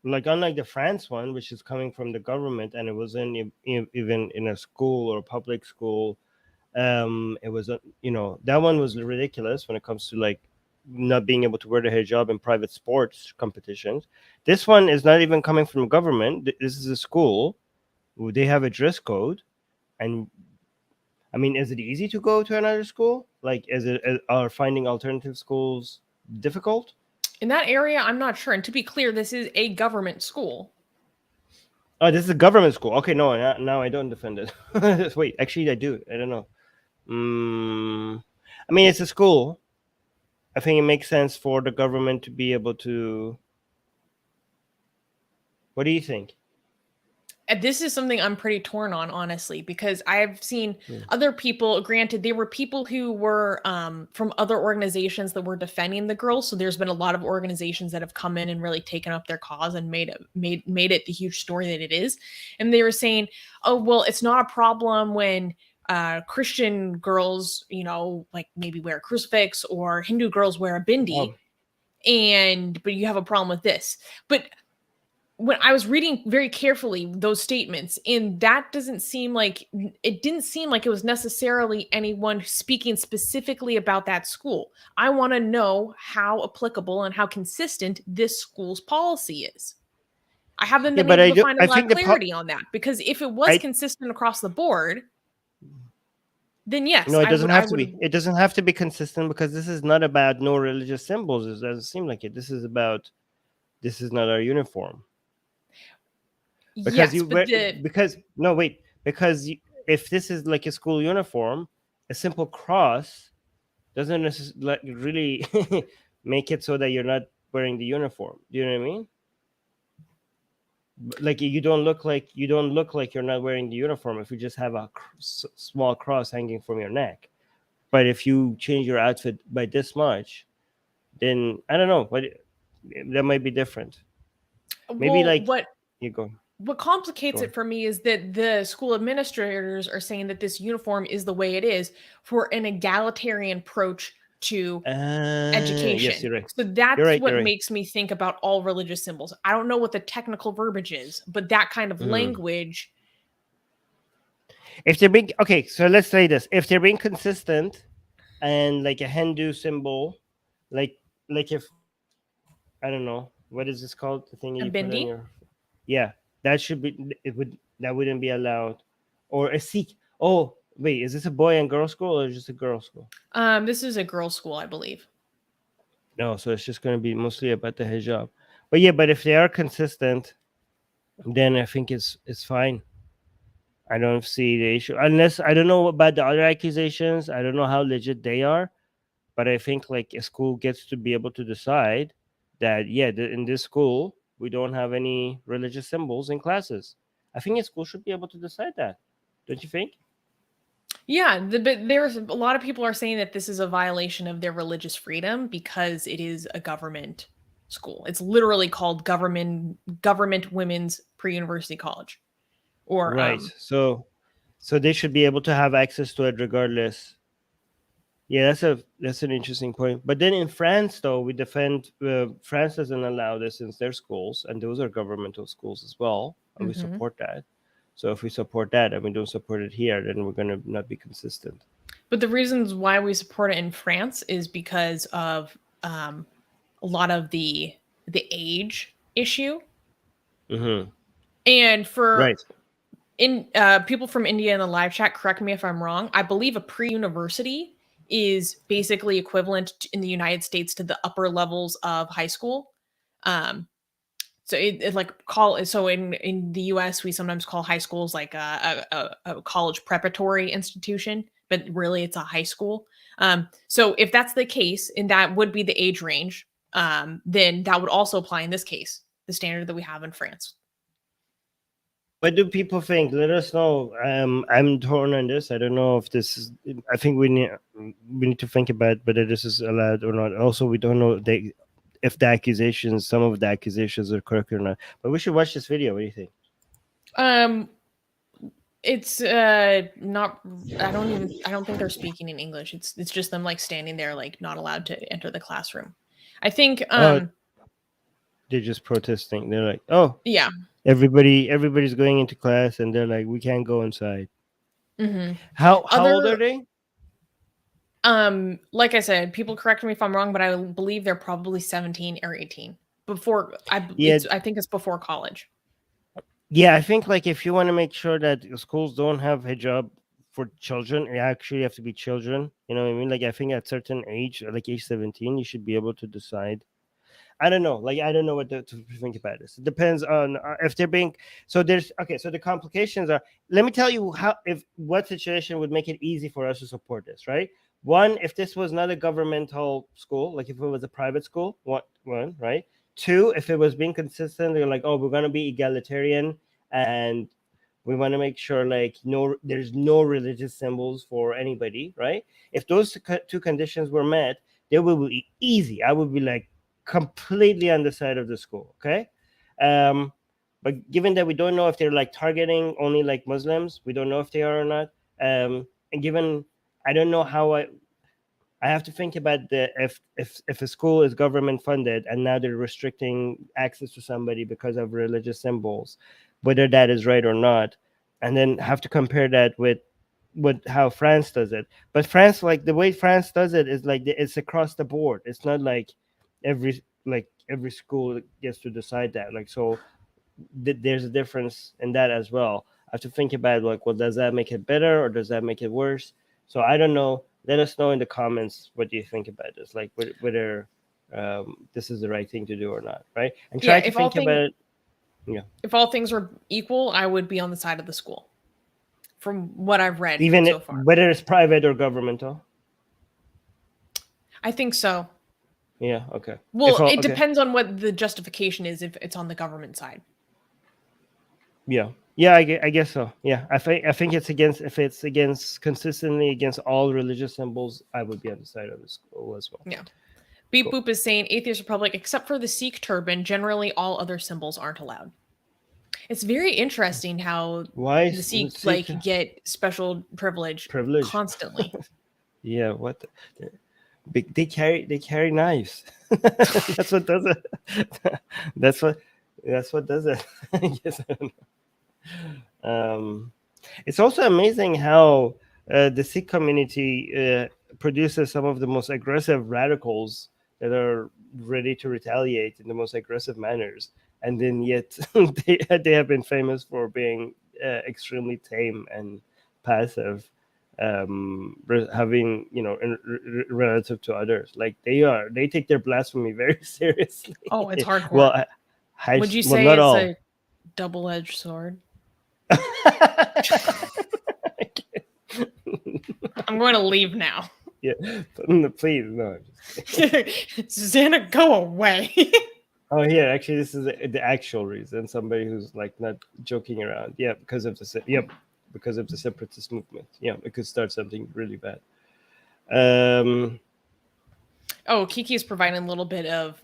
Like, unlike the France one, which is coming from the government, and it wasn't even in a school or public school. It was, that one was ridiculous when it comes to like not being able to wear the hijab in private sports competitions. This one is not even coming from government. This is a school. They have a dress code, and I mean, is it easy to go to another school? Like, are finding alternative schools difficult? In that area, I'm not sure. And to be clear, this is a government school. Oh, this is a government school. Okay, no, now I don't defend it. Wait, actually, I do. I don't know. I mean, it's a school. I think it makes sense for the government to be able to. What do you think? This is something I'm pretty torn on, honestly, because I've seen other people, granted, they were people who were from other organizations that were defending the girls. So there's been a lot of organizations that have come in and really taken up their cause and made it the huge story that it is. And they were saying, oh, well, it's not a problem when Christian girls, like maybe wear a crucifix, or Hindu girls wear a bindi. But you have a problem with this. But when I was reading very carefully those statements, and that didn't seem like it was necessarily anyone speaking specifically about that school. I want to know how applicable and how consistent this school's policy is. I haven't been able to find a lot of clarity on that, because if it was consistent across the board, then yes. No, it doesn't have to be. It doesn't have to be consistent, because this is not about no religious symbols. It doesn't seem like it. This is not our uniform. Because if this is like a school uniform, a simple cross doesn't necessarily really make it so that you're not wearing the uniform. Do you know what I mean? Like, you don't look like you're not wearing the uniform if you just have a small cross hanging from your neck. But if you change your outfit by this much, then I don't know, but that might be different. Maybe you go. What complicates it for me is that the school administrators are saying that this uniform is the way it is for an egalitarian approach to education. Yes, you're right. So that's what makes me think about all religious symbols. I don't know what the technical verbiage is, but that kind of language. If they're being so let's say this: if they're being consistent, and like a Hindu symbol, like if I don't know what is this called, the thing you put on your that should be that wouldn't be allowed, or a Sikh. Oh wait, is this a boy and girl school or just a girl school? This is a girl school, I believe. No, so it's just going to be mostly about the hijab. But if they are consistent, then I think it's fine. I don't see the issue, unless I don't know about the other accusations. I don't know how legit they are, but I think like a school gets to be able to decide that in this school we don't have any religious symbols in classes. I think a school should be able to decide that. Don't you think? Yeah, but there's a lot of people are saying that this is a violation of their religious freedom because it is a government school. It's literally called government women's pre-university college. Or right. So they should be able to have access to it regardless. Yeah, that's an interesting point. But then in France, though, we defend France doesn't allow this in their schools, and those are governmental schools as well, and we support that. So if we support that and we don't support it here, then we're going to not be consistent. But the reasons why we support it in France is because of a lot of the age issue. And for people from India in the live chat, correct me if I'm wrong, I believe a pre-university is basically equivalent in the United States to the upper levels of high school. So in the US, we sometimes call high schools like a college preparatory institution but really it's a high school. So if that's the case, and that would be the age range, then that would also apply in this case, the standard that we have in France. What do people think? Let us know. I'm torn on this. I don't know if this is. I think we need to think about whether this is allowed or not. Also, we don't know if some of the accusations are correct or not. But we should watch this video. What do you think? It's not. I don't think they're speaking in English. It's just them like standing there, like not allowed to enter the classroom. I think. They're just protesting. They're like, oh, yeah. Everybody's going into class, and they're like, we can't go inside. Mm-hmm. How old are they? Like I said, people correct me if I'm wrong, but I believe they're probably 17 or 18. I think it's before college. Yeah, I think like if you want to make sure that schools don't have hijab for children, you actually have to be children. You know what I mean? Like I think at certain age, like age 17, you should be able to decide. I don't know. Like I don't know what to think about this. It depends on if they're being. So there's okay. So the complications are. Let me tell you what situation would make it easy for us to support this. Right. One, if this was not a governmental school, like if it was a private school. One, right. Two, if it was being consistent, they're like, oh, we're gonna be egalitarian, and we want to make sure like there's no religious symbols for anybody. Right. If those two conditions were met, they would be easy. I would be like completely on the side of the school, okay? But given that we don't know if they're like targeting only like Muslims, we don't know if they are or not. And given I don't know how I have to think about if a school is government funded and now they're restricting access to somebody because of religious symbols, whether that is right or not, and then have to compare that with how France does it. But France, like the way France does it is like it's across the board. It's not like every school gets to decide that. Like so, there's a difference in that as well. I have to think about like, well, does that make it better or does that make it worse? So I don't know. Let us know in the comments what you think about this. Like whether this is the right thing to do or not, right? And try to think about it. Yeah. If all things were equal, I would be on the side of the school. From what I've read, even so far, whether it's private or governmental. I think so. Yeah. Okay. Well, it depends on what the justification is. If it's on the government side. Yeah. Yeah. I guess so. Yeah. I think it's against if it's consistently against all religious symbols. I would be on the side of the school as well. Yeah. Beep Boop is saying Atheist Republic, except for the Sikh turban, generally all other symbols aren't allowed. It's very interesting how the Sikhs like get special privilege constantly. Yeah, what they carry knives. That's what does it. That's what does it. I guess I don't know. It's also amazing how the Sikh community produces some of the most aggressive radicals that are ready to retaliate in the most aggressive manners. And then yet they have been famous for being extremely tame and passive, having relative to others. Like they take their blasphemy very seriously. Oh, it's hardcore. Well, would you say it's a double-edged sword? I'm going to leave now. Yeah, please no. Susanna, go away. Oh yeah, actually, this is the actual reason. Somebody who's like not joking around. Yeah, because of the separatist movement. Yeah, it could start something really bad. Oh, Kiki is providing a little bit of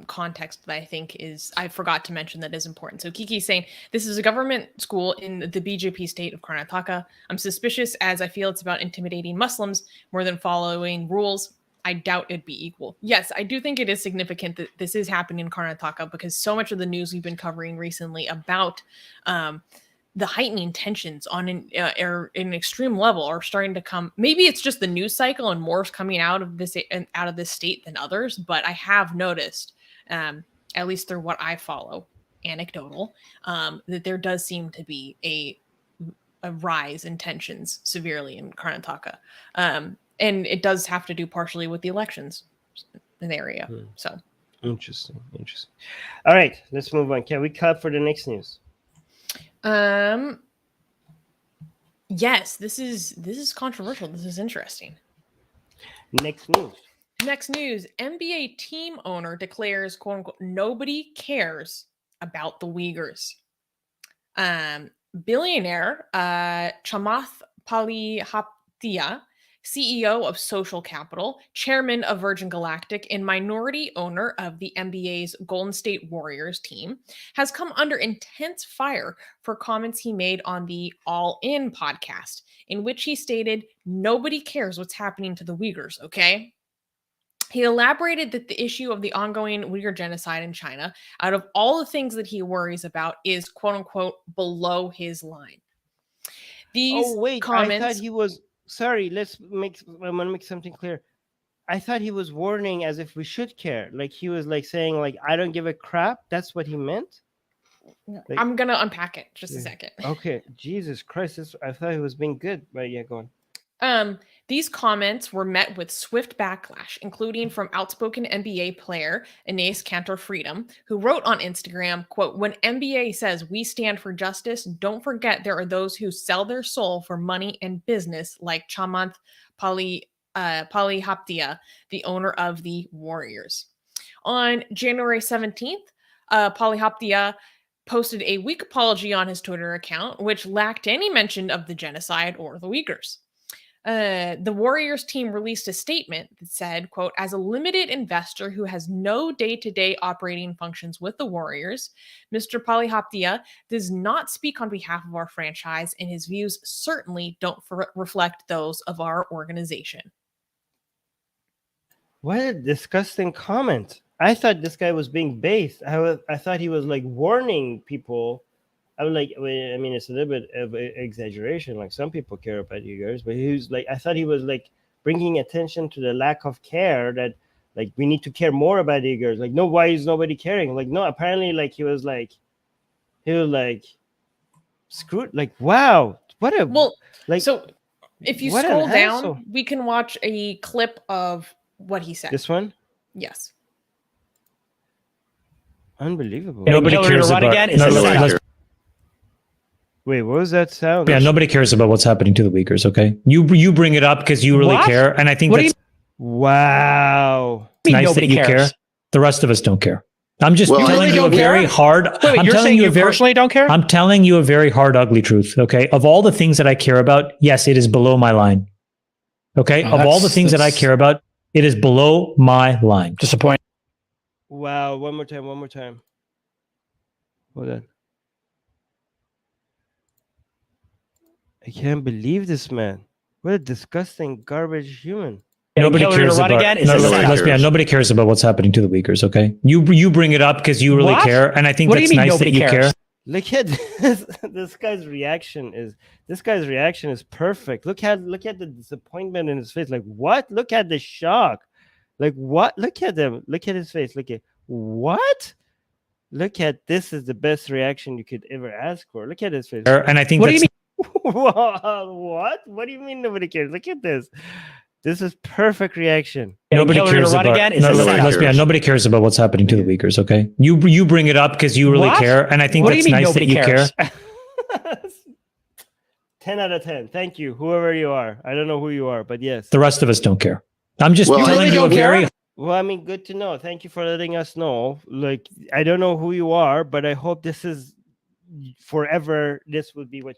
context that I think I forgot to mention that is important. So Kiki is saying, this is a government school in the BJP state of Karnataka. I'm suspicious as I feel it's about intimidating Muslims more than following rules. I doubt it'd be equal. Yes, I do think it is significant that this is happening in Karnataka because so much of the news we've been covering recently about the heightening tensions on an extreme level are starting to come. Maybe it's just the news cycle and more is coming out of this state than others. But I have noticed, at least through what I follow, anecdotal, that there does seem to be a rise in tensions severely in Karnataka. And it does have to do partially with the elections in the area. So interesting. All right, let's move on. Can we cut for the next news? Yes, this is controversial. This is interesting. Next news. Next news, NBA team owner declares, quote unquote, nobody cares about the Uyghurs. Billionaire Chamath Palihapitiya, CEO of Social Capital, chairman of Virgin Galactic, and minority owner of the NBA's Golden State Warriors team, has come under intense fire for comments he made on the All In podcast, in which he stated, nobody cares what's happening to the Uyghurs, okay? He elaborated that the issue of the ongoing Uyghur genocide in China, out of all the things that he worries about, is quote unquote below his line. These Oh wait, comments. I thought he was sorry. I want to make something clear. I thought he was warning as if we should care. Like he was like saying like I don't give a crap. That's what he meant. Like, I'm gonna unpack it just a second. Okay, Jesus Christ! I thought he was being good, but yeah, go on. These comments were met with swift backlash, including from outspoken NBA player Anais Cantor-Freedom, who wrote on Instagram, quote, when NBA says we stand for justice, don't forget there are those who sell their soul for money and business, like Chamath Palihapitiya, the owner of the Warriors. On January 17th, Palihapitiya posted a weak apology on his Twitter account, which lacked any mention of the genocide or the Uyghurs. The Warriors team released a statement that said, quote, as a limited investor who has no day-to-day operating functions with the Warriors, Mr. Palihapitiya does not speak on behalf of our franchise, and his views certainly don't reflect those of our organization. What a disgusting comment. I thought this guy was being based. I thought he was like warning people. I mean, it's a little bit of exaggeration. Like some people care about you guys, but he was like, I thought he was like bringing attention to the lack of care that like we need to care more about Uyghurs. Like, no, why is nobody caring? Like, no, apparently, like he was like screwed. Like, wow, what a like. So if you scroll down, we can watch a clip of what he said. This one, yes, unbelievable. Nobody cares about. Wait, what was that sound? Yeah, nobody cares about what's happening to the Uyghurs, okay? You bring it up because you really care, and I think that's wow. Nice that you care. The rest of us don't care. I'm just telling you a very hard. Wait, you're saying you personally don't care? I'm telling you a very hard, ugly truth, okay? Of all the things that I care about, yes, it is below my line. Okay? Of all the things that I care about, it is below my line. Disappointing. Wow, one more time. Hold on. I can't believe this man. What a disgusting garbage human. Nobody cares about. Nobody cares about what's happening to the Uyghurs. Okay, you bring it up because you really care, and I think that's nice that you care. Look at this guy's reaction is perfect. Look at the disappointment in his face. Like what? Look at the shock. Like what? Look at him. Look at his face. Look at what? Look at this is the best reaction you could ever ask for. Look at his face. And I think what do you mean? What? What do you mean nobody cares? Look at this. This is perfect reaction. Nobody cares about. Nobody cares about what's happening to the Uyghurs. Okay, you bring it up because you really care, and I think that's nice that you care. 10 out of 10. Thank you, whoever you are. I don't know who you are, but yes. The rest of us don't care. I'm just telling you a very. Well, I mean, good to know. Thank you for letting us know. Like, I don't know who you are, but I hope this is forever. This will be what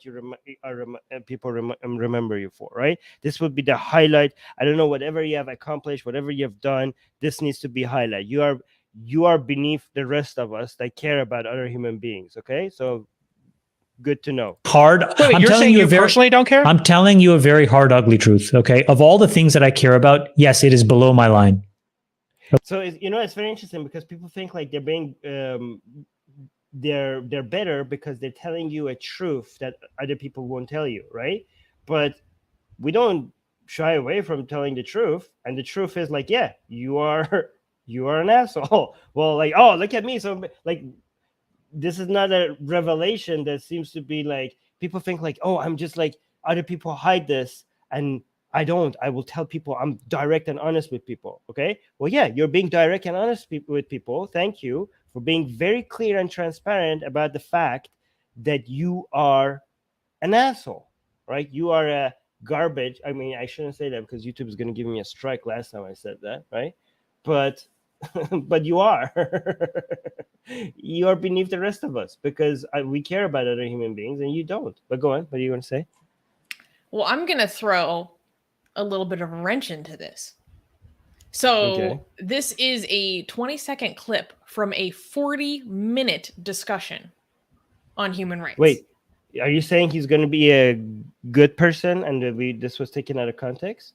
people remember you for, right? This would be the highlight. I don't know, whatever you have accomplished, whatever you have done, this needs to be highlight. You are beneath the rest of us that care about other human beings. Okay, so good to know. Hard. Wait, you're saying you personally don't care? I'm telling you a very hard, ugly truth. Okay, of all the things that I care about, yes, it is below my line. So it's very interesting because people think like they're being they're better because they're telling you a truth that other people won't tell you, right? But we don't shy away from telling the truth, and the truth is like, yeah, you are an asshole. Well, like, oh, look at me. So like, this is not a revelation that seems to be like people think like, oh, I'm just like other people hide this, and I don't. I will tell people I'm direct and honest with people. Okay. Well, yeah, you're being direct and honest with people. Thank you for being very clear and transparent about the fact that you are an asshole. right? You are a garbage. I mean, I shouldn't say that because YouTube is going to give me a strike last time I said that, right? But but you are. You are beneath the rest of us because we care about other human beings and you don't. But go on. What are you going to say? Well, I'm going to throw a little bit of a wrench into this. So this is a 20-second clip from a 40-minute discussion on human rights. Wait, are you saying he's going to be a good person and this was taken out of context?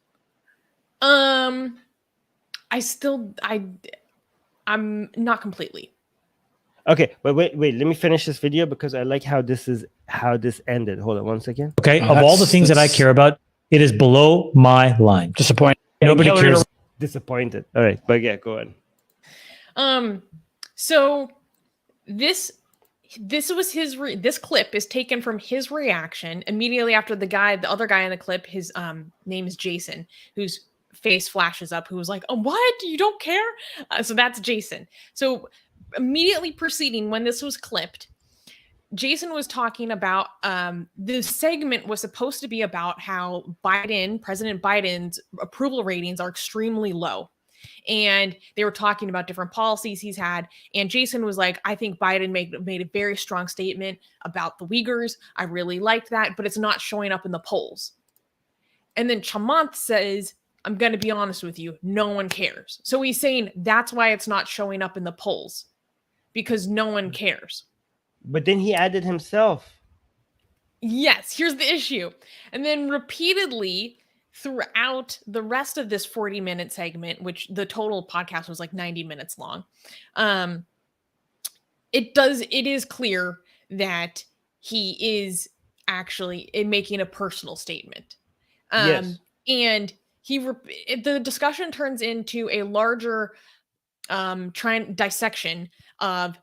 I'm not completely. Okay, but wait, let me finish this video because I like how this ended. Hold on 1 second. Okay, of all the things that I care about, it is below my line. Disappointing. Nobody cares. Disappointed. All right, but yeah, go on. So this was this clip is taken from his reaction immediately after the other guy in the clip, his name is Jason, whose face flashes up, who was like, "Oh, what? You don't care?" So that's Jason. So immediately preceding when this was clipped, Jason was talking about the segment was supposed to be about how President Biden's approval ratings are extremely low. And they were talking about different policies he's had. And Jason was like, I think Biden made a very strong statement about the Uyghurs. I really liked that, but it's not showing up in the polls. And then Chamath says, I'm going to be honest with you, no one cares. So he's saying that's why it's not showing up in the polls, because no one cares. But then he added himself. Yes, here's the issue. And then repeatedly throughout the rest of this 40-minute segment, which the total podcast was like 90 minutes long, it is clear that he is actually making a personal statement. Yes. And the discussion turns into a larger dissection of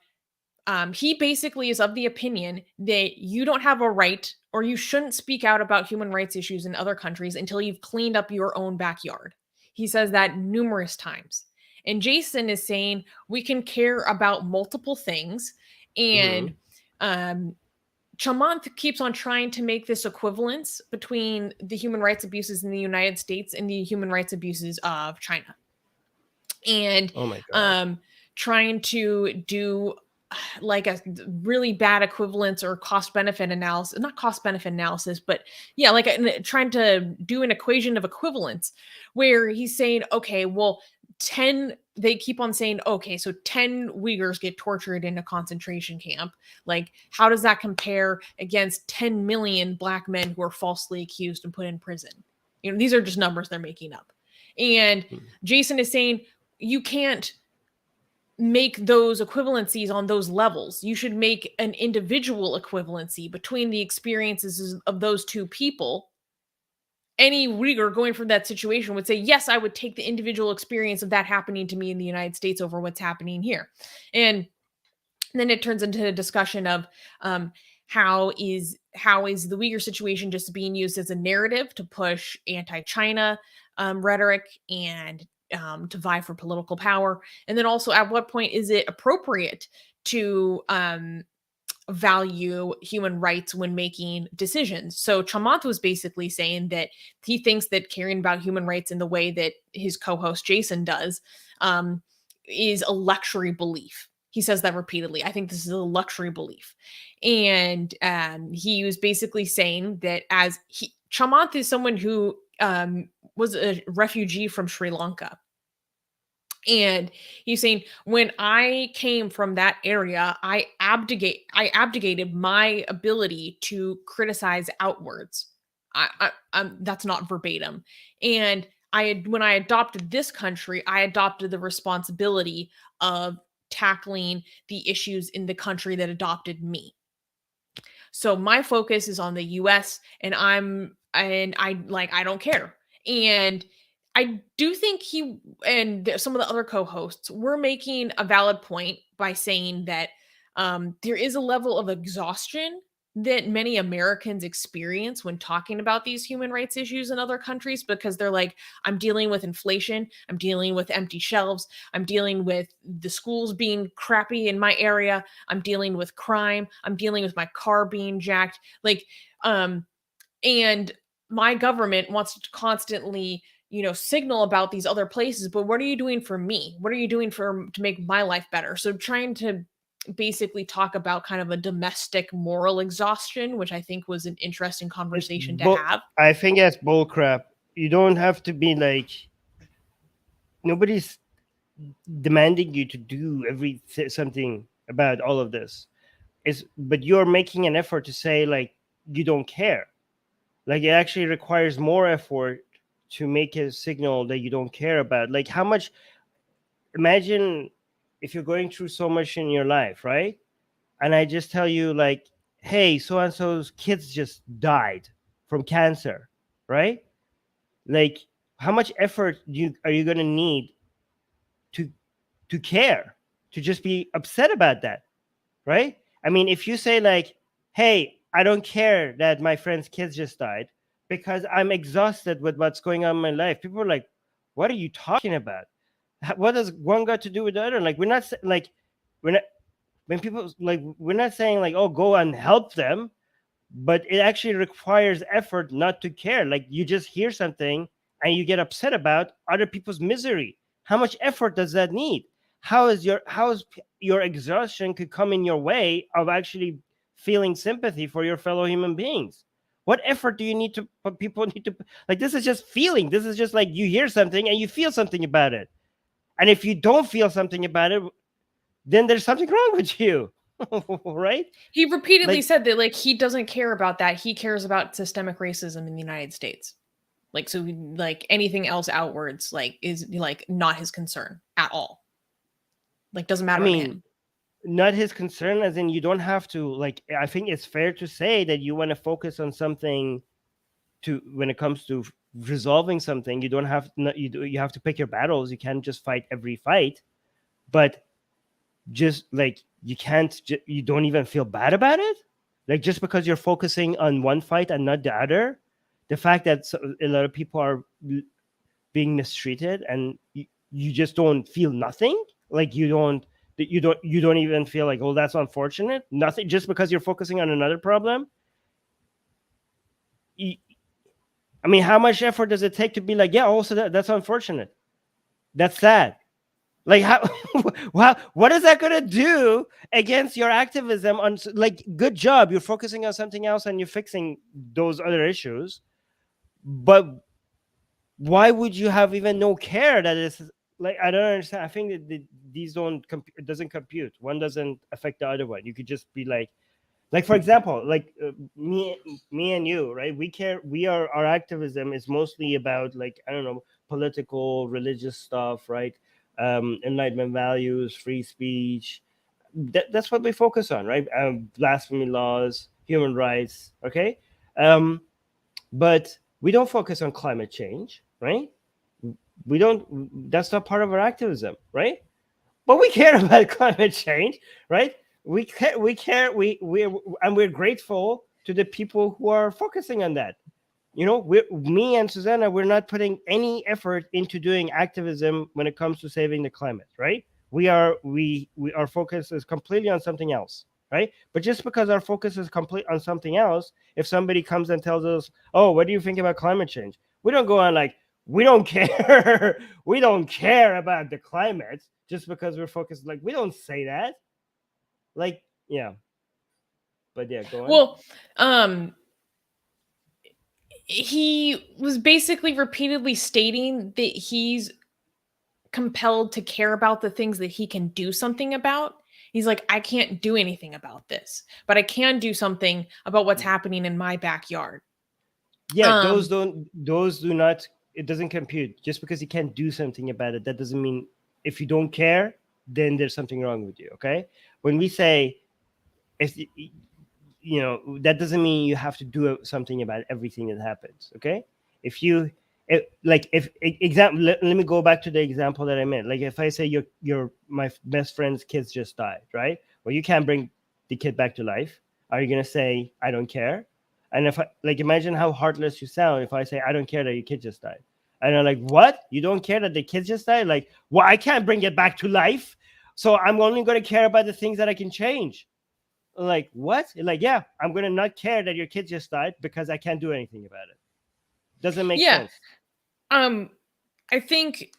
he basically is of the opinion that you don't have a right or you shouldn't speak out about human rights issues in other countries until you've cleaned up your own backyard. He says that numerous times. And Jason is saying we can care about multiple things. And Chamath keeps on trying to make this equivalence between the human rights abuses in the United States and the human rights abuses of China. And oh my God. Trying to do like a really bad equivalence or cost-benefit analysis, not cost-benefit analysis, but yeah, like trying to do an equation of equivalence where he's saying, okay, well, they keep on saying, okay, so 10 Uyghurs get tortured in a concentration camp. Like, how does that compare against 10 million Black men who are falsely accused and put in prison? You know, these are just numbers they're making up. And Jason is saying, you can't make those equivalencies on those levels. You should make an individual equivalency between the experiences of those two people. Any Uyghur going from that situation would say, yes, I would take the individual experience of that happening to me in the United States over what's happening here. And then it turns into a discussion of how is the Uyghur situation just being used as a narrative to push anti-China rhetoric and to vie for political power. And then also, at what point is it appropriate to value human rights when making decisions? So Chamath was basically saying that he thinks that caring about human rights in the way that his co-host Jason does is a luxury belief. He says that repeatedly. I think this is a luxury belief. And he was basically saying that Chamath is someone who was a refugee from Sri Lanka. And he's saying, when I came from that area, I abdicated my ability to criticize outwards. That's not verbatim. And when I adopted this country, I adopted the responsibility of tackling the issues in the country that adopted me. So my focus is on the US, and I don't care. And I do think he and some of the other co-hosts were making a valid point by saying that there is a level of exhaustion that many Americans experience when talking about these human rights issues in other countries, because they're like, I'm dealing with inflation, I'm dealing with empty shelves, I'm dealing with the schools being crappy in my area, I'm dealing with crime, I'm dealing with my car being jacked. Like, and my government wants to constantly, signal about these other places, but what are you doing for me? What are you doing to make my life better? So trying to basically talk about kind of a domestic moral exhaustion, which I think was an interesting conversation to have. I think that's bullcrap. You don't have to be like, nobody's demanding you to do something about all of this. But you're making an effort to say like you don't care. Like it actually requires more effort to make a signal that you don't care about. Like how much, imagine if you're going through so much in your life, right? And I just tell you like, hey, so-and-so's kids just died from cancer, right? Like how much effort are you going to need to care, to just be upset about that, right? I mean, if you say like, hey, I don't care that my friend's kids just died because I'm exhausted with what's going on in my life. People are like, what are you talking about? What does one got to do with the other? Like, we're not when people like, we're not saying like, oh, go and help them, but it actually requires effort not to care. Like you just hear something and you get upset about other people's misery. How much effort does that need? How is your exhaustion could come in your way of actually feeling sympathy for your fellow human beings? What effort do you need to, people need to, like, this is just feeling. This is just like you hear something and you feel something about it. And if you don't feel something about it, then there's something wrong with you. Right? He repeatedly said that like he doesn't care about that. He cares about systemic racism in the United States. Like, so like anything else outwards, like, is like not his concern at all. Like, doesn't matter to him. Not his concern, as in you don't have to, like, I think it's fair to say that you want to focus on something when it comes to resolving something. You don't have, you have to pick your battles. You can't just fight every fight, but just like, you don't even feel bad about it. Like, just because you're focusing on one fight and not the other, the fact that a lot of people are being mistreated and you just don't feel nothing. Like you don't even feel like, oh, that's unfortunate. Nothing, just because you're focusing on another problem. I mean, how much effort does it take to be like, yeah, also that's unfortunate. That's sad. Like how what is that going to do against your activism on, like, good job, you're focusing on something else and you're fixing those other issues. But why would you have even no care that it's like, I don't understand. I think that these it doesn't compute. One doesn't affect the other one. You could just be like for example, like me and you, right? Our activism is mostly about, like, I don't know, political, religious stuff, right? Enlightenment values, free speech. That's what we focus on, right? Blasphemy laws, human rights, okay? But we don't focus on climate change, right? That's not part of our activism, right? But we care about climate change, right? We care, and we're grateful to the people who are focusing on that. You know, me and Susanna, we're not putting any effort into doing activism when it comes to saving the climate, right? Our focus is completely on something else, right? But just because our focus is complete on something else, if somebody comes and tells us, oh, what do you think about climate change? We don't go on like, we don't care. We don't care about the climate just because we're focused. Like, we don't say that. Like, yeah. But yeah, go on. Well, he was basically repeatedly stating that he's compelled to care about the things that he can do something about. He's like, I can't do anything about this, but I can do something about what's happening in my backyard. Yeah, those do not, it doesn't compute. Just because you can't do something about it, that doesn't mean, if you don't care, then there's something wrong with you, okay? When we say, if you know, that doesn't mean you have to do something about everything that happens, okay? Let me go back to the example that I made. Like, if I say my best friend's kids just died, right? Well, you can't bring the kid back to life. Are you gonna say I don't care? And if imagine how heartless you sound if I say I don't care that your kid just died. And I'm like, what? You don't care that the kid just died? Like, well, I can't bring it back to life, so I'm only going to care about the things that I can change. Like, what? Like, yeah, I'm gonna not care that your kid just died because I can't do anything about it. Doesn't make sense. I think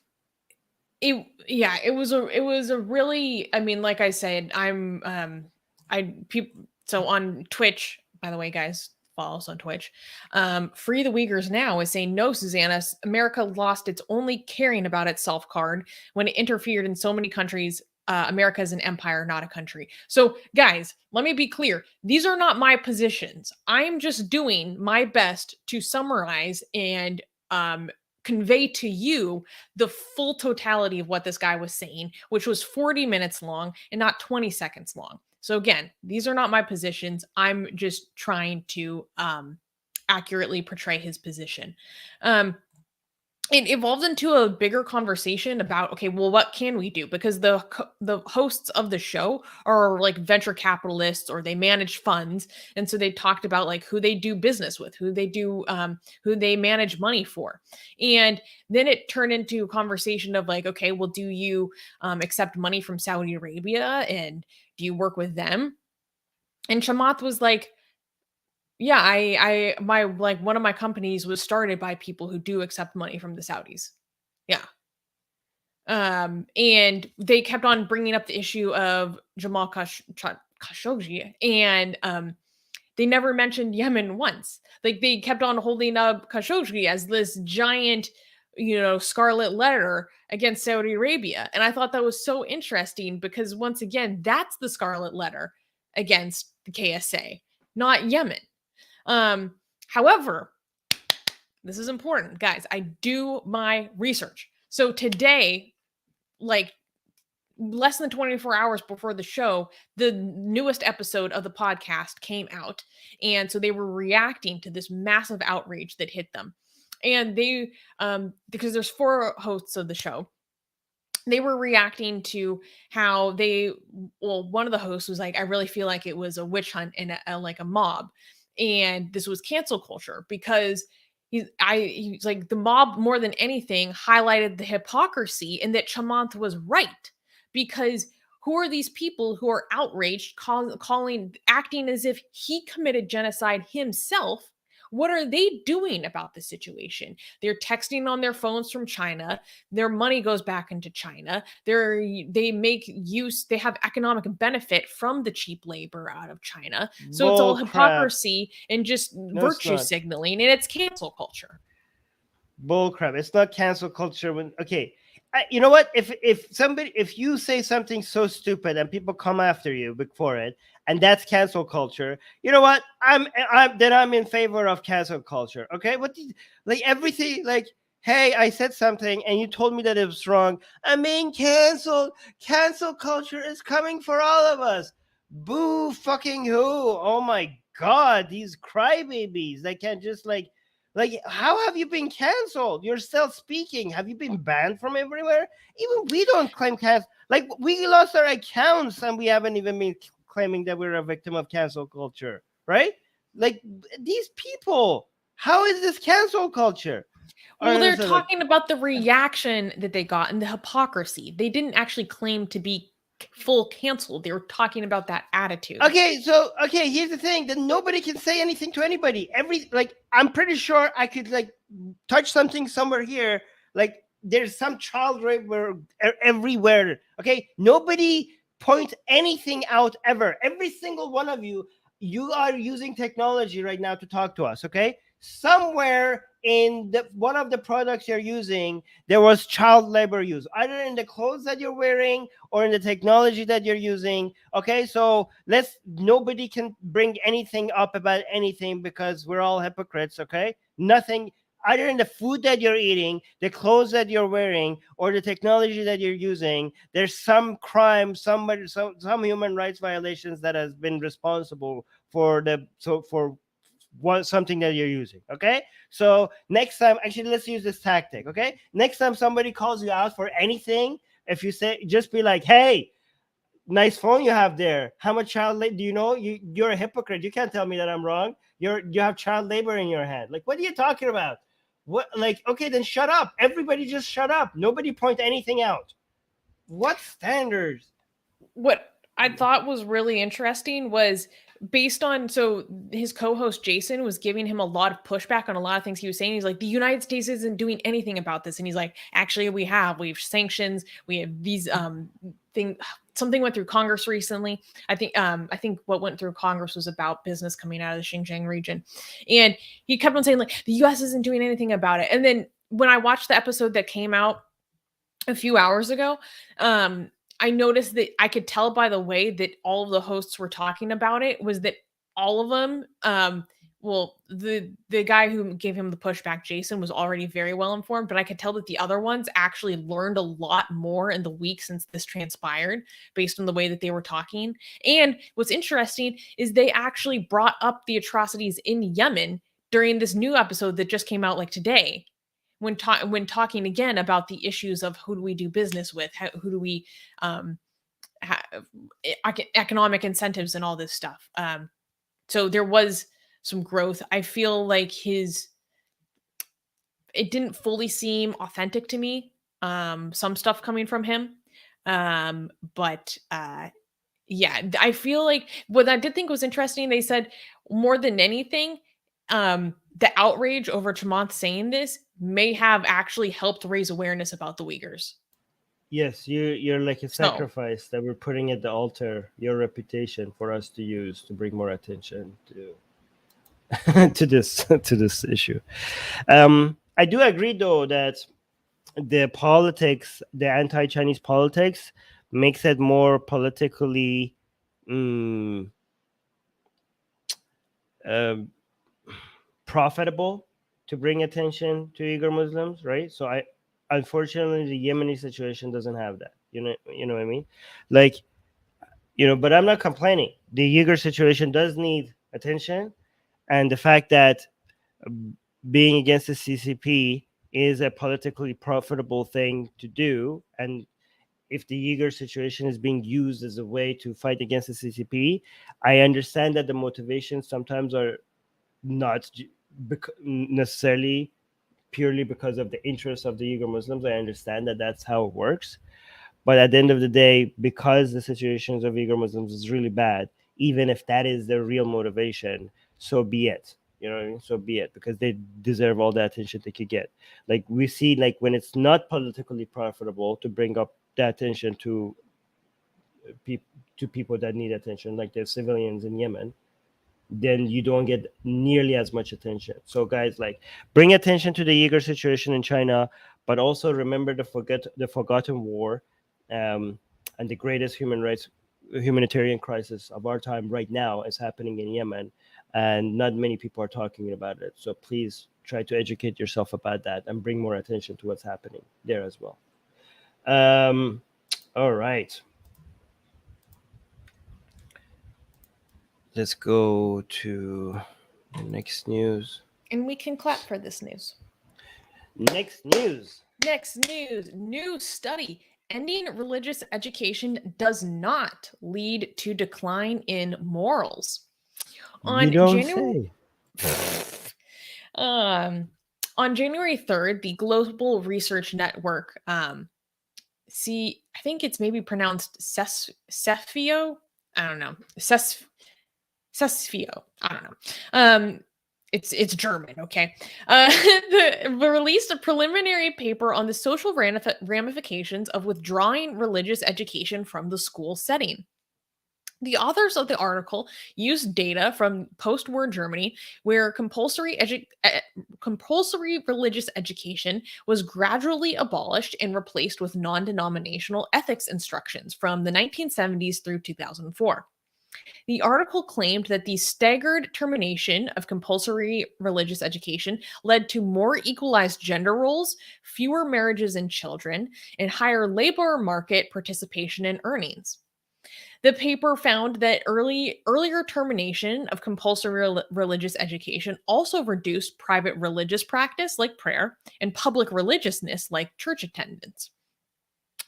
it was a really, I mean, like I said, so on Twitch, by the way, guys, follow us on Twitch. Free the Uyghurs Now is saying, no, Susanna, America lost its only caring about itself card when it interfered in so many countries. America is an empire, not a country. So, guys, let me be clear. These are not my positions. I am just doing my best to summarize and convey to you the full totality of what this guy was saying, which was 40 minutes long and not 20 seconds long. So again, these are not my positions. I'm just trying to accurately portray his position. It evolved into a bigger conversation about, okay, well, what can we do? Because the hosts of the show are like venture capitalists, or they manage funds, and so they talked about like who they do business with, who they manage money for, and then it turned into a conversation of like, okay, well, do you accept money from Saudi Arabia, and do you work with them? And Chamath was like, yeah, one of my companies was started by people who do accept money from the Saudis. Yeah. And they kept on bringing up the issue of Jamal Khashoggi, and they never mentioned Yemen once. Like, they kept on holding up Khashoggi as this giant, scarlet letter against Saudi Arabia. And I thought that was so interesting because, once again, that's the scarlet letter against the KSA, not Yemen. However, this is important, guys. I do my research. So today, like less than 24 hours before the show, the newest episode of the podcast came out. And so they were reacting to this massive outrage that hit them. And they, because there's 4 hosts of the show, they were reacting to how one of the hosts was like, I really feel like it was a witch hunt and like a mob. And this was cancel culture because he's like, the mob more than anything highlighted the hypocrisy, and that Chamath was right, because who are these people who are outraged, acting as if he committed genocide himself? What are they doing about the situation? They're texting on their phones from China. Their money goes back into China. They have economic benefit from the cheap labor out of China. So it's all hypocrisy and just virtue signaling, and it's cancel culture. Bull crap. It's not cancel culture okay. You know what? If you say something so stupid and people come after you for it, and that's cancel culture, you know what? I'm in favor of cancel culture. Okay, everything, like, hey, I said something and you told me that it was wrong. I'm being canceled. Cancel culture is coming for all of us. Boo fucking who? Oh my god, these crybabies. They can't just like, how have you been canceled? You're still speaking. Have you been banned from everywhere? Even we don't claim cancel. Like, we lost our accounts and we haven't even been claiming that we're a victim of cancel culture, right? Like, these people, how is this cancel culture? Well, they're talking about the reaction that they got and the hypocrisy. They didn't actually claim to be full canceled. They were talking about that attitude. Okay, here's the thing, that nobody can say anything to anybody. I'm pretty sure I could touch something somewhere here, like there's some child rape everywhere. Okay, nobody point anything out ever. Every single one of you are using technology right now to talk to us. Okay, somewhere in one of the products you're using, there was child labor use, either in the clothes that you're wearing or in the technology that you're using. Okay, so nobody can bring anything up about anything because we're all hypocrites. Okay, nothing, either in the food that you're eating, the clothes that you're wearing, or the technology that you're using, there's some crime, some human rights violations that has been responsible for something that you're using. Okay, so next time, actually, let's use this tactic. Okay, next time somebody calls you out for anything, if you say, just be like, hey, nice phone you have there. How much child labor do you know? You're a hypocrite. You can't tell me that I'm wrong. You have child labor in your hand. Like, what are you talking about? What? Like, okay, then shut up. Everybody just shut up. Nobody point anything out. What standards? What I thought was really interesting was based on, so his co-host Jason was giving him a lot of pushback on a lot of things he was saying. He's like, the United States isn't doing anything about this. And he's like, actually, we have sanctions. We have these thing. Something went through Congress recently. I think what went through Congress was about business coming out of the Xinjiang region. And he kept on saying like, the US isn't doing anything about it. And then when I watched the episode that came out a few hours ago, I noticed that I could tell by the way that all of the hosts were talking about it was that all of them, well, the guy who gave him the pushback, Jason, was already very well informed, but I could tell that the other ones actually learned a lot more in the week since this transpired based on the way that they were talking. And what's interesting is they actually brought up the atrocities in Yemen during this new episode that just came out like today. When talking again about the issues of who do we do business with, who do we economic incentives and all this stuff. So there was some growth. I feel like it didn't fully seem authentic to me. Some stuff coming from him. But yeah, I feel like what I did think was interesting. They said more than anything, the outrage over Chamath saying this may have actually helped raise awareness about the Uyghurs. Yes, you're like a sacrifice that we're putting at the altar, your reputation for us to use to bring more attention to to this issue. I do agree though that the politics, the anti-Chinese politics, makes it more politically profitable to bring attention to Uyghur Muslims, right? So unfortunately, the Yemeni situation doesn't have that. You know what I mean? Like, but I'm not complaining. The Uyghur situation does need attention, and the fact that being against the CCP is a politically profitable thing to do, and if the Uyghur situation is being used as a way to fight against the CCP, I understand that the motivations sometimes are not necessarily purely because of the interests of the Uyghur Muslims. I understand that that's how it works. But at the end of the day, because the situations of Uyghur Muslims is really bad, even if that is their real motivation, so be it. You know what I mean? So be it, because they deserve all the attention they could get. Like we see, like when it's not politically profitable to bring up the attention to people that need attention, like the civilians in Yemen, then you don't get nearly as much attention. So guys, like, bring attention to the Uyghur situation in China, but also remember the forgotten war, and the greatest humanitarian crisis of our time right now is happening in Yemen, and not many people are talking about it. So please try to educate yourself about that and bring more attention to what's happening there as well. All right. Let's go to the next news. And we can clap for this news. Next news. New study. Ending religious education does not lead to decline in morals. On January 3rd, the Global Research Network, I think it's maybe pronounced Cesfio. I don't know. Cesfio. I don't know. It's German, okay? They released a preliminary paper on the social ramifications of withdrawing religious education from the school setting. The authors of the article used data from post-war Germany, where compulsory religious education was gradually abolished and replaced with non-denominational ethics instructions from the 1970s through 2004. The article claimed that the staggered termination of compulsory religious education led to more equalized gender roles, fewer marriages and children, and higher labor market participation and earnings. The paper found that earlier termination of compulsory religious education also reduced private religious practice like prayer and public religiousness like church attendance.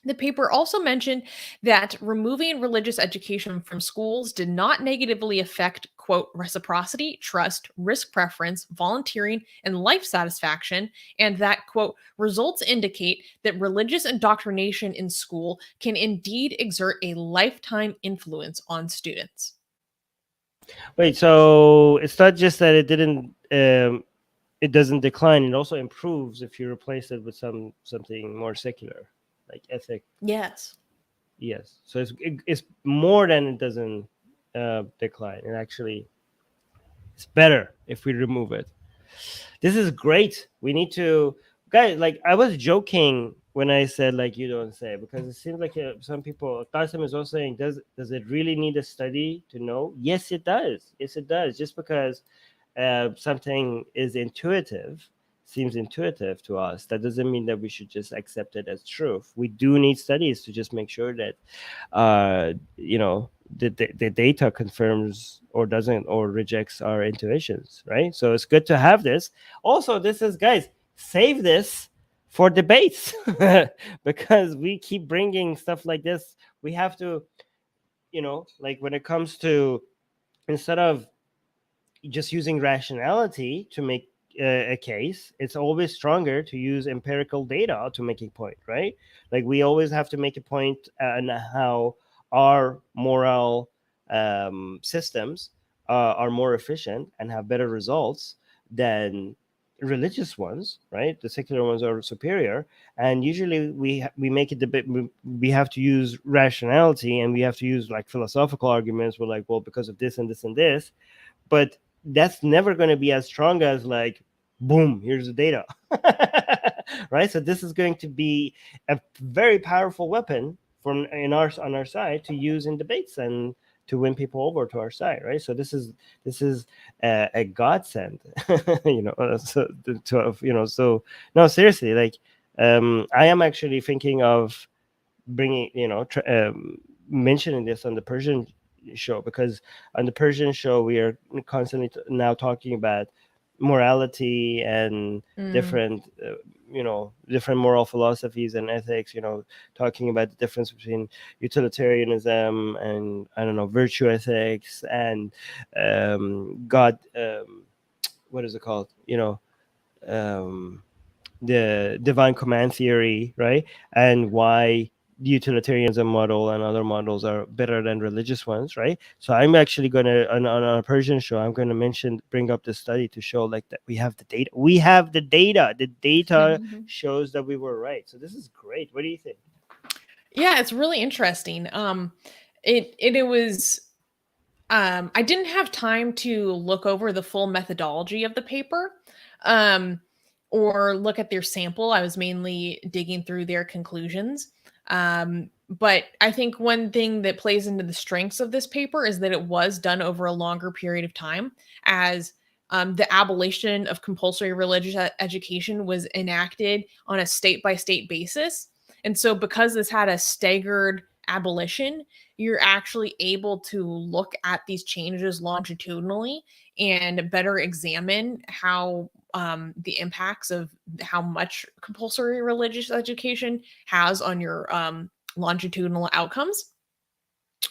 The paper also mentioned that removing religious education from schools did not negatively affect, quote, reciprocity, trust, risk preference, volunteering, and life satisfaction, and that, quote, results indicate that religious indoctrination in school can indeed exert a lifetime influence on students. Wait, so it's not just that it doesn't decline; it also improves if you replace it with something more secular, like ethic. Yes. Yes, so it's more than it doesn't decline. It actually it's better if we remove it. This is great. We need to, guys. Like I was joking when I said like you don't say, because it seems like some people. Qasim is also saying, does it really need a study to know? Yes, it does. Yes, it does. Just because something is intuitive, seems intuitive to us, that doesn't mean that we should just accept it as truth. We do need studies to just make sure that the data confirms or doesn't or rejects our intuitions, right? So it's good to have this. Also, this is, guys, save this for debates because we keep bringing stuff like this. We have to, like when it comes to, instead of just using rationality to make a case, it's always stronger to use empirical data to make a point, right? Like we always have to make a point on how our moral systems are more efficient and have better results than religious ones, right? The secular ones are superior, and usually we make it a bit. We have to use rationality, and we have to use like philosophical arguments. We're like, well, because of this and this and this, but that's never going to be as strong as like, boom, here's the data. Right? So this is going to be a very powerful weapon on our side to use in debates and to win people over to our side, right? So this is a godsend. So no, seriously, like I am actually thinking of bringing, mentioning this on the Persian show, because on the Persian show we are constantly now talking about morality and different different moral philosophies and ethics, talking about the difference between utilitarianism and, I don't know, virtue ethics and God, what is it called, the divine command theory, right? And why the utilitarianism model and other models are better than religious ones, right? So I'm actually going to, on a Persian show, I'm going to bring up this study to show like that we have the data. We have the data. The data shows that we were right. So this is great. What do you think? Yeah, it's really interesting. It was. I didn't have time to look over the full methodology of the paper, or look at their sample. I was mainly digging through their conclusions. But I think one thing that plays into the strengths of this paper is that it was done over a longer period of time, as the abolition of compulsory religious education was enacted on a state-by-state basis. And so because this had a staggered abolition, you're actually able to look at these changes longitudinally and better examine how the impacts of how much compulsory religious education has on your longitudinal outcomes.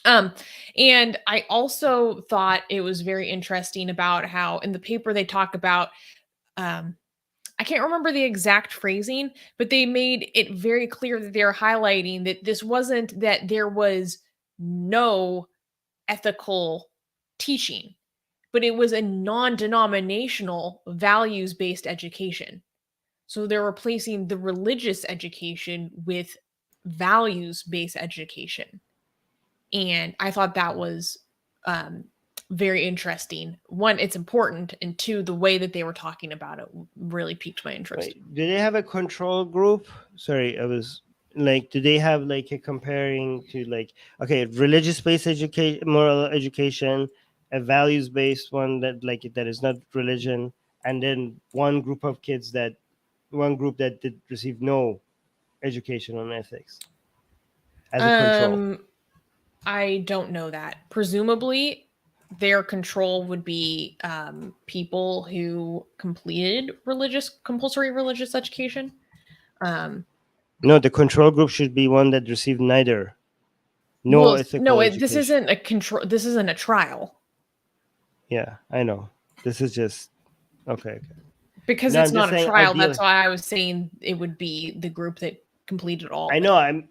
And I also thought it was very interesting about how in the paper they talk about, I can't remember the exact phrasing, but they made it very clear that they're highlighting that this wasn't that there was no ethical teaching, but it was a non-denominational values-based education. So they're replacing the religious education with values-based education. And I thought that was very interesting. One, it's important, and two, the way that they were talking about it really piqued my interest. Wait, do they have a control group? Sorry, I was like, do they have like a comparing to like, okay, religious-based education, moral education, a values-based one that is not religion, and then one group that did receive no education on ethics as a control? I don't know that. Presumably, their control would be people who completed compulsory religious education. No, the control group should be one that received neither. No Well, ethical no, education. this isn't a control. This isn't a trial Yeah, I know. This is just okay. because No, it's I'm not just a saying trial. ideally. That's why I was saying it would be the group that completed all. I of know.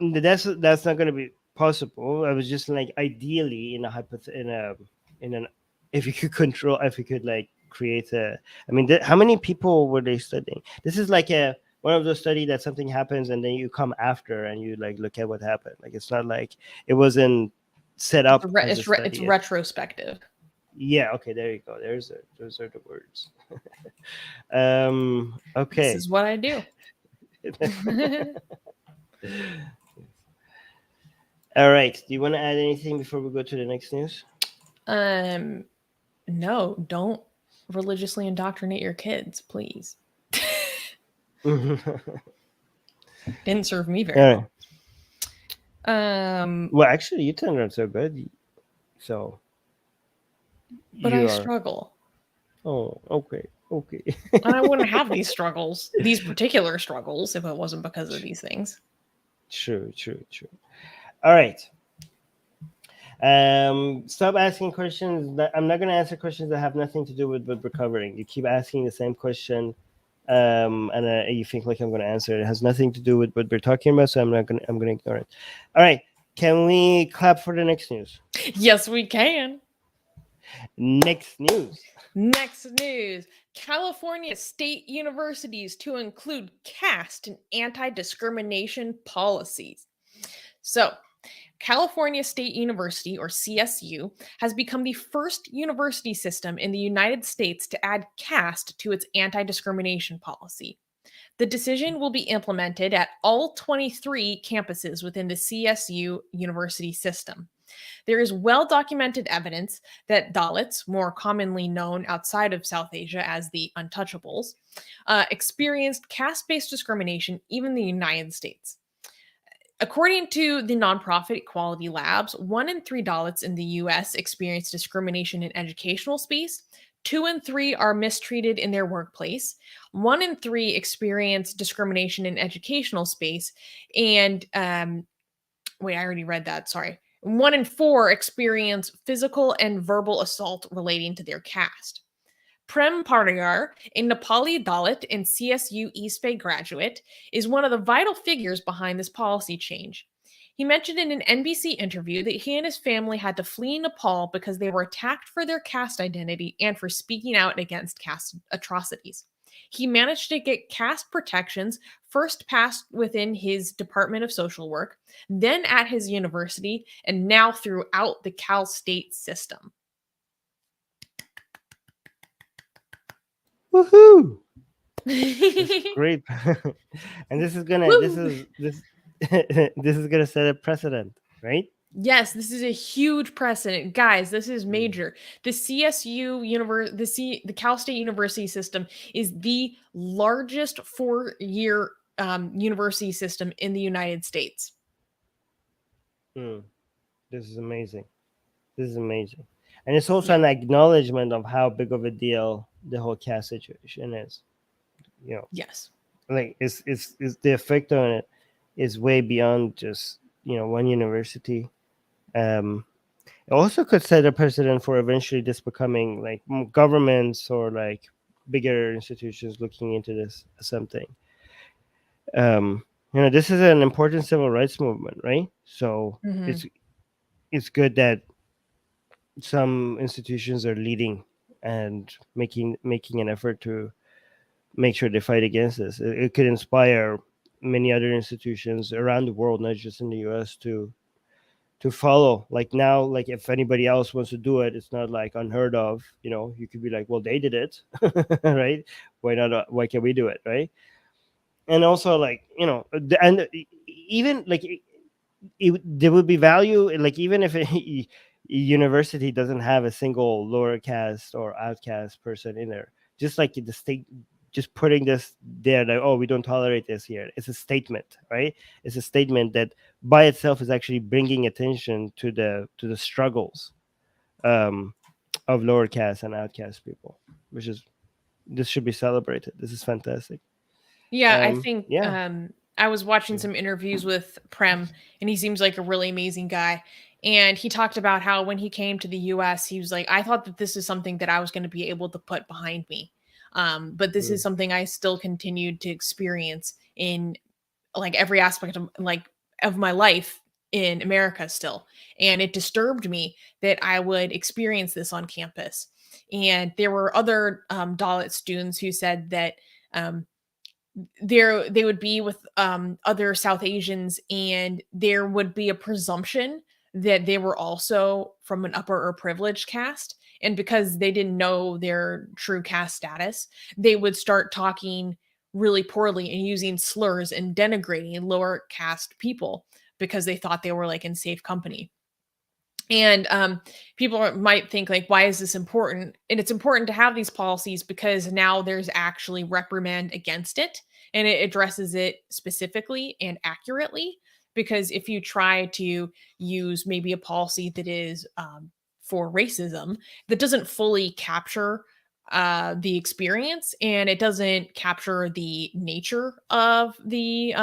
it. That's not going to be possible. I was just like ideally in an if you could control, if you could like create a. I mean, how many people were they studying? This is like one of those study that something happens and then you come after and you like look at what happened. Like it's not like it wasn't set up as a study. It's retrospective. Yeah. Okay. There you go. Those are the words. Okay. This is what I do. All right. Do you want to add anything before we go to the next news? No, don't religiously indoctrinate your kids, please. Didn't serve me very All well. Well, actually, you turned out so good. So, but I struggle. Oh, okay. And I wouldn't have these struggles, these particular struggles, if it wasn't because of these things. True. All right. Stop asking questions. I'm not going to answer questions that have nothing to do with what we're covering. You keep asking the same question, and you think like I'm going to answer it. It has nothing to do with what we're talking about, so I'm going to ignore it. All right. Can we clap for the next news? Yes, we can. Next news. California state universities to include caste in anti-discrimination policies. So, California State University, or CSU, has become the first university system in the United States to add caste to its anti-discrimination policy. The decision will be implemented at all 23 campuses within the CSU university system. There is well-documented evidence that Dalits, more commonly known outside of South Asia as the untouchables, experienced caste-based discrimination even in the United States. According to the nonprofit Equality Labs, 1 in 3 Dalits in the U.S. experience discrimination in educational space. 2 in 3 are mistreated in their workplace. 1 in 3 experience discrimination in educational space. And, wait, I already read that. Sorry. 1 in 4 experience physical and verbal assault relating to their caste. Prem Pardiyar, a Nepali Dalit and CSU East Bay graduate, is one of the vital figures behind this policy change. He mentioned in an NBC interview that he and his family had to flee Nepal because they were attacked for their caste identity and for speaking out against caste atrocities. He managed to get caste protections first passed within his Department of Social Work, then at his university, and now throughout the Cal State system. Woohoo! Great. And this is gonna set a precedent, right? Yes, this is a huge precedent. Guys, this is major. The CSU the Cal State University system is the largest 4-year university system in the United States. This is amazing. And it's also an acknowledgement of how big of a deal the whole caste situation is. You know. Yes. Like it's the effect on it is way beyond just one university. It also could set a precedent for eventually this becoming like governments or like bigger institutions looking into this as something. This is an important civil rights movement, right? So it's good that some institutions are leading and making an effort to make sure they fight against this. It could inspire many other institutions around the world, not just in the US, to follow. Like now, like if anybody else wants to do it, it's not like unheard of. You could be like, well, they did it, right? Why not? Why can't we do it, right? And also, like and even like there would be value, like even if a university doesn't have a single lower caste or outcast person in there, just like the state just putting this there, like, oh, we don't tolerate this here. It's a statement, right? It's a statement that by itself is actually bringing attention to the struggles of lower caste and outcast people, this should be celebrated. This is fantastic. Yeah, I think I was watching some interviews with Prem, and he seems like a really amazing guy. And he talked about how when he came to the US, he was like, I thought that this is something that I was going to be able to put behind me. But this is something I still continued to experience in like every aspect of my life in America still. And it disturbed me that I would experience this on campus. And there were other Dalit students who said that they would be with other South Asians, and there would be a presumption that they were also from an upper or privileged caste. And because they didn't know their true caste status, they would start talking really poorly and using slurs and denigrating lower caste people because they thought they were like in safe company. And people might think like, why is this important? And it's important to have these policies because now there's actually reprimand against it, and it addresses it specifically and accurately. Because if you try to use maybe a policy that is for racism that doesn't fully capture the experience, and it doesn't capture the nature of the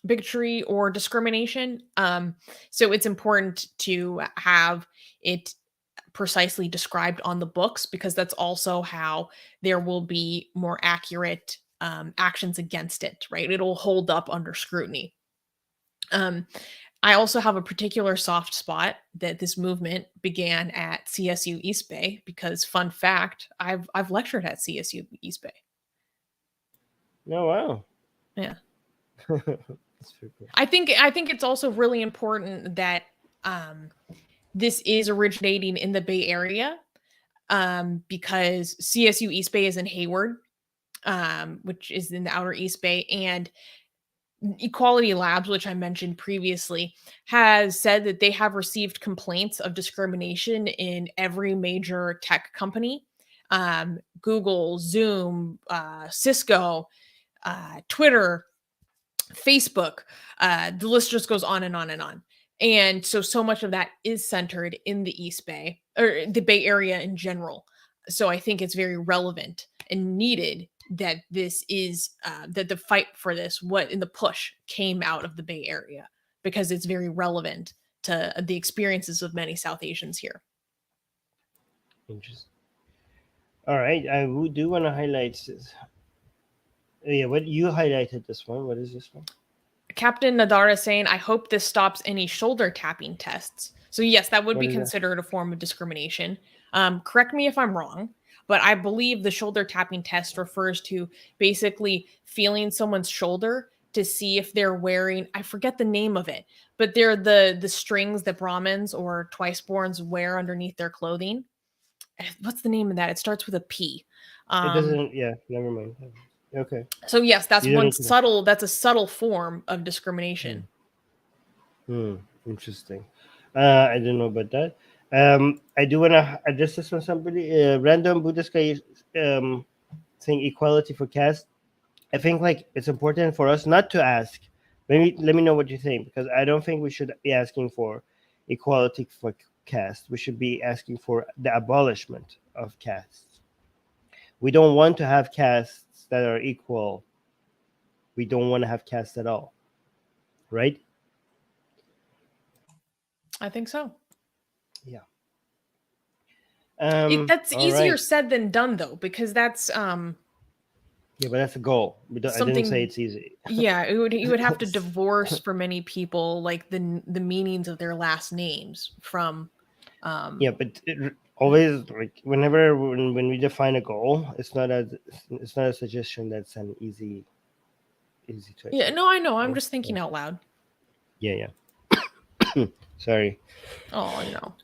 bigotry or discrimination. So it's important to have it precisely described on the books, because that's also how there will be more accurate actions against it, right? It'll hold up under scrutiny. I also have a particular soft spot that this movement began at CSU East Bay, because fun fact, I've lectured at CSU East Bay. Oh, wow. Yeah. That's pretty cool. I think it's also really important that this is originating in the Bay Area, because CSU East Bay is in Hayward, which is in the outer East Bay, and Equality Labs, which I mentioned previously, has said that they have received complaints of discrimination in every major tech company, Google, Zoom, Cisco, Twitter, Facebook. The list just goes on and on and on. And so much of that is centered in the East Bay, or the Bay Area in general. So I think it's very relevant and needed that this is that the fight for this, what in the push came out of the Bay Area, because it's very relevant to the experiences of many South Asians here. Interesting. All right, I do want to highlight this. Yeah, what you highlighted this one. What is this one? Captain Nadara saying, I hope this stops any shoulder tapping tests. So yes, that would be considered a form of discrimination. Correct me if I'm wrong, but I believe the shoulder tapping test refers to basically feeling someone's shoulder to see if they're wearing, I forget the name of it, but they're the strings that Brahmins or twice-borns wear underneath their clothing. What's the name of that? It starts with a P. It doesn't, yeah, never mind. Okay. So yes, that's a subtle form of discrimination. Interesting. I didn't know about that. I do want to address this on somebody. Random Buddhist guy saying equality for caste. I think like it's important for us not to ask. Maybe let me know what you think, because I don't think we should be asking for equality for caste. We should be asking for the abolishment of castes. We don't want to have castes that are equal. We don't want to have castes at all. Right? I think so. Yeah. That's easier said than done, though, because that's yeah, but that's a goal. I didn't say it's easy. Yeah, you would have to divorce for many people like the meanings of their last names from. Yeah, but always like whenever when we define a goal, it's not a suggestion that's an easy choice. Yeah, no, I know. I'm just thinking out loud. Yeah. Sorry. Oh no.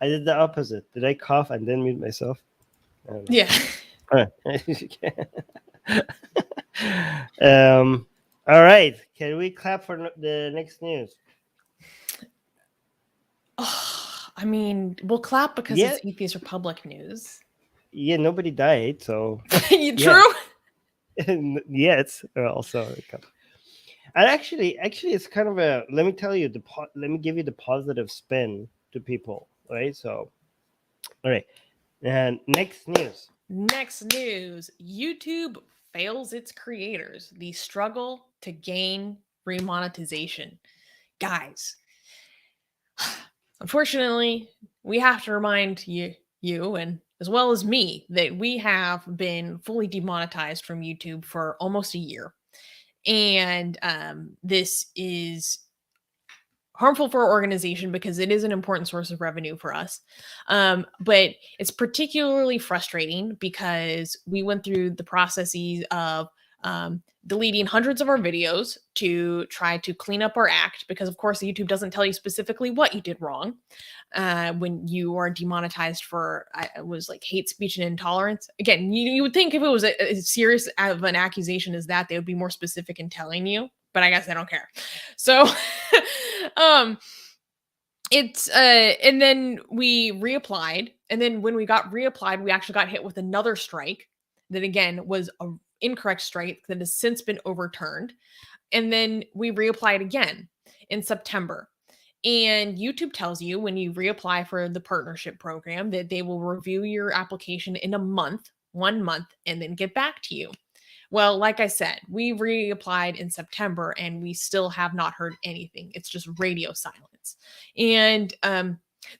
I did the opposite. Did I cough and then mute myself? Yeah. All right. Can we clap for the next news? Oh, I mean, we'll clap because it's Atheist Republic news. Yeah, nobody died, so. True. Yes, also. And actually, it's kind of a. Let me tell you let me give you the positive spin to people, right? So, all right. And next news. Next news, YouTube fails its creators. The struggle to gain remonetization. Guys, unfortunately, we have to remind you and as well as me that we have been fully demonetized from YouTube for almost a year. And this is harmful for our organization because it is an important source of revenue for us. But it's particularly frustrating because we went through the processes of deleting hundreds of our videos to try to clean up our act, because of course YouTube doesn't tell you specifically what you did wrong when you are demonetized for it was like hate speech and intolerance. Again, you would think if it was as serious of an accusation as that, they would be more specific in telling you, but I guess they don't care. So it's and then we reapplied, and then when we got reapplied, we actually got hit with another strike that again was a incorrect strike that has since been overturned. And then we reapplied again in September. And YouTube tells you when you reapply for the partnership program that they will review your application in a month, 1 month, and then get back to you. Well, like I said, we reapplied in September and we still have not heard anything. It's just radio silence. And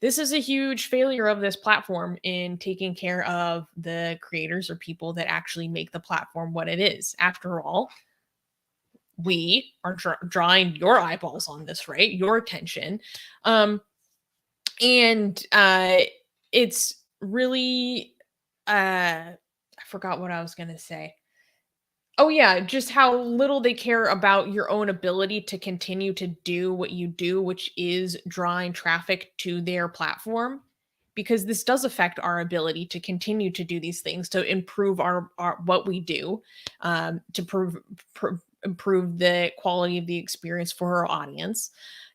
this is a huge failure of this platform in taking care of the creators or people that actually make the platform what it is. After all, we are drawing your eyeballs on this, right? Your attention. It's really, I forgot what I was going to say. Oh yeah, just how little they care about your own ability to continue to do what you do, which is drawing traffic to their platform, because this does affect our ability to continue to do these things, to improve our what we do, to improve the quality of the experience for our audience.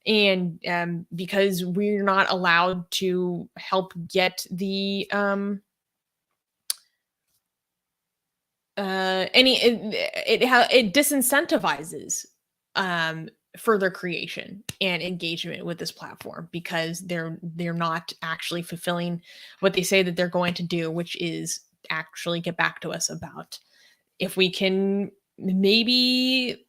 And because we're not allowed to help get the it disincentivizes further creation and engagement with this platform, because they're not actually fulfilling what they say that they're going to do, which is actually get back to us about if we can maybe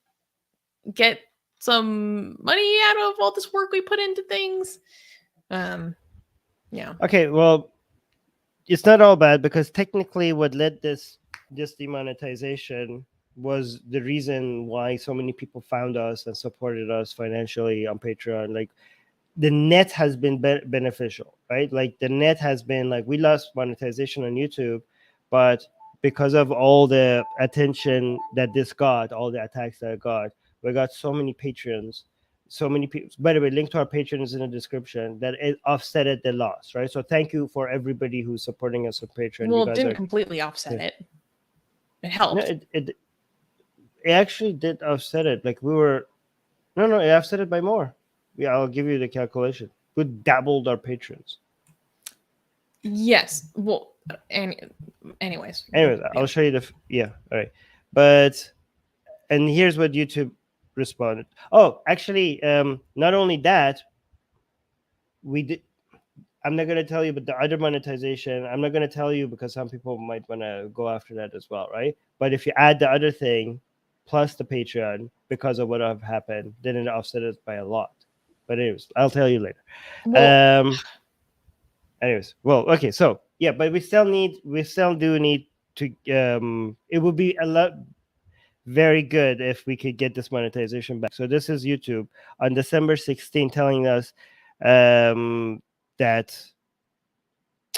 get some money out of all this work we put into things. Yeah. Okay, well, it's not all bad, because technically what led this demonetization was the reason why so many people found us and supported us financially on Patreon. Like, the net has been beneficial, right? Like, the net has been like, we lost monetization on YouTube, but because of all the attention that this got, all the attacks that it got, we got so many patrons, so many people. By the way, link to our Patreon is in the description, that it offsetted the loss, right? So thank you for everybody who's supporting us on Patreon. Well, you guys it didn't completely offset it. It helped. No, it actually did offset it. Like, we were, no, it offset it by more. Yeah, I'll give you the calculation. We doubled our patrons. Yes. Well, anyways, yeah. I'll show you all right. But, and here's what YouTube responded. Oh, actually, not only that, we did. I'm not going to tell you, but the other monetization, I'm not going to tell you because some people might want to go after that as well, right? But if you add the other thing plus the Patreon, because of what have happened, then it offset it by a lot. But anyways, I'll tell you later. Well, well, okay, so yeah, but we still do need to. It would be a lot very good if we could get this monetization back. So this is YouTube on December 16 telling us that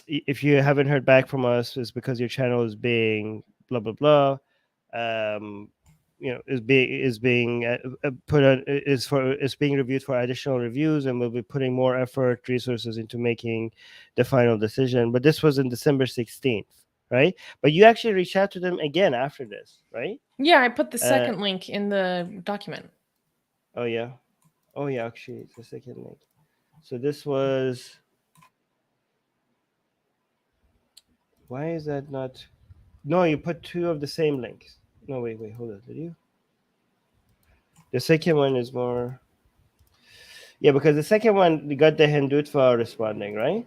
if you haven't heard back from us, it's because your channel is being blah blah blah. Is being reviewed for additional reviews, and we'll be putting more effort, resources into making the final decision. But this was in December 16th, right? But you actually reached out to them again after this, right? Yeah, I put the second link in the document. Oh yeah, actually, it's the second link. So this was. Why is that not? No, you put two of the same links. No, wait, hold on. Did you? The second one is more. Yeah, because the second one, we got the Hindutva responding, right?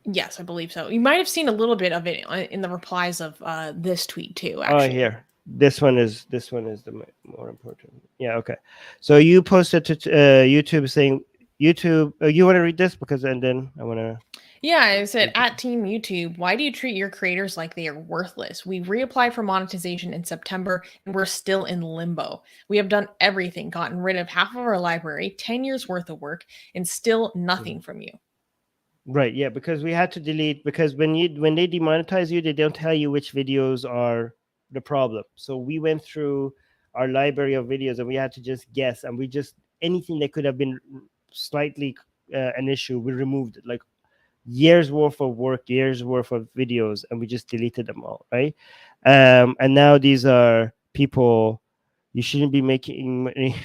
Yes, I believe so. You might have seen a little bit of it in the replies of this tweet too. Oh, Actually, here. This one is the more important. Yeah. Okay. So you posted to YouTube saying YouTube. You want to read this because and then I want to. yeah, I said at Team YouTube, why do you treat your creators like they are worthless? We reapplied for monetization in September and we're still in limbo. We have done everything, gotten rid of half of our library, 10 years worth of work, and still nothing from you. Right. Yeah. Because we had to delete because when they demonetize you, they don't tell you which videos are the problem. So we went through our library of videos and we had to just guess, and we just anything that could have been slightly an issue, we removed it. Like years worth of work, years worth of videos, and we just deleted them all, right? And now these are people you shouldn't be making money.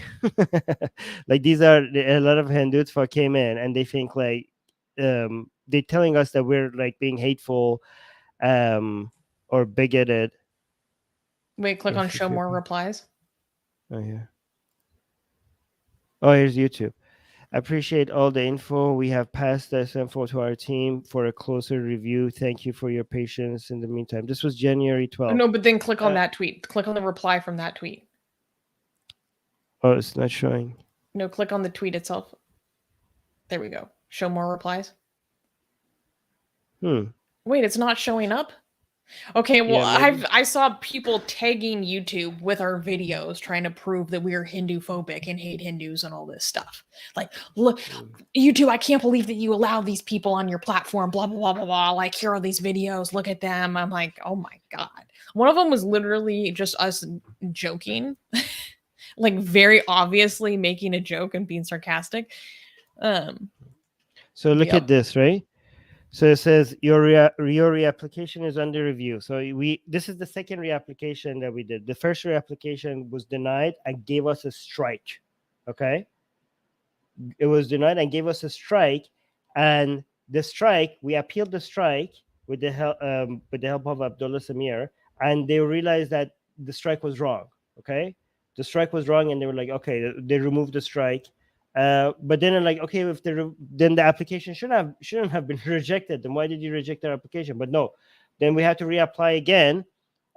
Like these are a lot of Hindus for came in and they think like they're telling us that we're like being hateful or bigoted. Wait, click on show more replies. Oh yeah. Oh, here's YouTube. Appreciate all the info. We have passed this info to our team for a closer review. Thank you for your patience in the meantime. This was January 12th. No, but then click on that tweet. Click on the reply from that tweet. Oh, it's not showing. No, click on the tweet itself. There we go. Show more replies. Wait, it's not showing up? Okay, well, yeah, I saw people tagging YouTube with our videos trying to prove that we are Hindu phobic and hate Hindus and all this stuff. Like, look, YouTube, I can't believe that you allow these people on your platform, blah, blah, blah, blah, blah. Like, here are these videos. Look at them. I'm like, oh my God. One of them was literally just us joking, like very obviously making a joke and being sarcastic. So look at this, right? So it says your reapplication is under review. So this is the second reapplication that we did. The first reapplication was denied and gave us a strike. Okay, it was denied and gave us a strike, and the strike we appealed the strike with the help of Abdullah Samir, and they realized that the strike was wrong. Okay, the strike was wrong, and they were like, okay, they removed the strike. But then like, okay, if then the application shouldn't have been rejected. Then why did you reject our application? But no, then we had to reapply again,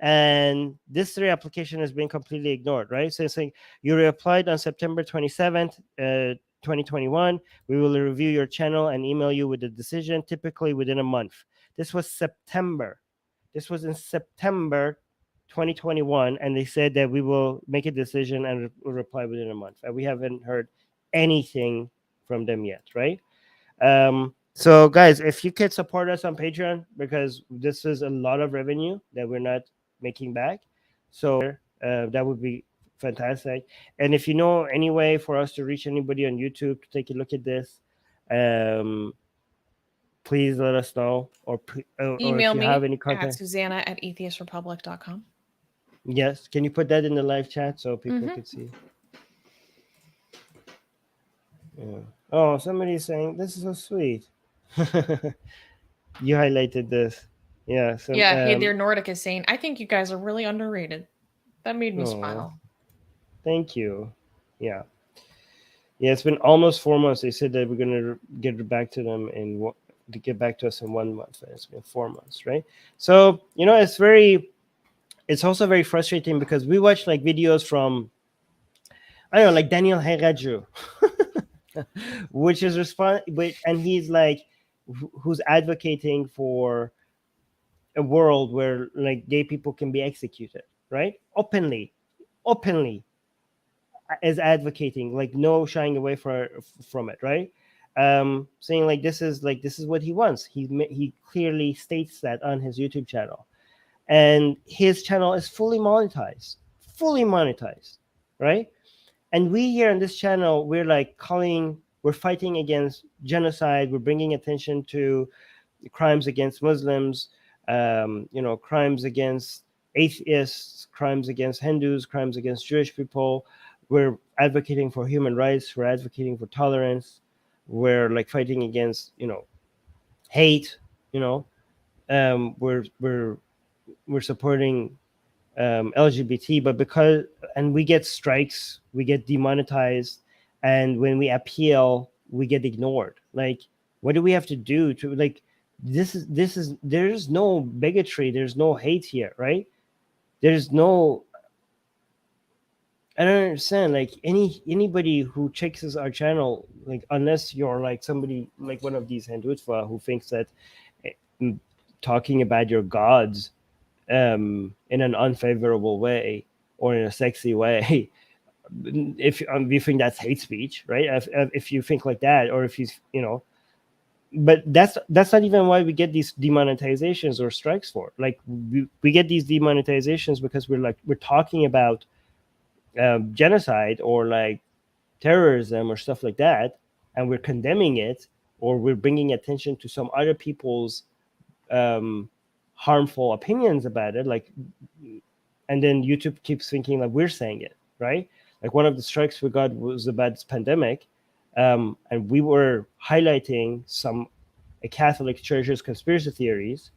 and this reapplication has been completely ignored, right? So it's like you reapplied on September 27th, 2021. We will review your channel and email you with the decision, typically within a month. This was September. This was in September 2021, and they said that we will make a decision and reply within a month, and we haven't heard anything from them yet, right? So guys, if you could support us on Patreon, because this is a lot of revenue that we're not making back, so that would be fantastic. And if you know any way for us to reach anybody on YouTube to take a look at this, please let us know, or email if you me have any contact. at Susanna at atheistrepublic.com. Yes, can you put that in the live chat so people can see? Yeah. Oh, somebody's saying this is so sweet. You highlighted this. Yeah. So, yeah. Hey there, Nordic is saying, I think you guys are really underrated. That made me smile. Thank you. Yeah. Yeah. It's been almost 4 months. They said that we're gonna get back to them to get back to us in 1 month. It's been 4 months, right? So it's also very frustrating because we watch like videos from, I don't know, like Daniel Herraju. Which is and he's like who's advocating for a world where like gay people can be executed, right? Openly is advocating, like no shying away from it, right? Saying like this is what he wants. He clearly states that on his YouTube channel, and his channel is fully monetized, right? And we here on this channel, we're fighting against genocide. We're bringing attention to crimes against Muslims, crimes against atheists, crimes against Hindus, crimes against Jewish people. We're advocating for human rights. We're advocating for tolerance. We're like fighting against, hate. We're supporting LGBT, but and we get strikes, we get demonetized, and when we appeal, we get ignored. Like, what do we have to do to, like, there's no bigotry, there's no hate here, right? There's no, I don't understand, like anybody who checks our channel, like unless you're like somebody like one of these Hindutva who thinks that talking about your gods in an unfavorable way or in a sexy way, if you think that's hate speech, right? If you think like that, or if but that's not even why we get these demonetizations or strikes for. Like we get these demonetizations because we're talking about genocide or like terrorism or stuff like that, and we're condemning it, or we're bringing attention to some other people's harmful opinions about it, like, and then YouTube keeps thinking that we're saying it, right? Like one of the strikes we got was about this pandemic, and we were highlighting some Catholic church's conspiracy theories,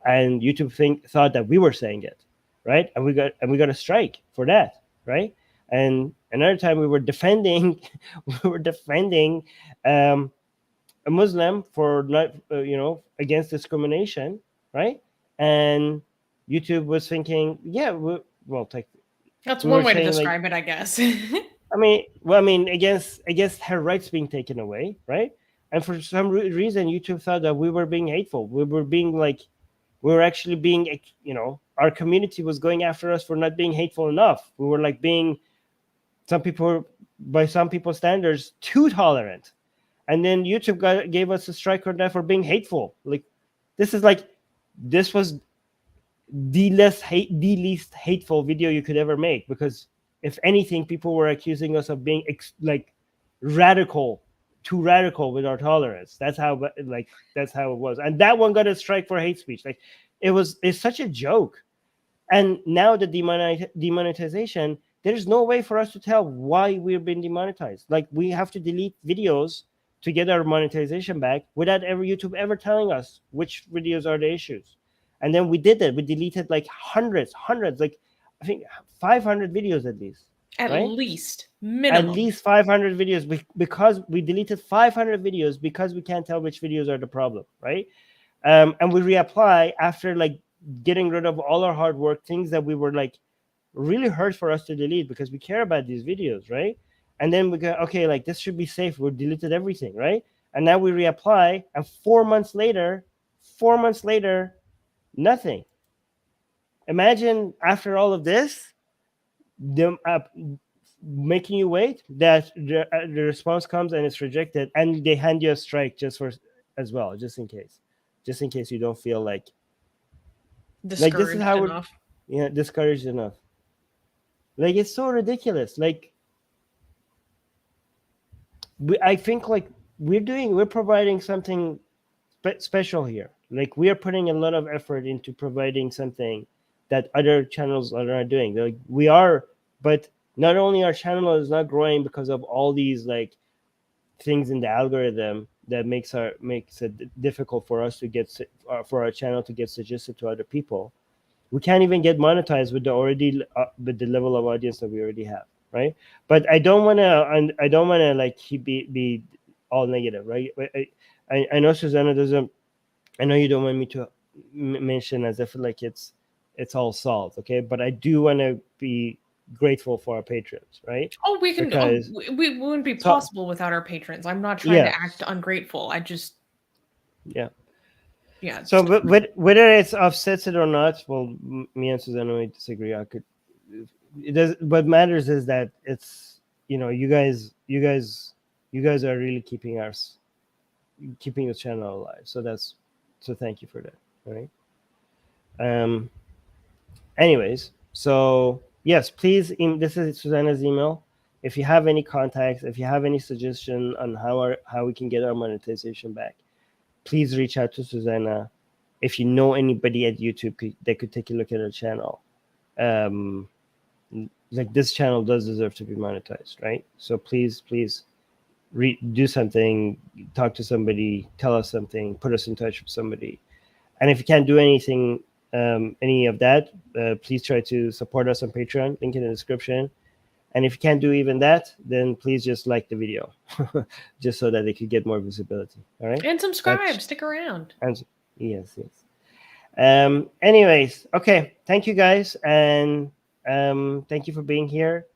and YouTube thought that we were saying it, right? And we got a strike for that, right? And another time we were defending a Muslim for not against discrimination, right? And YouTube was thinking, that's one way to describe it, I guess. I mean, against her rights being taken away, right? And for some reason, YouTube thought that we were being hateful. We were actually being, our community was going after us for not being hateful enough. We were like being, by some people's standards, too tolerant. And then YouTube gave us a strike on that for being hateful. Like, this was the least hateful video you could ever make, because if anything, people were accusing us of being too radical with our tolerance. That's how it was. And that one got a strike for hate speech. Like, it's such a joke. And now the demonetization, there's no way for us to tell why we've been demonetized. Like, we have to delete videos to get our monetization back without YouTube ever telling us which videos are the issues. And then we did it. We deleted like hundreds, like I think 500 videos at least. At right? least, minimum. At least 500 videos, because we deleted 500 videos because we can't tell which videos are the problem, right? And we reapply after like getting rid of all our hard work, things that we were like really hurt for us to delete because we care about these videos, right? And then we go, okay, like this should be safe. We deleted everything, right? And now we reapply, and 4 months later, nothing. Imagine after all of this, them making you wait, that the response comes and it's rejected, and they hand you a strike just in case you don't feel like discouraged this is how enough. Discouraged enough. Like, it's so ridiculous. Like, I think like we're providing something special here. Like, we are putting a lot of effort into providing something that other channels are not doing. Like, we are, but not only our channel is not growing because of all these like things in the algorithm that makes it difficult for us to get for our channel to get suggested to other people. We can't even get monetized with with the level of audience that we already have, right? But I don't want to like be all negative, right? I know Susanna doesn't. I know you don't want me to mention as if like it's all solved, okay? But I do want to be grateful for our patrons, right? Oh, we can. We wouldn't be possible without our patrons. I'm not trying to act ungrateful. I just. Yeah. So, but whether it's offsets it or not, well, me and Susanna may disagree. It does. What matters is that it's you guys are really keeping the channel alive. So thank you for that. All right. Anyways, so yes, please. This is Susanna's email. If you have any contacts, if you have any suggestion on how we can get our monetization back, please reach out to Susanna. If you know anybody at YouTube that could take a look at our channel, like, this channel does deserve to be monetized, right? So please do something, talk to somebody, tell us something, put us in touch with somebody. And if you can't do anything, any of that, please try to support us on Patreon, link in the description. And if you can't do even that, then please just like the video, just so that they could get more visibility. All right. And subscribe. Stick around. Yes. Anyways, okay. Thank you guys, and thank you for being here.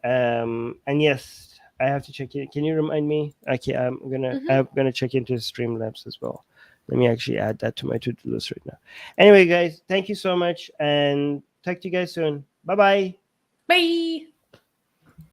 And yes, I have to check in. Can you remind me? Okay, I'm gonna check into Streamlabs as well. Let me actually add that to my to-do list right now. Anyway, guys, thank you so much, and talk to you guys soon. Bye-bye. Bye.